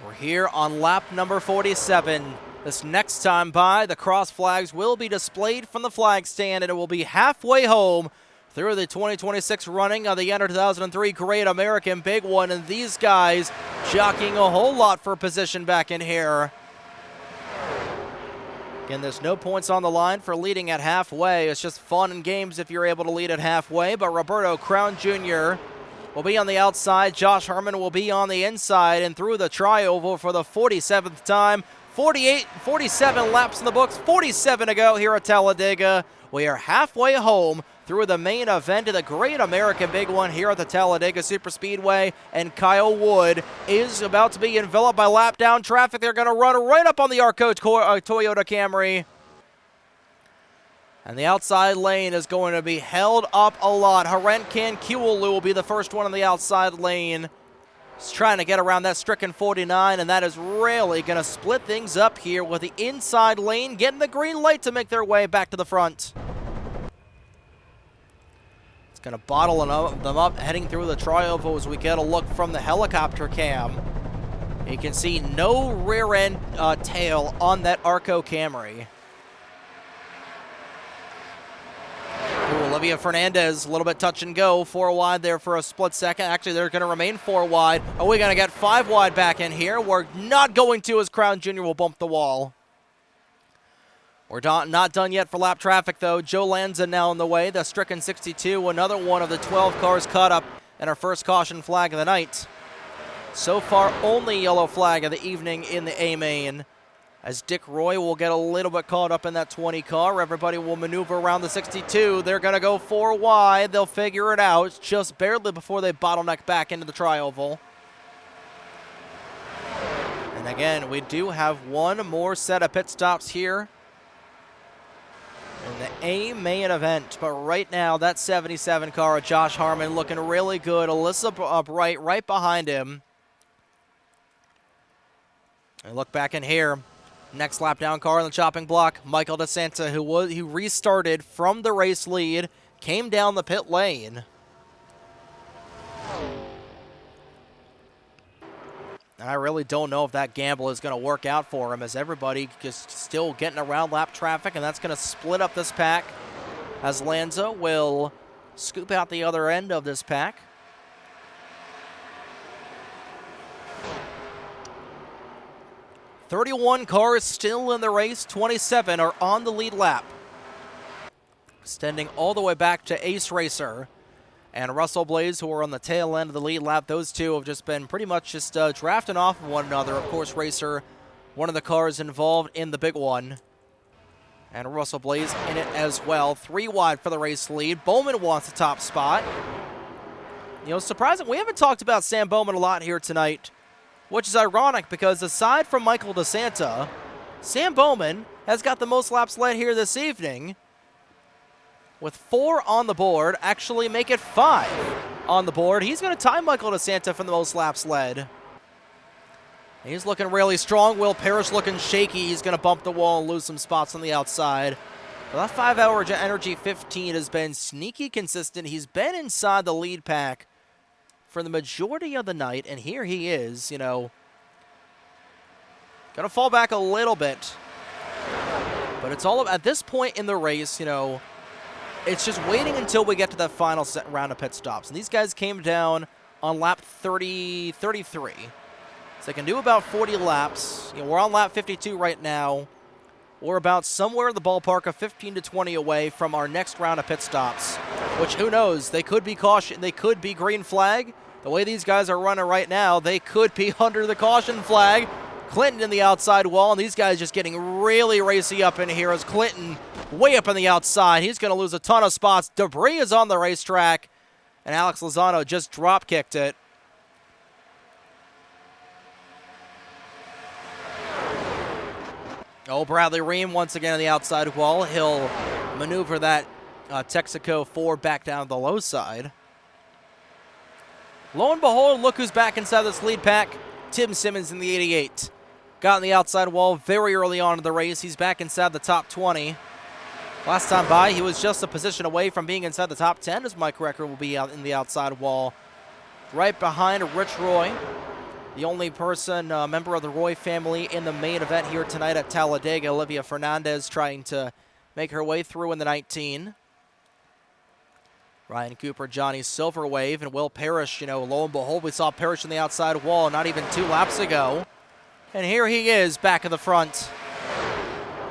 We're here on lap number 47. This next time by, the cross flags will be displayed from the flag stand, and it will be halfway home through the 2026 running of the NR 2003 Great American Big One, and these guys jockeying a whole lot for position back in here. Again, there's no points on the line for leading at halfway. It's just fun and games if you're able to lead at halfway, but Roberto Crown Jr. will be on the outside. Josh Herman will be on the inside, and through the tri-oval for the 47th time. 47 laps in the books, 47 to go here at Talladega. We are halfway home through the main event of the Great American Big One here at the Talladega Superspeedway, and Kyle Wood is about to be enveloped by lap down traffic. They're going to run right up on the Arco Toyota Camry. And the outside lane is going to be held up a lot. Harenkan Kiwulu will be the first one in the outside lane. He's trying to get around that stricken 49, and that is really going to split things up here with the inside lane getting the green light to make their way back to the front. It's going to bottle them up heading through the tri-oval as we get a look from the helicopter cam. You can see no rear end tail on that Arco Camry. Olivia Fernandez, a little bit touch and go, 4 wide there for a split second. Actually, they're going to remain 4 wide. Are we going to get 5 wide back in here? We're not going to, as Crown Jr. will bump the wall. We're not done yet for lap traffic, though. Joe Lanza now in the way. The stricken 62, another one of the 12 cars caught up in our first caution flag of the night. So far, only yellow flag of the evening in the A main, as Dick Roy will get a little bit caught up in that 20 car. Everybody will maneuver around the 62. They're going to go 4 wide. They'll figure it out just barely before they bottleneck back into the tri-oval. And again, we do have one more set of pit stops here in the A main event. But right now, that 77 car of Josh Harmon looking really good. Alyssa Bright right behind him. And look back in here. Next lap down car on the chopping block, Michael DeSanta, who restarted from the race lead, came down the pit lane. And I really don't know if that gamble is going to work out for him, as everybody is still getting around lap traffic, and that's going to split up this pack as Lanza will scoop out the other end of this pack. "31 cars still in the race, 27 are on the lead lap. Extending all the way back to Ace Racer and Russell Blaze, who are on the tail end of the lead lap. Those two have just been pretty much just drafting off of one another. Of course, Racer, one of the cars involved in the Big One. And Russell Blaze in it as well. 3 wide for the race lead. Bowman wants the top spot. You know, surprising, we haven't talked about Sam Bowman a lot here tonight, which is ironic because aside from Michael DeSanta, Sam Bowman has got the most laps led here this evening with 4 on the board, actually make it 5 on the board. He's going to tie Michael DeSanta for the most laps led. He's looking really strong. Will Parrish looking shaky. He's going to bump the wall and lose some spots on the outside. But that 5-hour Energy 15 has been sneaky consistent. He's been inside the lead pack for the majority of the night, and here he is, you know, going to fall back a little bit. But it's all at this point in the race, you know, it's just waiting until we get to that final round of pit stops. And these guys came down on lap 33. So they can do about 40 laps. You know, we're on lap 52 right now. We're about somewhere in the ballpark of 15 to 20 away from our next round of pit stops, which who knows, they could be caution, they could be green flag. The way these guys are running right now, they could be under the caution flag. Clinton in the outside wall, and these guys just getting really racy up in here as Clinton way up on the outside. He's going to lose a ton of spots. Debris is on the racetrack, and Alex Lozano just drop-kicked it. Oh, Bradley Ream once again on the outside wall. He'll maneuver that Texaco 4 back down to the low side. Lo and behold, look who's back inside this lead pack. Tim Simmons in the 88. Got on the outside wall very early on in the race. He's back inside the top 20. Last time by, he was just a position away from being inside the top 10, as Mike Recker will be out in the outside wall. Right behind Rich Roy, the only person, member of the Roy family in the main event here tonight at Talladega. Olivia Fernandez trying to make her way through in the 19. Ryan Cooper, Johnny Silverwave, and Will Parrish. You know, lo and behold, we saw Parrish in the outside wall not even 2 laps ago. And here he is back in the front,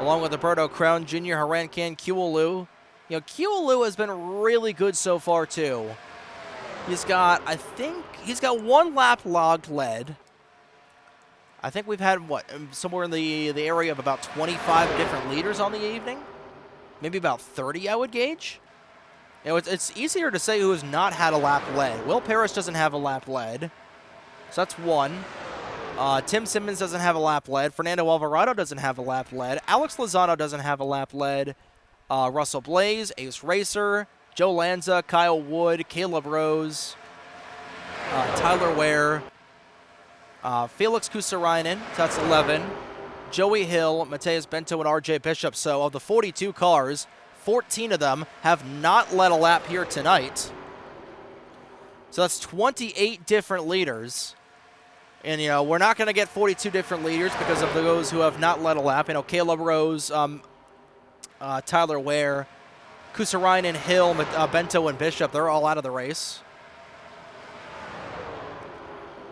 along with Roberto Crown Jr., Harankan, Kiwalu. You know, Kiwalu has been really good so far, too. He's got, I think, he's got 1 lap logged led. I think we've had, what, somewhere in the area of about 25 different leaders on the evening? Maybe about 30, I would gauge. You know, it's easier to say who has not had a lap led. Will Parrish doesn't have a lap led, so that's 1. Tim Simmons doesn't have a lap led. Fernando Alvarado doesn't have a lap led. Alex Lozano doesn't have a lap led. Russell Blaze, Ace Racer, Joe Lanza, Kyle Wood, Caleb Rose, Tyler Ware, Felix Kusarainen, so that's 11. Joey Hill, Mateus Bento, and RJ Bishop. So of the 42 cars, 14 of them have not led a lap here tonight. So that's 28 different leaders. And, you know, we're not going to get 42 different leaders because of those who have not led a lap. You know, Caleb Rose, Tyler Ware, Kusarainen, Hill, Bento, and Bishop, they're all out of the race.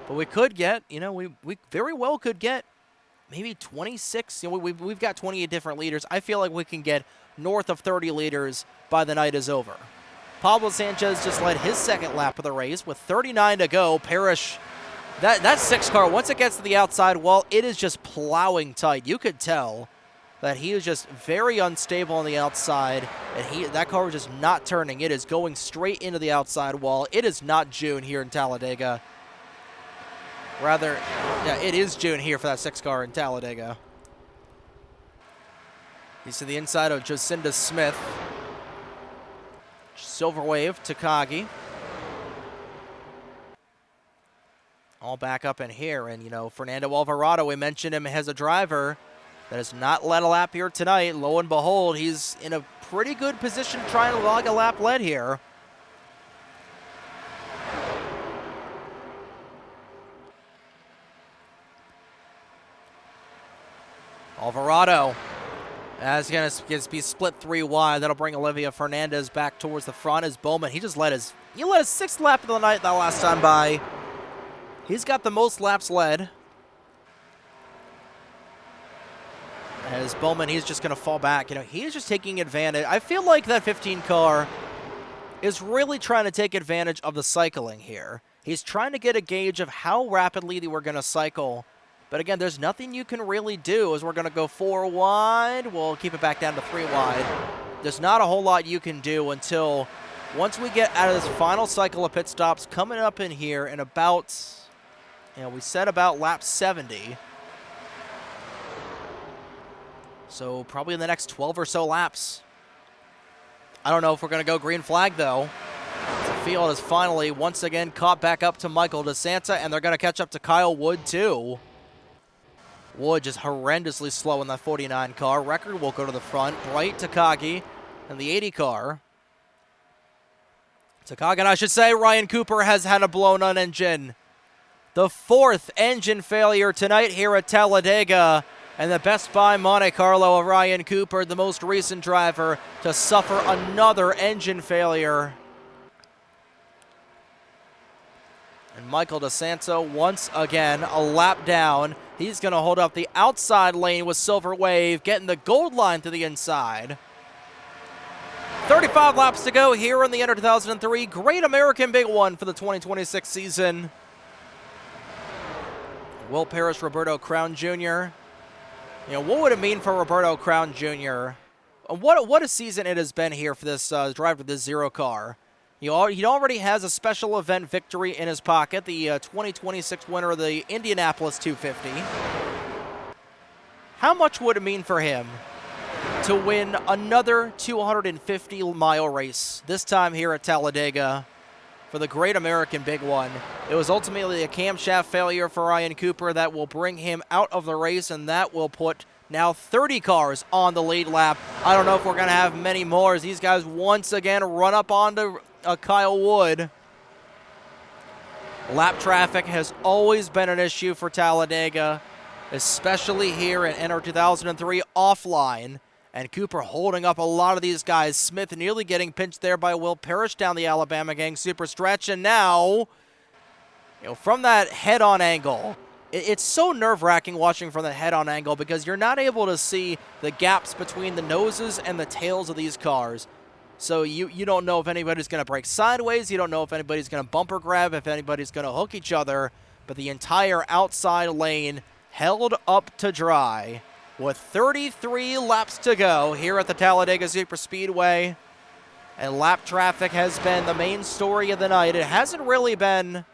But we could get, you know, we very well could get maybe 26. You know, we've got 28 different leaders. I feel like we can get north of 30 leaders by the night is over. Pablo Sanchez just led his second lap of the race with 39 to go. Parrish That 6 car, once it gets to the outside wall, it is just plowing tight. You could tell that he is just very unstable on the outside, and that car was just not turning. It is going straight into the outside wall. It is not June here in Talladega. Rather, yeah, it is June here for that 6 car in Talladega. He's to the inside of Jacinda Smith. Silver Wave, Takagi. All back up in here, and, you know, Fernando Alvarado, we mentioned him as a driver that has not led a lap here tonight. Lo and behold, he's in a pretty good position trying to log a lap led here. Alvarado is going to be split 3 wide. That'll bring Olivia Fernandez back towards the front as Bowman. He let his 6th lap of the night that last time by. He's got the most laps led. As Bowman, he's just going to fall back. You know, he's just taking advantage. I feel like that 15 car is really trying to take advantage of the cycling here. He's trying to get a gauge of how rapidly we're going to cycle. But again, there's nothing you can really do as we're going to go 4 wide. We'll keep it back down to 3 wide. There's not a whole lot you can do until once we get out of this final cycle of pit stops coming up in here in about, you know, we said about lap 70. So probably in the next 12 or so laps. I don't know if we're going to go green flag, though. The field is finally, once again, caught back up to Michael DeSanta, and they're going to catch up to Kyle Wood, too. Wood just horrendously slow in that 49 car. Record will go to the front. Bright, Takagi, and the 80 car. Takagi, and I should say, Ryan Cooper has had a blown-on engine. The 4th engine failure tonight here at Talladega. And the Best Buy Monte Carlo of Ryan Cooper, the most recent driver to suffer another engine failure. And Michael DeSanto, once again, a lap down. He's going to hold up the outside lane with Silver Wave, getting the gold line to the inside. 35 laps to go here in the NR2003 Great American Big One for the 2026 season. Will Parrish, Roberto Crown Jr. You know, what would it mean for Roberto Crown Jr.? What a season it has been here for this driver with this 0 car. He already has a special event victory in his pocket, the 2026 winner of the Indianapolis 250. How much would it mean for him to win another 250-mile race, this time here at Talladega for the Great American Big One? It was ultimately a camshaft failure for Ryan Cooper that will bring him out of the race, and that will put now 30 cars on the lead lap. I don't know if we're going to have many more as these guys once again run up onto Kyle Wood. Lap traffic has always been an issue for Talladega, especially here in NR2003 offline. And Cooper holding up a lot of these guys. Smith nearly getting pinched there by Will Parrish down the Alabama Gang super stretch. And now, you know, from that head-on angle, it's so nerve-wracking watching from the head-on angle because you're not able to see the gaps between the noses and the tails of these cars. So you don't know if anybody's going to break sideways. You don't know if anybody's going to bumper grab, if anybody's going to hook each other. But the entire outside lane held up to dry with 33 laps to go here at the Talladega Superspeedway. And lap traffic has been the main story of the night. It hasn't really been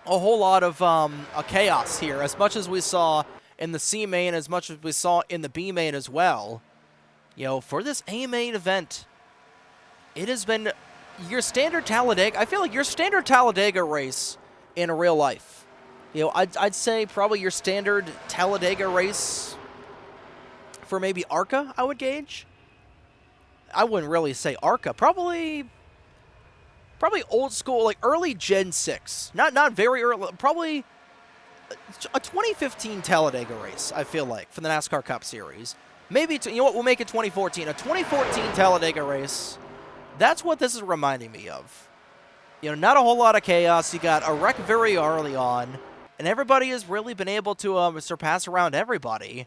a whole lot of a chaos here, as much as we saw in the C main, as much as we saw in the B main as well. You know, for this A main event, it has been your standard Talladega. I feel like your standard Talladega race in real life. You know, I'd say probably your standard Talladega race for maybe ARCA, I would gauge. I wouldn't really say ARCA. Probably old school, like early Gen 6. Not very early. Probably a 2015 Talladega race, I feel like, for the NASCAR Cup Series. Maybe, you know what, we'll make it 2014. A 2014 Talladega race. That's what this is reminding me of. You know, not a whole lot of chaos. You got a wreck very early on, and everybody has really been able to surpass around everybody.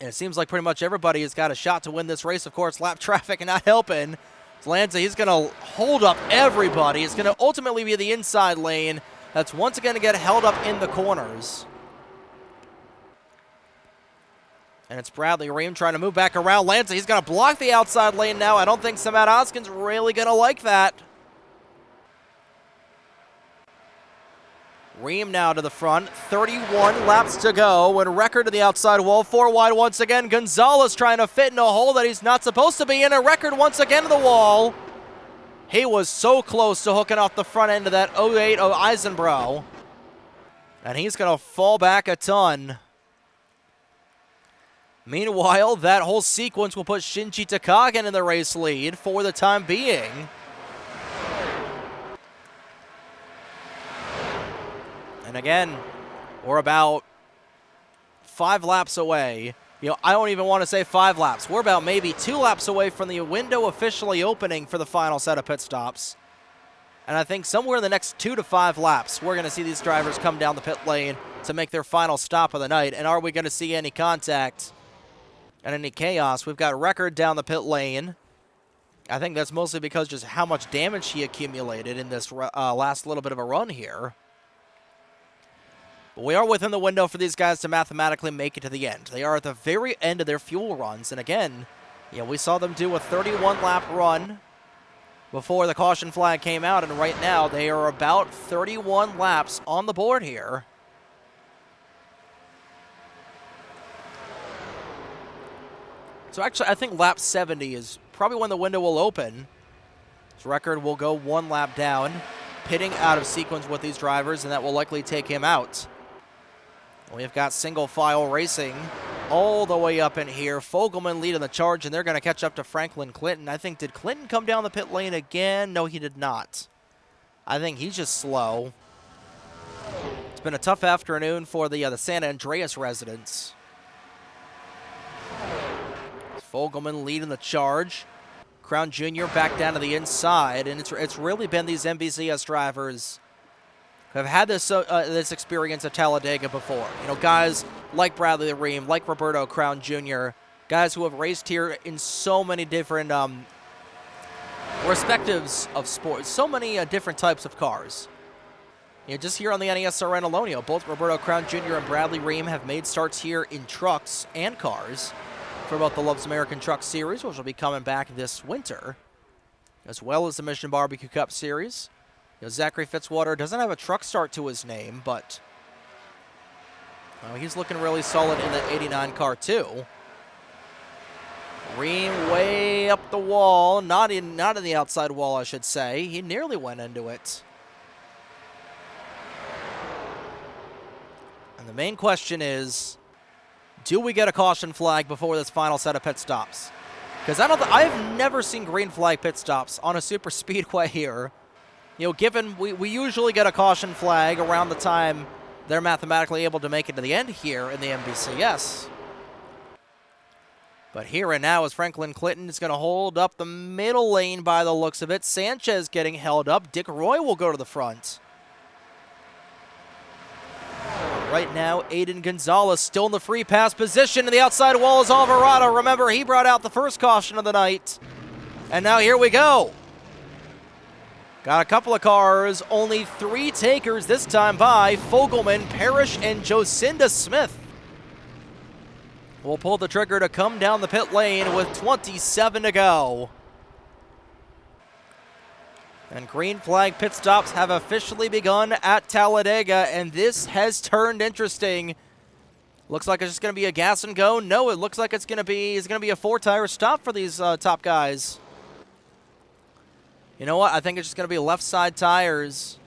And it seems like pretty much everybody has got a shot to win this race. Of course, lap traffic not helping. Lanza, he's going to hold up everybody. It's going to ultimately be the inside lane. that's once again to get held up in the corners. And it's Bradley Ream trying to move back around Lancey. He's going to block the outside lane now. I don't think Samat Oskin's really going to like that. Ream now to the front. 31 laps to go. And record to the outside wall. 4 wide once again. Gonzalez trying to fit in a hole that he's not supposed to be in. A record once again to the wall. He was so close to hooking off the front end of that 08 of Eisenbrow. And he's going to fall back a ton. Meanwhile, that whole sequence will put Shinji Takagen in the race lead for the time being. And again, we're about 5 laps away. You know, I don't even want to say 5 laps. We're about maybe 2 laps away from the window officially opening for the final set of pit stops. And I think somewhere in the next 2 to 5 laps, we're going to see these drivers come down the pit lane to make their final stop of the night. And are we going to see any contact and any chaos? We've got Record down the pit lane. I think that's mostly because just how much damage he accumulated in this last little bit of a run here. But we are within the window for these guys to mathematically make it to the end. They are at the very end of their fuel runs. And again, we saw them do a 31-lap run before the caution flag came out. And right now, they are about 31 laps on the board here. So actually, I think lap 70 is probably when the window will open. His Record will go 1 lap down, pitting out of sequence with these drivers, and that will likely take him out. We've got single file racing all the way up in here. Fogelman leading the charge, and they're going to catch up to Franklin Clinton. I think, did Clinton come down the pit lane again? No, he did not. I think he's just slow. It's been a tough afternoon for the San Andreas residents. Fogelman leading the charge. Crown Jr. back down to the inside, and it's really been these MVCS drivers who have had this experience at Talladega before. You know, guys like Bradley Ream, like Roberto Crown Jr., guys who have raced here in so many different perspectives of sports, so many different types of cars. You know, just here on the NESRN alone, both Roberto Crown Jr. and Bradley Ream have made starts here in trucks and cars for both the Loves American Truck Series, which will be coming back this winter, as well as the Mission Barbecue Cup Series. You know, Zachary Fitzwater doesn't have a truck start to his name, but he's looking really solid in the 89 car too. Ream way up the wall, not in the outside wall, I should say. He nearly went into it. And the main question is, do we get a caution flag before this final set of pit stops? Because I've never seen green flag pit stops on a super speedway here. You know, given we usually get a caution flag around the time they're mathematically able to make it to the end here in the MVCS. But here and now, as Franklin Clinton is going to hold up the middle lane by the looks of it. Sanchez getting held up. Dick Roy will go to the front. Right now, Aiden Gonzalez still in the free pass position, and the outside wall is Alvarado. Remember, he brought out the first caution of the night. And now here we go. Got a couple of cars, only 3 takers this time by Fogelman, Parrish, and Jocinda Smith. Will pull the trigger to come down the pit lane with 27 to go. And green flag pit stops have officially begun at Talladega, and this has turned interesting. Looks like it's just going to be a gas and go. No, it looks like it's going to be a 4-tire stop for these top guys. You know what? I think it's just going to be left side tires.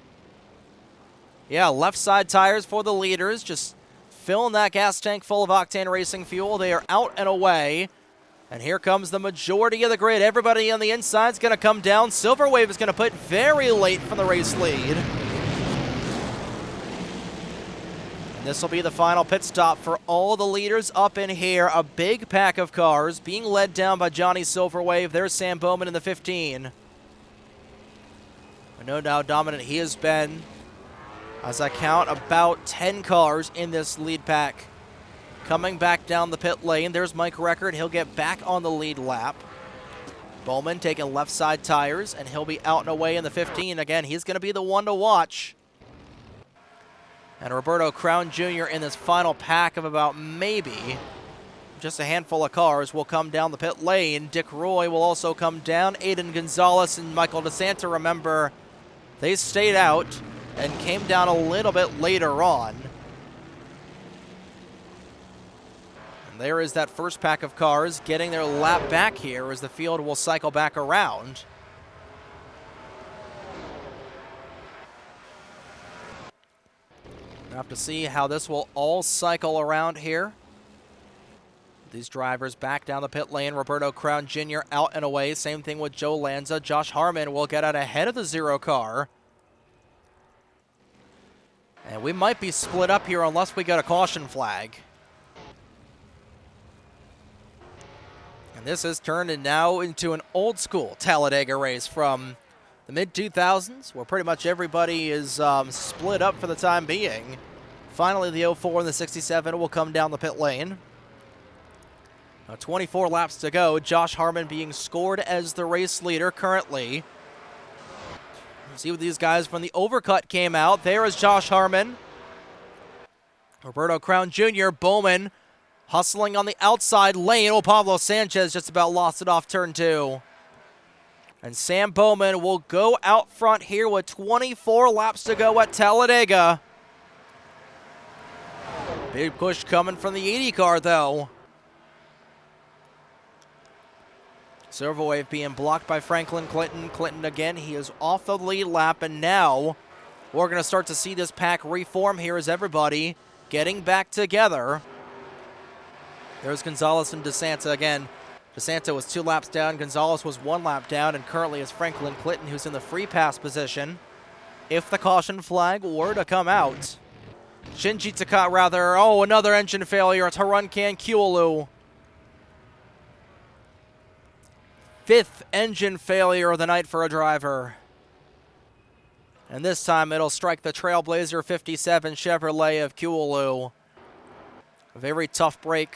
Yeah, left side tires for the leaders. Just filling that gas tank full of octane racing fuel. They are out and away. And here comes the majority of the grid. Everybody on the inside is going to come down. Silver Wave is going to put very late from the race lead. And this will be the final pit stop for all the leaders up in here. A big pack of cars being led down by Johnny Silverwave. There's Sam Bowman in the 15. I know how dominant he has been. As I count, about 10 cars in this lead pack. Coming back down the pit lane, there's Mike Record. He'll get back on the lead lap. Bowman taking left side tires, and he'll be out and away in the 15. Again, he's going to be the one to watch. And Roberto Crown Jr. in this final pack of about maybe just a handful of cars will come down the pit lane. Dick Roy will also come down. Aiden Gonzalez and Michael DeSanta, remember, they stayed out and came down a little bit later on. And there is that first pack of cars getting their lap back here as the field will cycle back around. We'll have to see how this will all cycle around here. These drivers back down the pit lane. Roberto Crown Jr. out and away. Same thing with Joe Lanza. Josh Harmon will get out ahead of the 0 car. And we might be split up here unless we get a caution flag. And this has turned now into an old school Talladega race from the mid-2000s, where pretty much everybody is split up for the time being. Finally, the 04 and the 67 will come down the pit lane. 24 laps to go. Josh Harmon being scored as the race leader currently. See what these guys from the overcut came out. There is Josh Harmon. Roberto Crown Jr., Bowman hustling on the outside lane. Oh, Pablo Sanchez just about lost it off turn 2. And Sam Bowman will go out front here with 24 laps to go at Talladega. Big push coming from the 80 car, though. Silver Wave being blocked by Franklin Clinton. Clinton again, he is off the lead lap, and now we're going to start to see this pack reform here as everybody getting back together. There's Gonzalez and DeSanta again. DeSanta was 2 laps down, Gonzalez was 1 lap down, and currently is Franklin Clinton, who's in the free pass position. If the caution flag were to come out, Shinji Takata, rather, oh, another engine failure. It's Harunkan Kyulu. 5th engine failure of the night for a driver. And this time it'll strike the Trailblazer 57 Chevrolet of Kyulu. A very tough break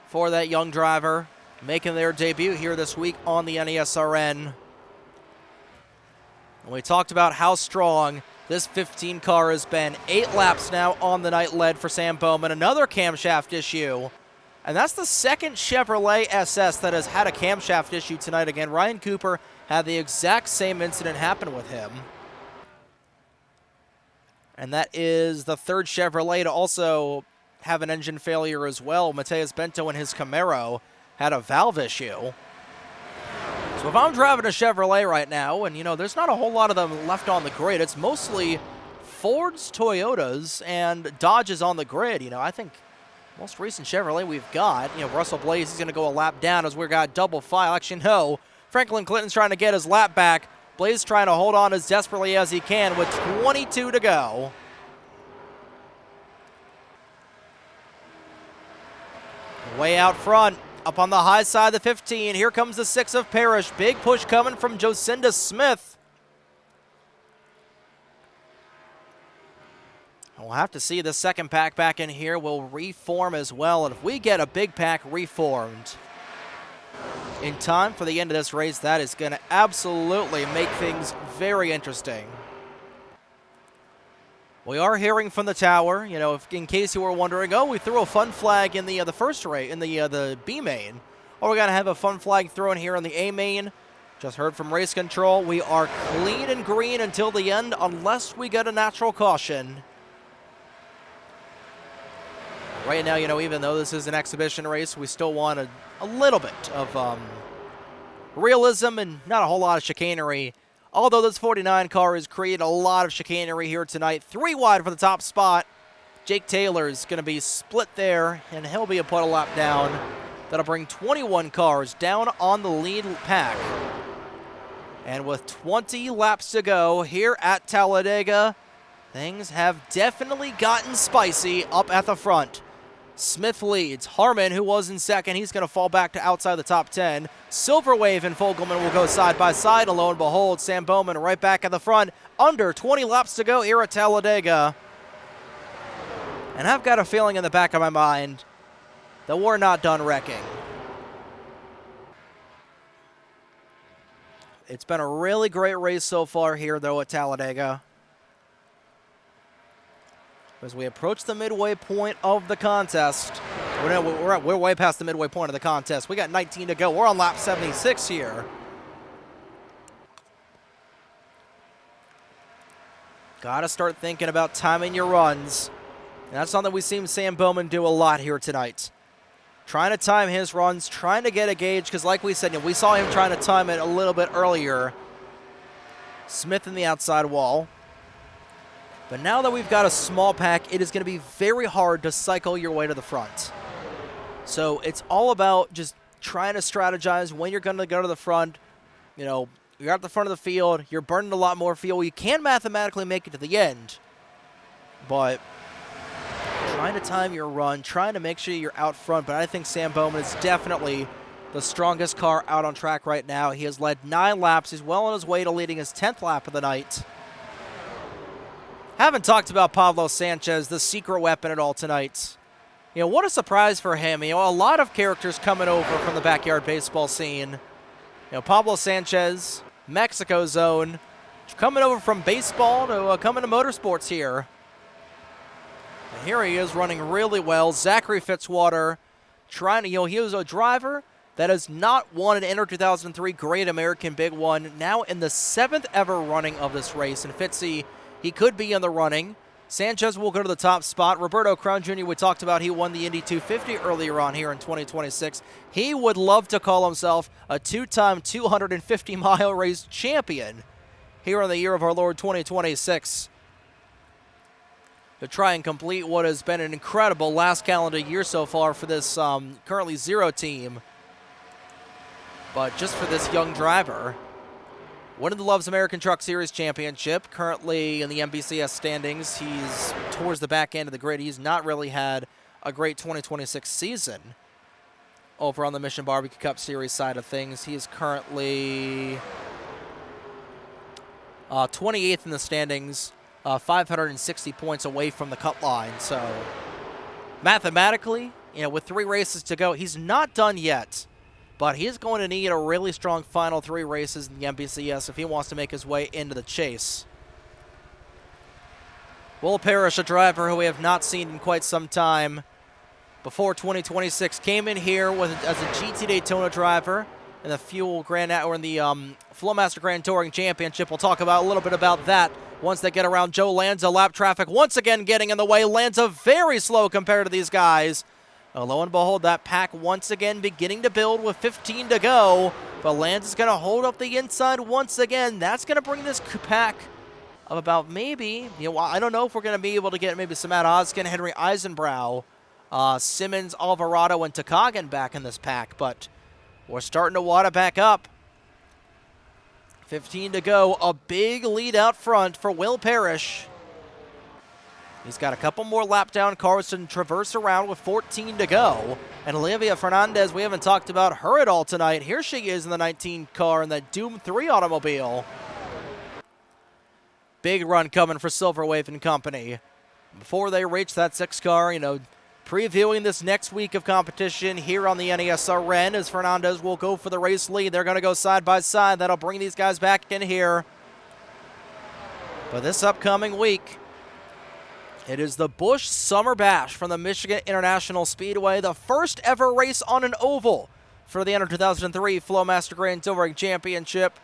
for that young driver, making their debut here this week on the NESRN. And we talked about how strong this 15 car has been. 8 laps now on the night led for Sam Bowman. Another camshaft issue. And that's the second Chevrolet SS that has had a camshaft issue tonight again. Ryan Cooper had the exact same incident happen with him. And that is the 3rd Chevrolet to also have an engine failure as well. Mateus Bento and his Camaro had a valve issue. So if I'm driving a Chevrolet right now, and, you know, there's not a whole lot of them left on the grid. It's mostly Fords, Toyotas, and Dodges on the grid. You know, I think most recent Chevrolet we've got, you know, Russell Blaze is going to go a lap down as we've got double file. Actually, no. Franklin Clinton's trying to get his lap back. Blaze trying to hold on as desperately as he can with 22 to go. Way out front, up on the high side of the 15. Here comes the 6 of Parrish. Big push coming from Jocinda Smith. We'll have to see the second pack back in here will reform as well. And if we get a big pack reformed in time for the end of this race, that is going to absolutely make things very interesting. We are hearing from the tower, you know, in case you were wondering, oh, we threw a fun flag in the first race, in the B main. Or we're going to have a fun flag thrown here in the A main. Just heard from race control, we are clean and green until the end unless we get a natural caution. Right now, you know, even though this is an exhibition race, we still want a little bit of realism and not a whole lot of chicanery. Although this 49 car has created a lot of chicanery here tonight. 3 wide for the top spot. Jake Taylor's going to be split there, and he'll be put a lap down. That'll bring 21 cars down on the lead pack. And with 20 laps to go here at Talladega, things have definitely gotten spicy up at the front. Smith leads. Harmon, who was in second, he's going to fall back to outside the top 10. Silver Wave and Fogelman will go side by side, and lo and behold, Sam Bowman right back at the front. Under 20 laps to go here at Talladega. And I've got a feeling in the back of my mind that we're not done wrecking. It's been a really great race so far here, though, at Talladega. As we approach the midway point of the contest. We're way past the midway point of the contest. We got 19 to go. We're on lap 76 here. Got to start thinking about timing your runs. And that's something we've seen Sam Bowman do a lot here tonight. Trying to time his runs, trying to get a gauge, because like we said, we saw him trying to time it a little bit earlier. Smith in the outside wall. But now that we've got a small pack, it is going to be very hard to cycle your way to the front. So it's all about just trying to strategize when you're going to go to the front. You know, you're at the front of the field, you're burning a lot more fuel. You can mathematically make it to the end, but trying to time your run, trying to make sure you're out front. But I think Sam Bowman is definitely the strongest car out on track right now. He has led 9 laps. He's well on his way to leading his 10th lap of the night. Haven't talked about Pablo Sanchez, the secret weapon at all tonight. You know, what a surprise for him. You know, a lot of characters coming over from the backyard baseball scene. You know, Pablo Sanchez, Mexico zone, coming over from baseball to coming to motorsports here. And here he is running really well. Zachary Fitzwater trying to, he was a driver that has not won an NR2003 Great American Big One, now in the 7th ever running of this race. And Fitzy, he could be in the running. Sanchez will go to the top spot. Roberto Crown Jr., we talked about, he won the Indy 250 earlier on here in 2026. He would love to call himself a 2-time 250-mile race champion here in the year of our Lord 2026. To try and complete what has been an incredible last calendar year so far for this currently 0 team. But just for this young driver, winning the Love's American Truck Series Championship, currently in the NBCS standings. He's towards the back end of the grid. He's not really had a great 2026 season over on the Mission Barbecue Cup Series side of things. He is currently 28th in the standings, 560 points away from the cut line. So mathematically, with 3 races to go, he's not done yet. But he's going to need a really strong final 3 races in the NBCS if he wants to make his way into the chase. Will Parrish, a driver who we have not seen in quite some time before 2026, came in here as a GT Daytona driver in the Flowmaster Grand Touring Championship. We'll talk about a little bit about that once they get around Joe Lanza. Lap traffic once again getting in the way. Lanza very slow compared to these guys. Lo and behold, that pack once again beginning to build with 15 to go. But Lanza's going to hold up the inside once again. That's going to bring this pack of about maybe, I don't know if we're going to be able to get maybe some Matt Oskin, Henry Eisenbrow, Simmons, Alvarado, and Takagan back in this pack. But we're starting to wad it back up. 15 to go. A big lead out front for Will Parrish. He's got a couple more lap down cars to traverse around with 14 to go. And Olivia Fernandez, we haven't talked about her at all tonight. Here she is in the 19 car in that Doom 3 automobile. Big run coming for Silver Wave and Company. Before they reach that 6 car, previewing this next week of competition here on the NASRN, as Fernandez will go for the race lead. They're going to go side by side. That'll bring these guys back in here. But this upcoming week, it is the Busch Summer Bash from the Michigan International Speedway, the first ever race on an oval for the NR2003 Flowmaster Grand Touring Championship.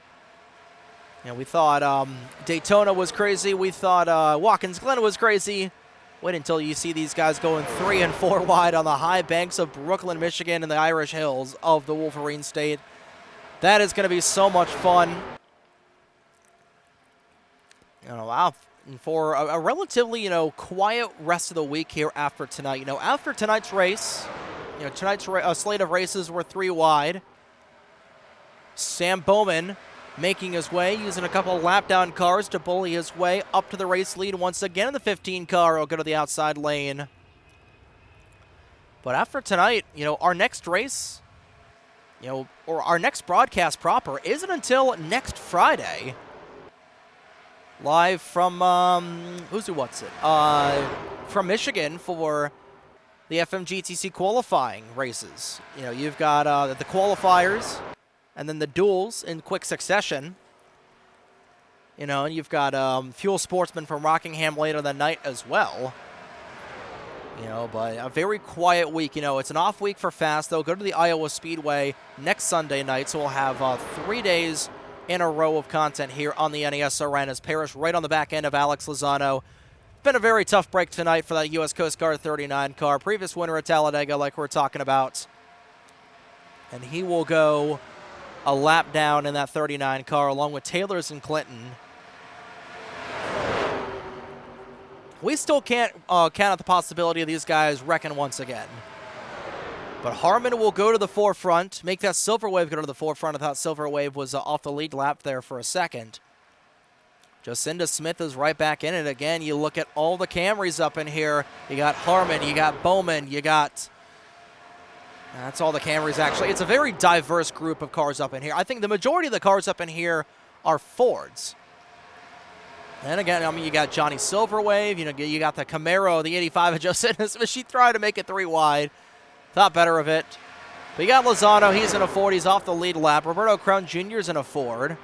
We thought Daytona was crazy. We thought Watkins Glen was crazy. Wait until you see these guys going 3 and 4 wide on the high banks of Brooklyn, Michigan, and the Irish Hills of the Wolverine State. That is going to be so much fun. For a relatively, quiet rest of the week here after tonight. After tonight's race, tonight's slate of races were 3 wide. Sam Bowman making his way, using a couple of lap down cars to bully his way up to the race lead once again in the 15 car. He'll go to the outside lane. But after tonight, our next race, or our next broadcast proper isn't until next Friday. Live from, from Michigan for the FMGTC qualifying races. You've got the qualifiers and then the duels in quick succession. And you've got Fuel Sportsman from Rockingham later that night as well. But a very quiet week. It's an off week for Fast. They'll go to the Iowa Speedway next Sunday night, so we'll have 3 days in a row of content here on the NES Arena as Parrish right on the back end of Alex Lozano. Been a very tough break tonight for that U.S. Coast Guard 39 car. Previous winner at Talladega, like we're talking about. And he will go a lap down in that 39 car along with Taylors and Clinton. We still can't count out the possibility of these guys wrecking once again. But Harmon will go to the forefront, make that Silver Wave go to the forefront. I thought Silver Wave was off the lead lap there for a second. Jacinda Smith is right back in it again. You look at all the Camrys up in here. You got Harmon, you got Bowman, you got... That's all the Camrys, actually. It's a very diverse group of cars up in here. I think the majority of the cars up in here are Fords. And again, you got Johnny Silverwave, you got the Camaro, the 85 of Jacinda Smith. She tried to make it 3 wide. Thought better of it. But you got Lozano, he's in a Ford, he's off the lead lap. Roberto Crown Jr. is in a Ford.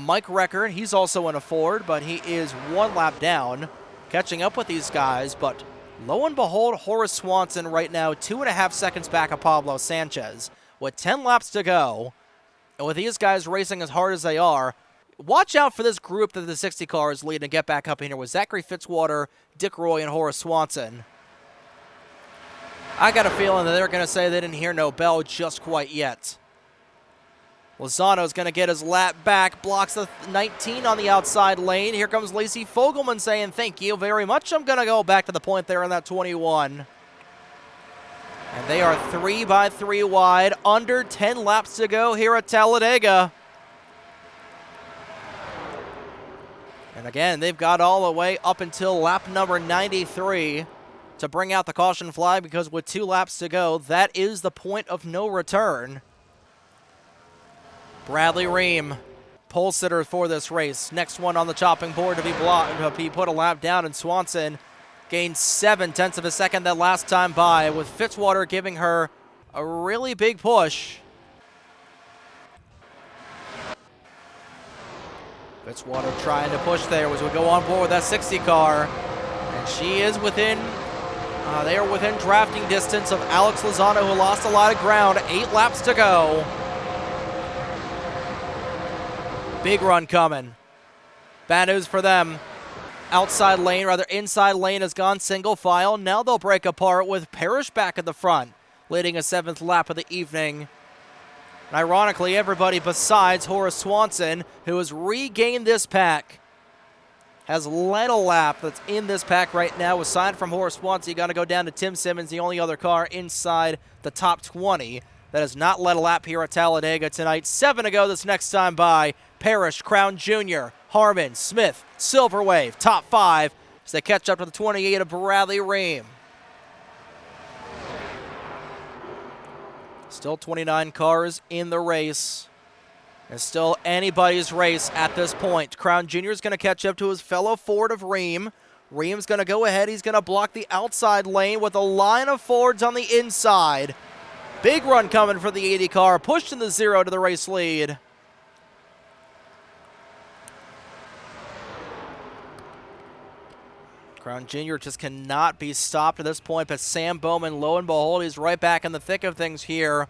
Mike Record, he's also in a Ford, but he is 1 lap down, catching up with these guys. But lo and behold, Horace Swanson right now, 2.5 seconds back of Pablo Sanchez, with 10 laps to go. And with these guys racing as hard as they are, watch out for this group that the 60 car is leading to get back up in here with Zachary Fitzwater, Dick Roy, and Horace Swanson. I got a feeling that they're going to say they didn't hear no bell just quite yet. Lozano's going to get his lap back, blocks the 19 on the outside lane. Here comes Lacey Fogelman saying, thank you very much. I'm going to go back to the point there in that 21. And they are 3 by 3 wide, under 10 laps to go here at Talladega. And again, they've got all the way up until lap number 93 to bring out the caution flag, because with 2 laps to go, that is the point of no return. Bradley Ream, pole sitter for this race. Next one on the chopping board to be put a lap down, and Swanson gained 7/10 of a second that last time by, with Fitzwater giving her a really big push. Fitzwater trying to push there as we go on board with that 60 car. And she is within, they are within drafting distance of Alex Lozano, who lost a lot of ground. 8 laps to go. Big run coming. Bad news for them. Inside lane has gone single file. Now they'll break apart with Parrish back at the front, leading a 7th lap of the evening. And ironically, everybody besides Horace Swanson, who has regained this pack, has led a lap that's in this pack right now. Aside from Horace Swanson, you got to go down to Tim Simmons, the only other car inside the top 20 that has not led a lap here at Talladega tonight. 7 to go this next time by. Parrish, Crown Jr., Harmon, Smith, Silver Wave, top 5 as they catch up to the 28 of Bradley Ream. Still 29 cars in the race. It's still anybody's race at this point. Crown Jr. is going to catch up to his fellow Ford of Ream. Ream's going to go ahead. He's going to block the outside lane with a line of Fords on the inside. Big run coming for the 80 car, pushed in the 0 to the race lead. Crown Jr. just cannot be stopped at this point, but Sam Bowman, lo and behold, he's right back in the thick of things here.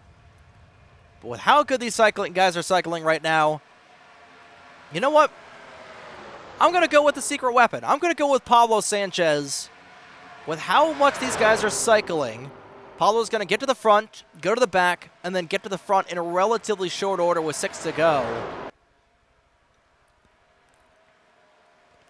But with how good these guys are cycling right now, you know what? I'm going to go with the secret weapon. I'm going to go with Pablo Sanchez. With how much these guys are cycling, Pablo's going to get to the front, go to the back, and then get to the front in a relatively short order with 6 to go.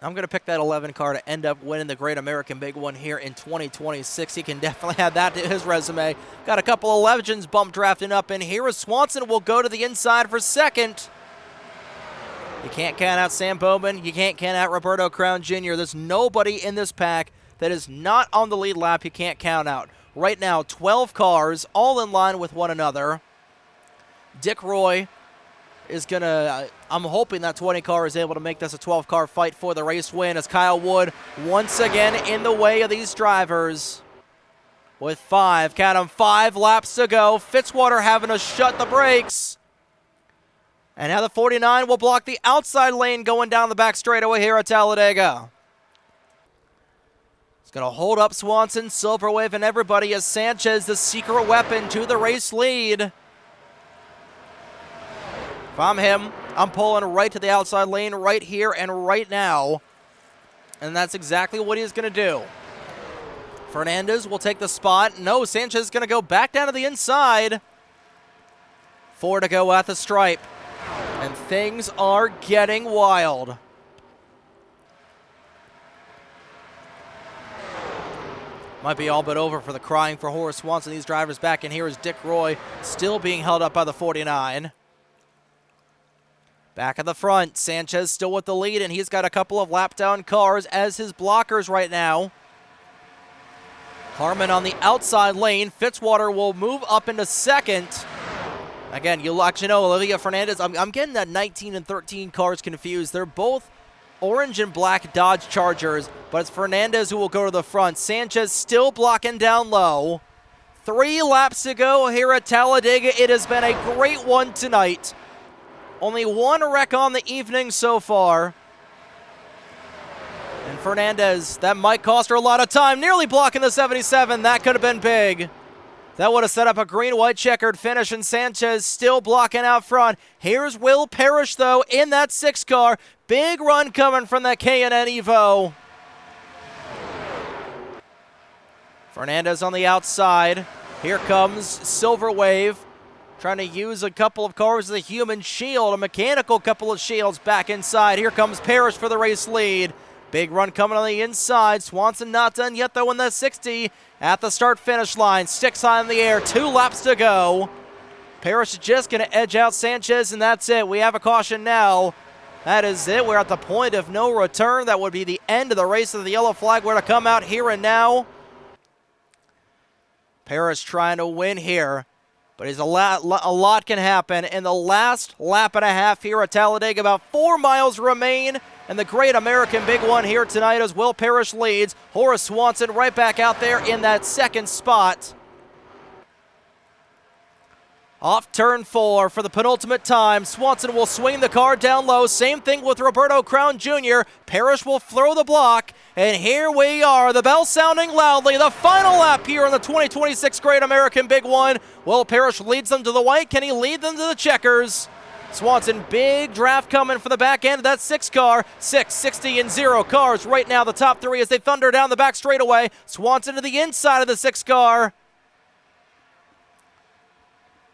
I'm going to pick that 11 car to end up winning the Great American Big One here in 2026. He can definitely add that to his resume. Got a couple of legends bump drafting up in here as Swanson will go to the inside for second. You can't count out Sam Bowman. You can't count out Roberto Crown Jr. There's nobody in this pack that is not on the lead lap you can't count out. Right now, 12 cars, all in line with one another. Dick Roy is going to, I'm hoping that 20 car is able to make this a 12 car fight for the race win, as Kyle Wood once again in the way of these drivers. With 5 laps to go. Fitzwater having to shut the brakes. And now the 49 will block the outside lane going down the back straightaway here at Talladega. Going to hold up Swanson, Silver Wave, and everybody as Sanchez, the secret weapon, to the race lead. If I'm him, I'm pulling right to the outside lane right here and right now. And that's exactly what he's going to do. Fernandez will take the spot. No, Sanchez is going to go back down to the inside. 4 to go at the stripe. And things are getting wild. Might be all but over for the crying for Horace Swanson. These drivers back in here is Dick Roy, still being held up by the 49. Back at the front, Sanchez still with the lead, and he's got a couple of lap down cars as his blockers right now. Harmon on the outside lane. Fitzwater will move up into second. Again, you'll actually know Olivia Fernandez. I'm getting that 19 and 13 cars confused. They're both orange and black Dodge Chargers, but it's Fernandez who will go to the front. Sanchez still blocking down low. 3 laps to go here at Talladega. It has been a great one tonight. Only 1 wreck on the evening so far. And Fernandez, that might cost her a lot of time. Nearly blocking the 77. That could have been big. That would have set up a green-white checkered finish, and Sanchez still blocking out front. Here's Will Parrish, though, in that 6 car. Big run coming from that K&N Evo. Fernandez on the outside. Here comes Silver Wave. Trying to use a couple of cars as a human shield, a mechanical couple of shields back inside. Here comes Parrish for the race lead. Big run coming on the inside. Swanson not done yet, though, in the 60 at the start-finish line. 6 high in the air, 2 laps to go. Parrish is just going to edge out Sanchez, and that's it. We have a caution now. That is it. We're at the point of no return. That would be the end of the race of the yellow flag. We're to come out here and now. Parrish trying to win here. But a lot can happen in the last lap and a half here at Talladega. About 4 miles remain, and the Great American Big One here tonight as Will Parrish leads. Horace Swanson right back out there in that second spot. Off turn 4 for the penultimate time. Swanson will swing the car down low. Same thing with Roberto Crown Jr. Parrish will throw the block. And here we are, the bell sounding loudly. The final lap here in the 2026 Great American Big One. Will Parrish leads them to the white. Can he lead them to the checkers? Swanson, big draft coming from the back end of that 6 car. 6, 60, and 0 cars right now, the top 3 as they thunder down the back straightaway. Swanson to the inside of the 6 car.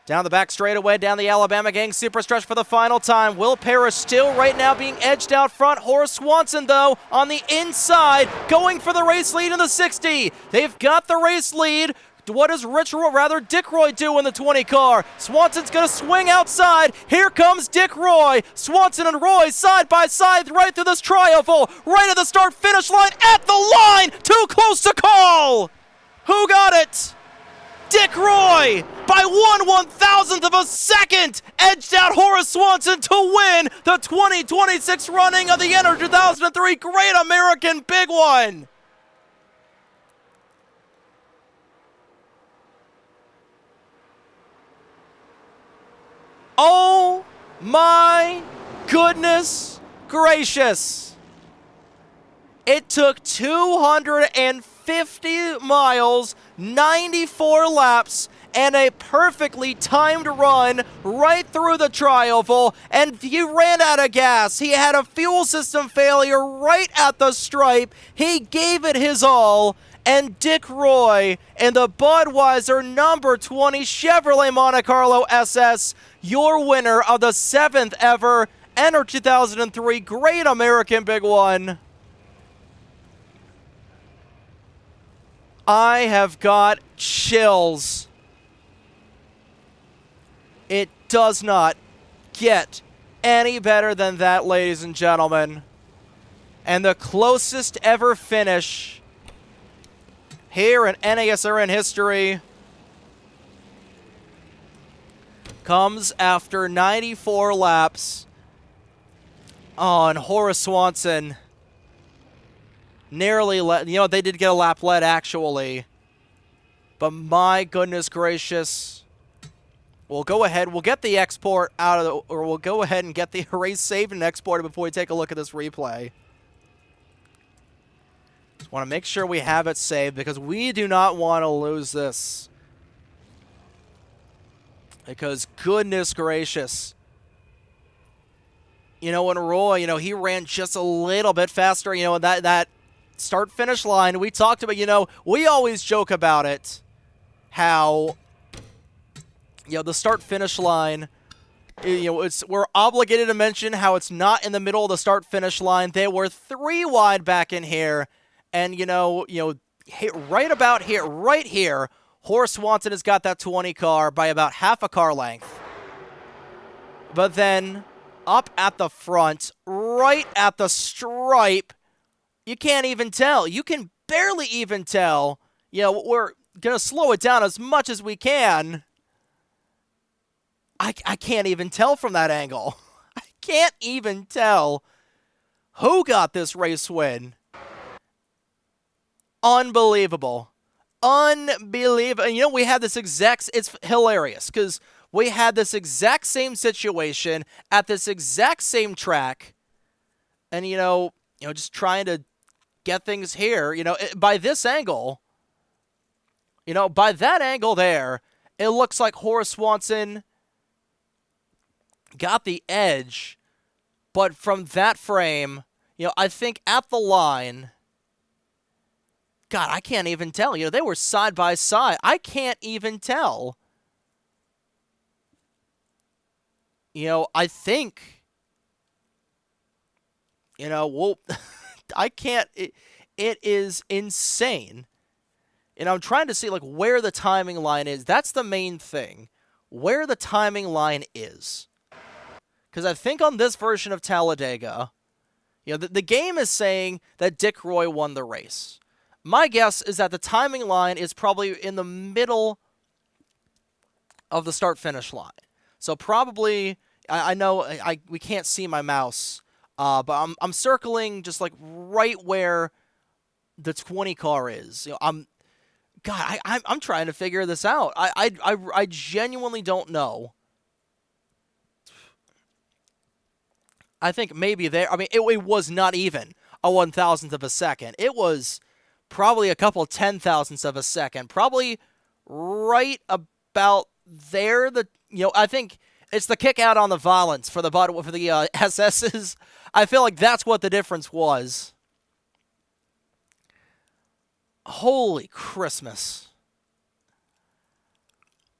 Down the back straightaway, down the Alabama Gang super stretch for the final time. Will Parrish still right now being edged out front. Horace Swanson, though, on the inside, going for the race lead in the 60. They've got the race lead. What does Dick Roy do in the 20 car? Swanson's going to swing outside. Here comes Dick Roy. Swanson and Roy side by side right through this tri-oval. Right at the start-finish line, at the line. Too close to call. Who got it? Dick Roy, by 1/1000th of a second, edged out Horace Swanson to win the 2026 running of the NR2003 Great American Big One. Oh my goodness gracious. It took 250 miles, 94 laps, and a perfectly timed run right through the tri-oval, and he ran out of gas. He had a fuel system failure right at the stripe. He gave it his all, and Dick Roy in the Budweiser number 20 Chevrolet Monte Carlo SS, your winner of the 7th ever NR2003 Great American Big One. I have got chills. It does not get any better than that, ladies and gentlemen. And the closest ever finish here in NASRN history comes after 94 laps on Horace Swanson. Nearly, they did get a lap led actually. But my goodness gracious. We'll go ahead, we'll get the export out of the, or we'll go ahead and get the race saved and exported before we take a look at this replay. Want to make sure we have it saved because we do not want to lose this. Because goodness gracious. You know, when Roy, you know, he ran just a little bit faster, you know, that start-finish line, we talked about, you know, we always joke about it, how, you know, the start-finish line, you know, we're obligated to mention how it's not in the middle of the start-finish line. They were 3 wide back in here, and, you know, right about here, right here, Horace Swanson has got that 20 car by about half a car length. But then, up at the front, right at the stripe, you can't even tell. You can barely even tell. You know, we're going to slow it down as much as we can. I can't even tell from that angle. I can't even tell who got this race win. Unbelievable. Unbelievable. And, you know, we had this it's hilarious because we had this exact same situation at this exact same track. And, you know, just trying to get things here, you know, by this angle, you know, by that angle there, it looks like Horace Swanson got the edge. But from that frame, you know, I think at the line, God, I can't even tell. You know, they were side by side. I can't even tell. You know, I think, you know, well, I can't, it is insane. And I'm trying to see, like, where the timing line is. That's the main thing. Where the timing line is. Because I think on this version of Talladega, you know, the game is saying that Dick Roy won the race. My guess is that the timing line is probably in the middle of the start-finish line. So probably, I know we can't see my mouse, but I'm circling just like right where the 20 car is. You know, I'm trying to figure this out. I genuinely don't know. I think maybe there. I mean, it was not even a 1,000th of a second. It was probably a couple 10,000ths of a second. Probably right about there. I think it's the kick out on the violence for the SS's. I feel like that's what the difference was. Holy Christmas.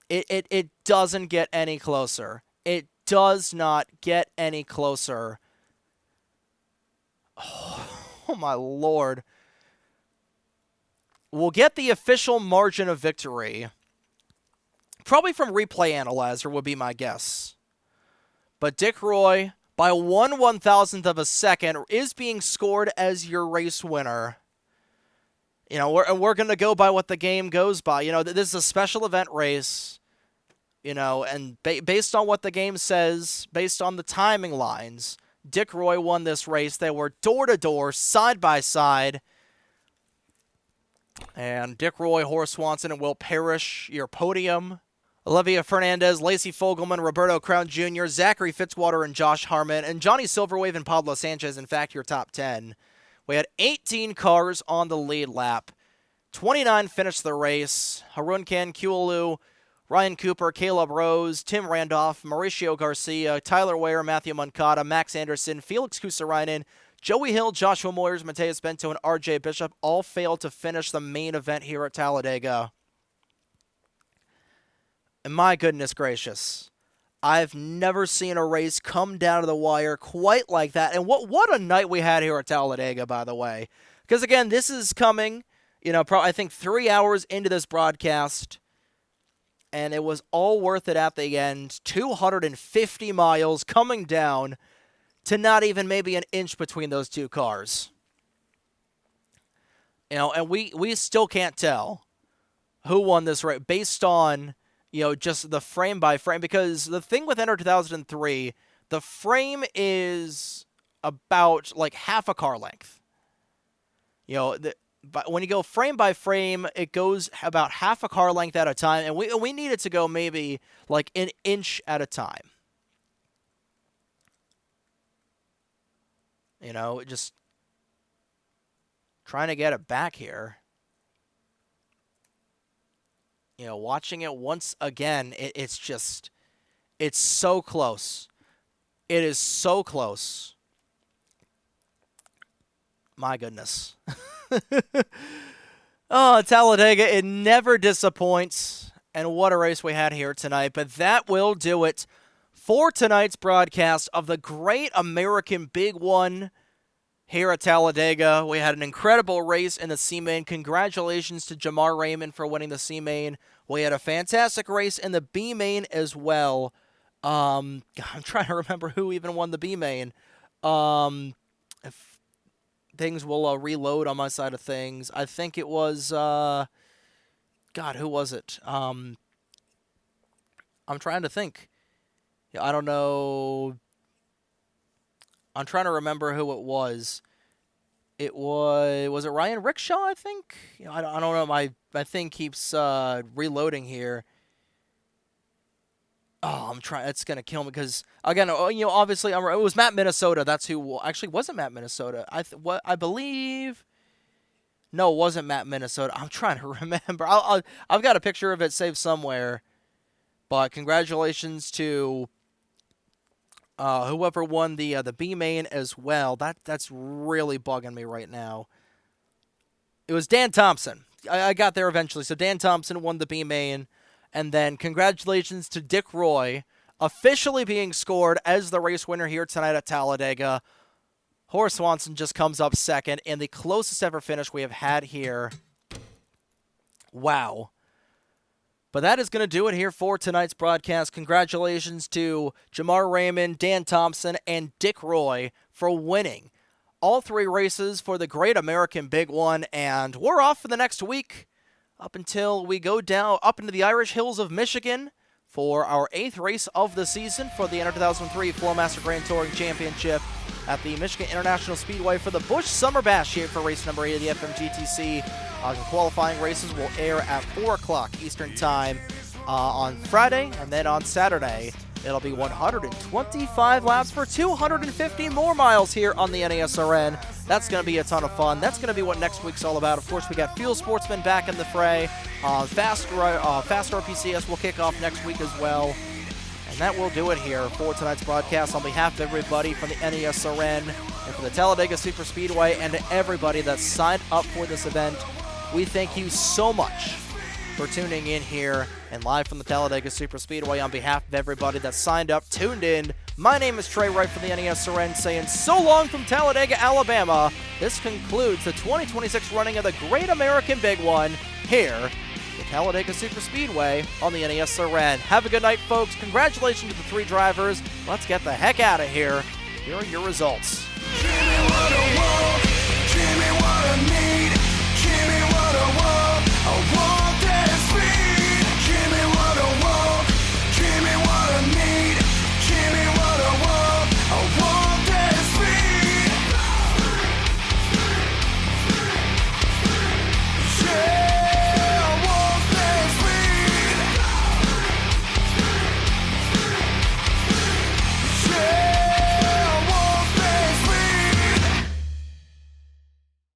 It doesn't get any closer. It does not get any closer. Oh my Lord. We'll get the official margin of victory. Probably from Replay Analyzer would be my guess. But Dick Roy, by 1/1000th of a second, is being scored as your race winner. You know, we're going to go by what the game goes by. You know, this is a special event race. You know, and based on what the game says, based on the timing lines, Dick Roy won this race. They were door-to-door, side-by-side. And Dick Roy, Horace Swanson, and Will Parrish, your podium. Olivia Fernandez, Lacey Fogelman, Roberto Crown Jr., Zachary Fitzwater, and Josh Harmon, and Johnny Silverwave and Pablo Sanchez, in fact, your top 10. We had 18 cars on the lead lap. 29 finished the race. Harun Kankualu, Ryan Cooper, Caleb Rose, Tim Randolph, Mauricio Garcia, Tyler Ware, Matthew Moncada, Max Anderson, Felix Kusarainen, Joey Hill, Joshua Moyers, Mateus Bento, and RJ Bishop all failed to finish the main event here at Talladega. And my goodness gracious, I've never seen a race come down to the wire quite like that. And what a night we had here at Talladega, by the way. Because again, this is coming, you know, I think 3 hours into this broadcast. And it was all worth it at the end. 250 miles coming down to not even maybe an inch between those two cars. You know, and we still can't tell who won this race based on, you know, just the frame by frame. Because the thing with NR2003, the frame is about like half a car length. You know, but when you go frame by frame, it goes about half a car length at a time, and we need it to go maybe like an inch at a time. You know, just Trying to get it back here. You know, watching it once again, it's just, it's so close. It is so close. My goodness. Oh, Talladega, it never disappoints. And what a race we had here tonight. But that will do it for tonight's broadcast of the Great American Big One here at Talladega. We had an incredible race in the C-Main. Congratulations to Jamar Raymond for winning the C-Main. We had a fantastic race in the B-Main as well. I'm trying to remember who even won the B-Main. If things will reload on my side of things. I think it was, God, who was it? I'm trying to think. I don't know. I'm trying to remember who it was. It was it Ryan Rickshaw, I think? You know, I don't know. My thing keeps reloading here. Oh, I'm trying. It's gonna kill me because again, you know, obviously, it was Matt Minnesota. That's who. Actually, wasn't Matt Minnesota. I believe. No, it wasn't Matt Minnesota. I'm trying to remember. I've got a picture of it saved somewhere. But congratulations to whoever won the B main as well. That's really bugging me right now. It was Dan Thompson. I got there eventually. So Dan Thompson won the B main. And then congratulations to Dick Roy, officially being scored as the race winner here tonight at Talladega. Horace Swanson just comes up second, and the closest ever finish we have had here. Wow. But that is going to do it here for tonight's broadcast. Congratulations to Jamar Raymond, Dan Thompson, and Dick Roy for winning all three races for the Great American Big One. And we're off for the next week, up until we go down up into the Irish Hills of Michigan for our 8th race of the season for the NR2003 Flowmaster Grand Touring Championship at the Michigan International Speedway for the Busch Summer Bash here for race number 8 of the FMGTC. The qualifying races will air at 4 o'clock Eastern Time on Friday, and then on Saturday it'll be 125 laps for 250 more miles here on the NASRN. That's going to be a ton of fun. That's going to be what next week's all about. Of course, we got Fuel Sportsman back in the fray. Fast RPCS will kick off next week as well. And that will do it here for tonight's broadcast. On behalf of everybody from the NASRN and from the Talladega Superspeedway and to everybody that signed up for this event, we thank you so much for tuning in here and live from the Talladega Superspeedway. On behalf of everybody that signed up, tuned in, my name is Trey Wright from the NASRN saying so long from Talladega, Alabama. This concludes the 2026 running of the Great American Big One here at the Talladega Superspeedway on the NASRN. Have a good night, folks. Congratulations to the 3 drivers. Let's get the heck out of here. Here are your results.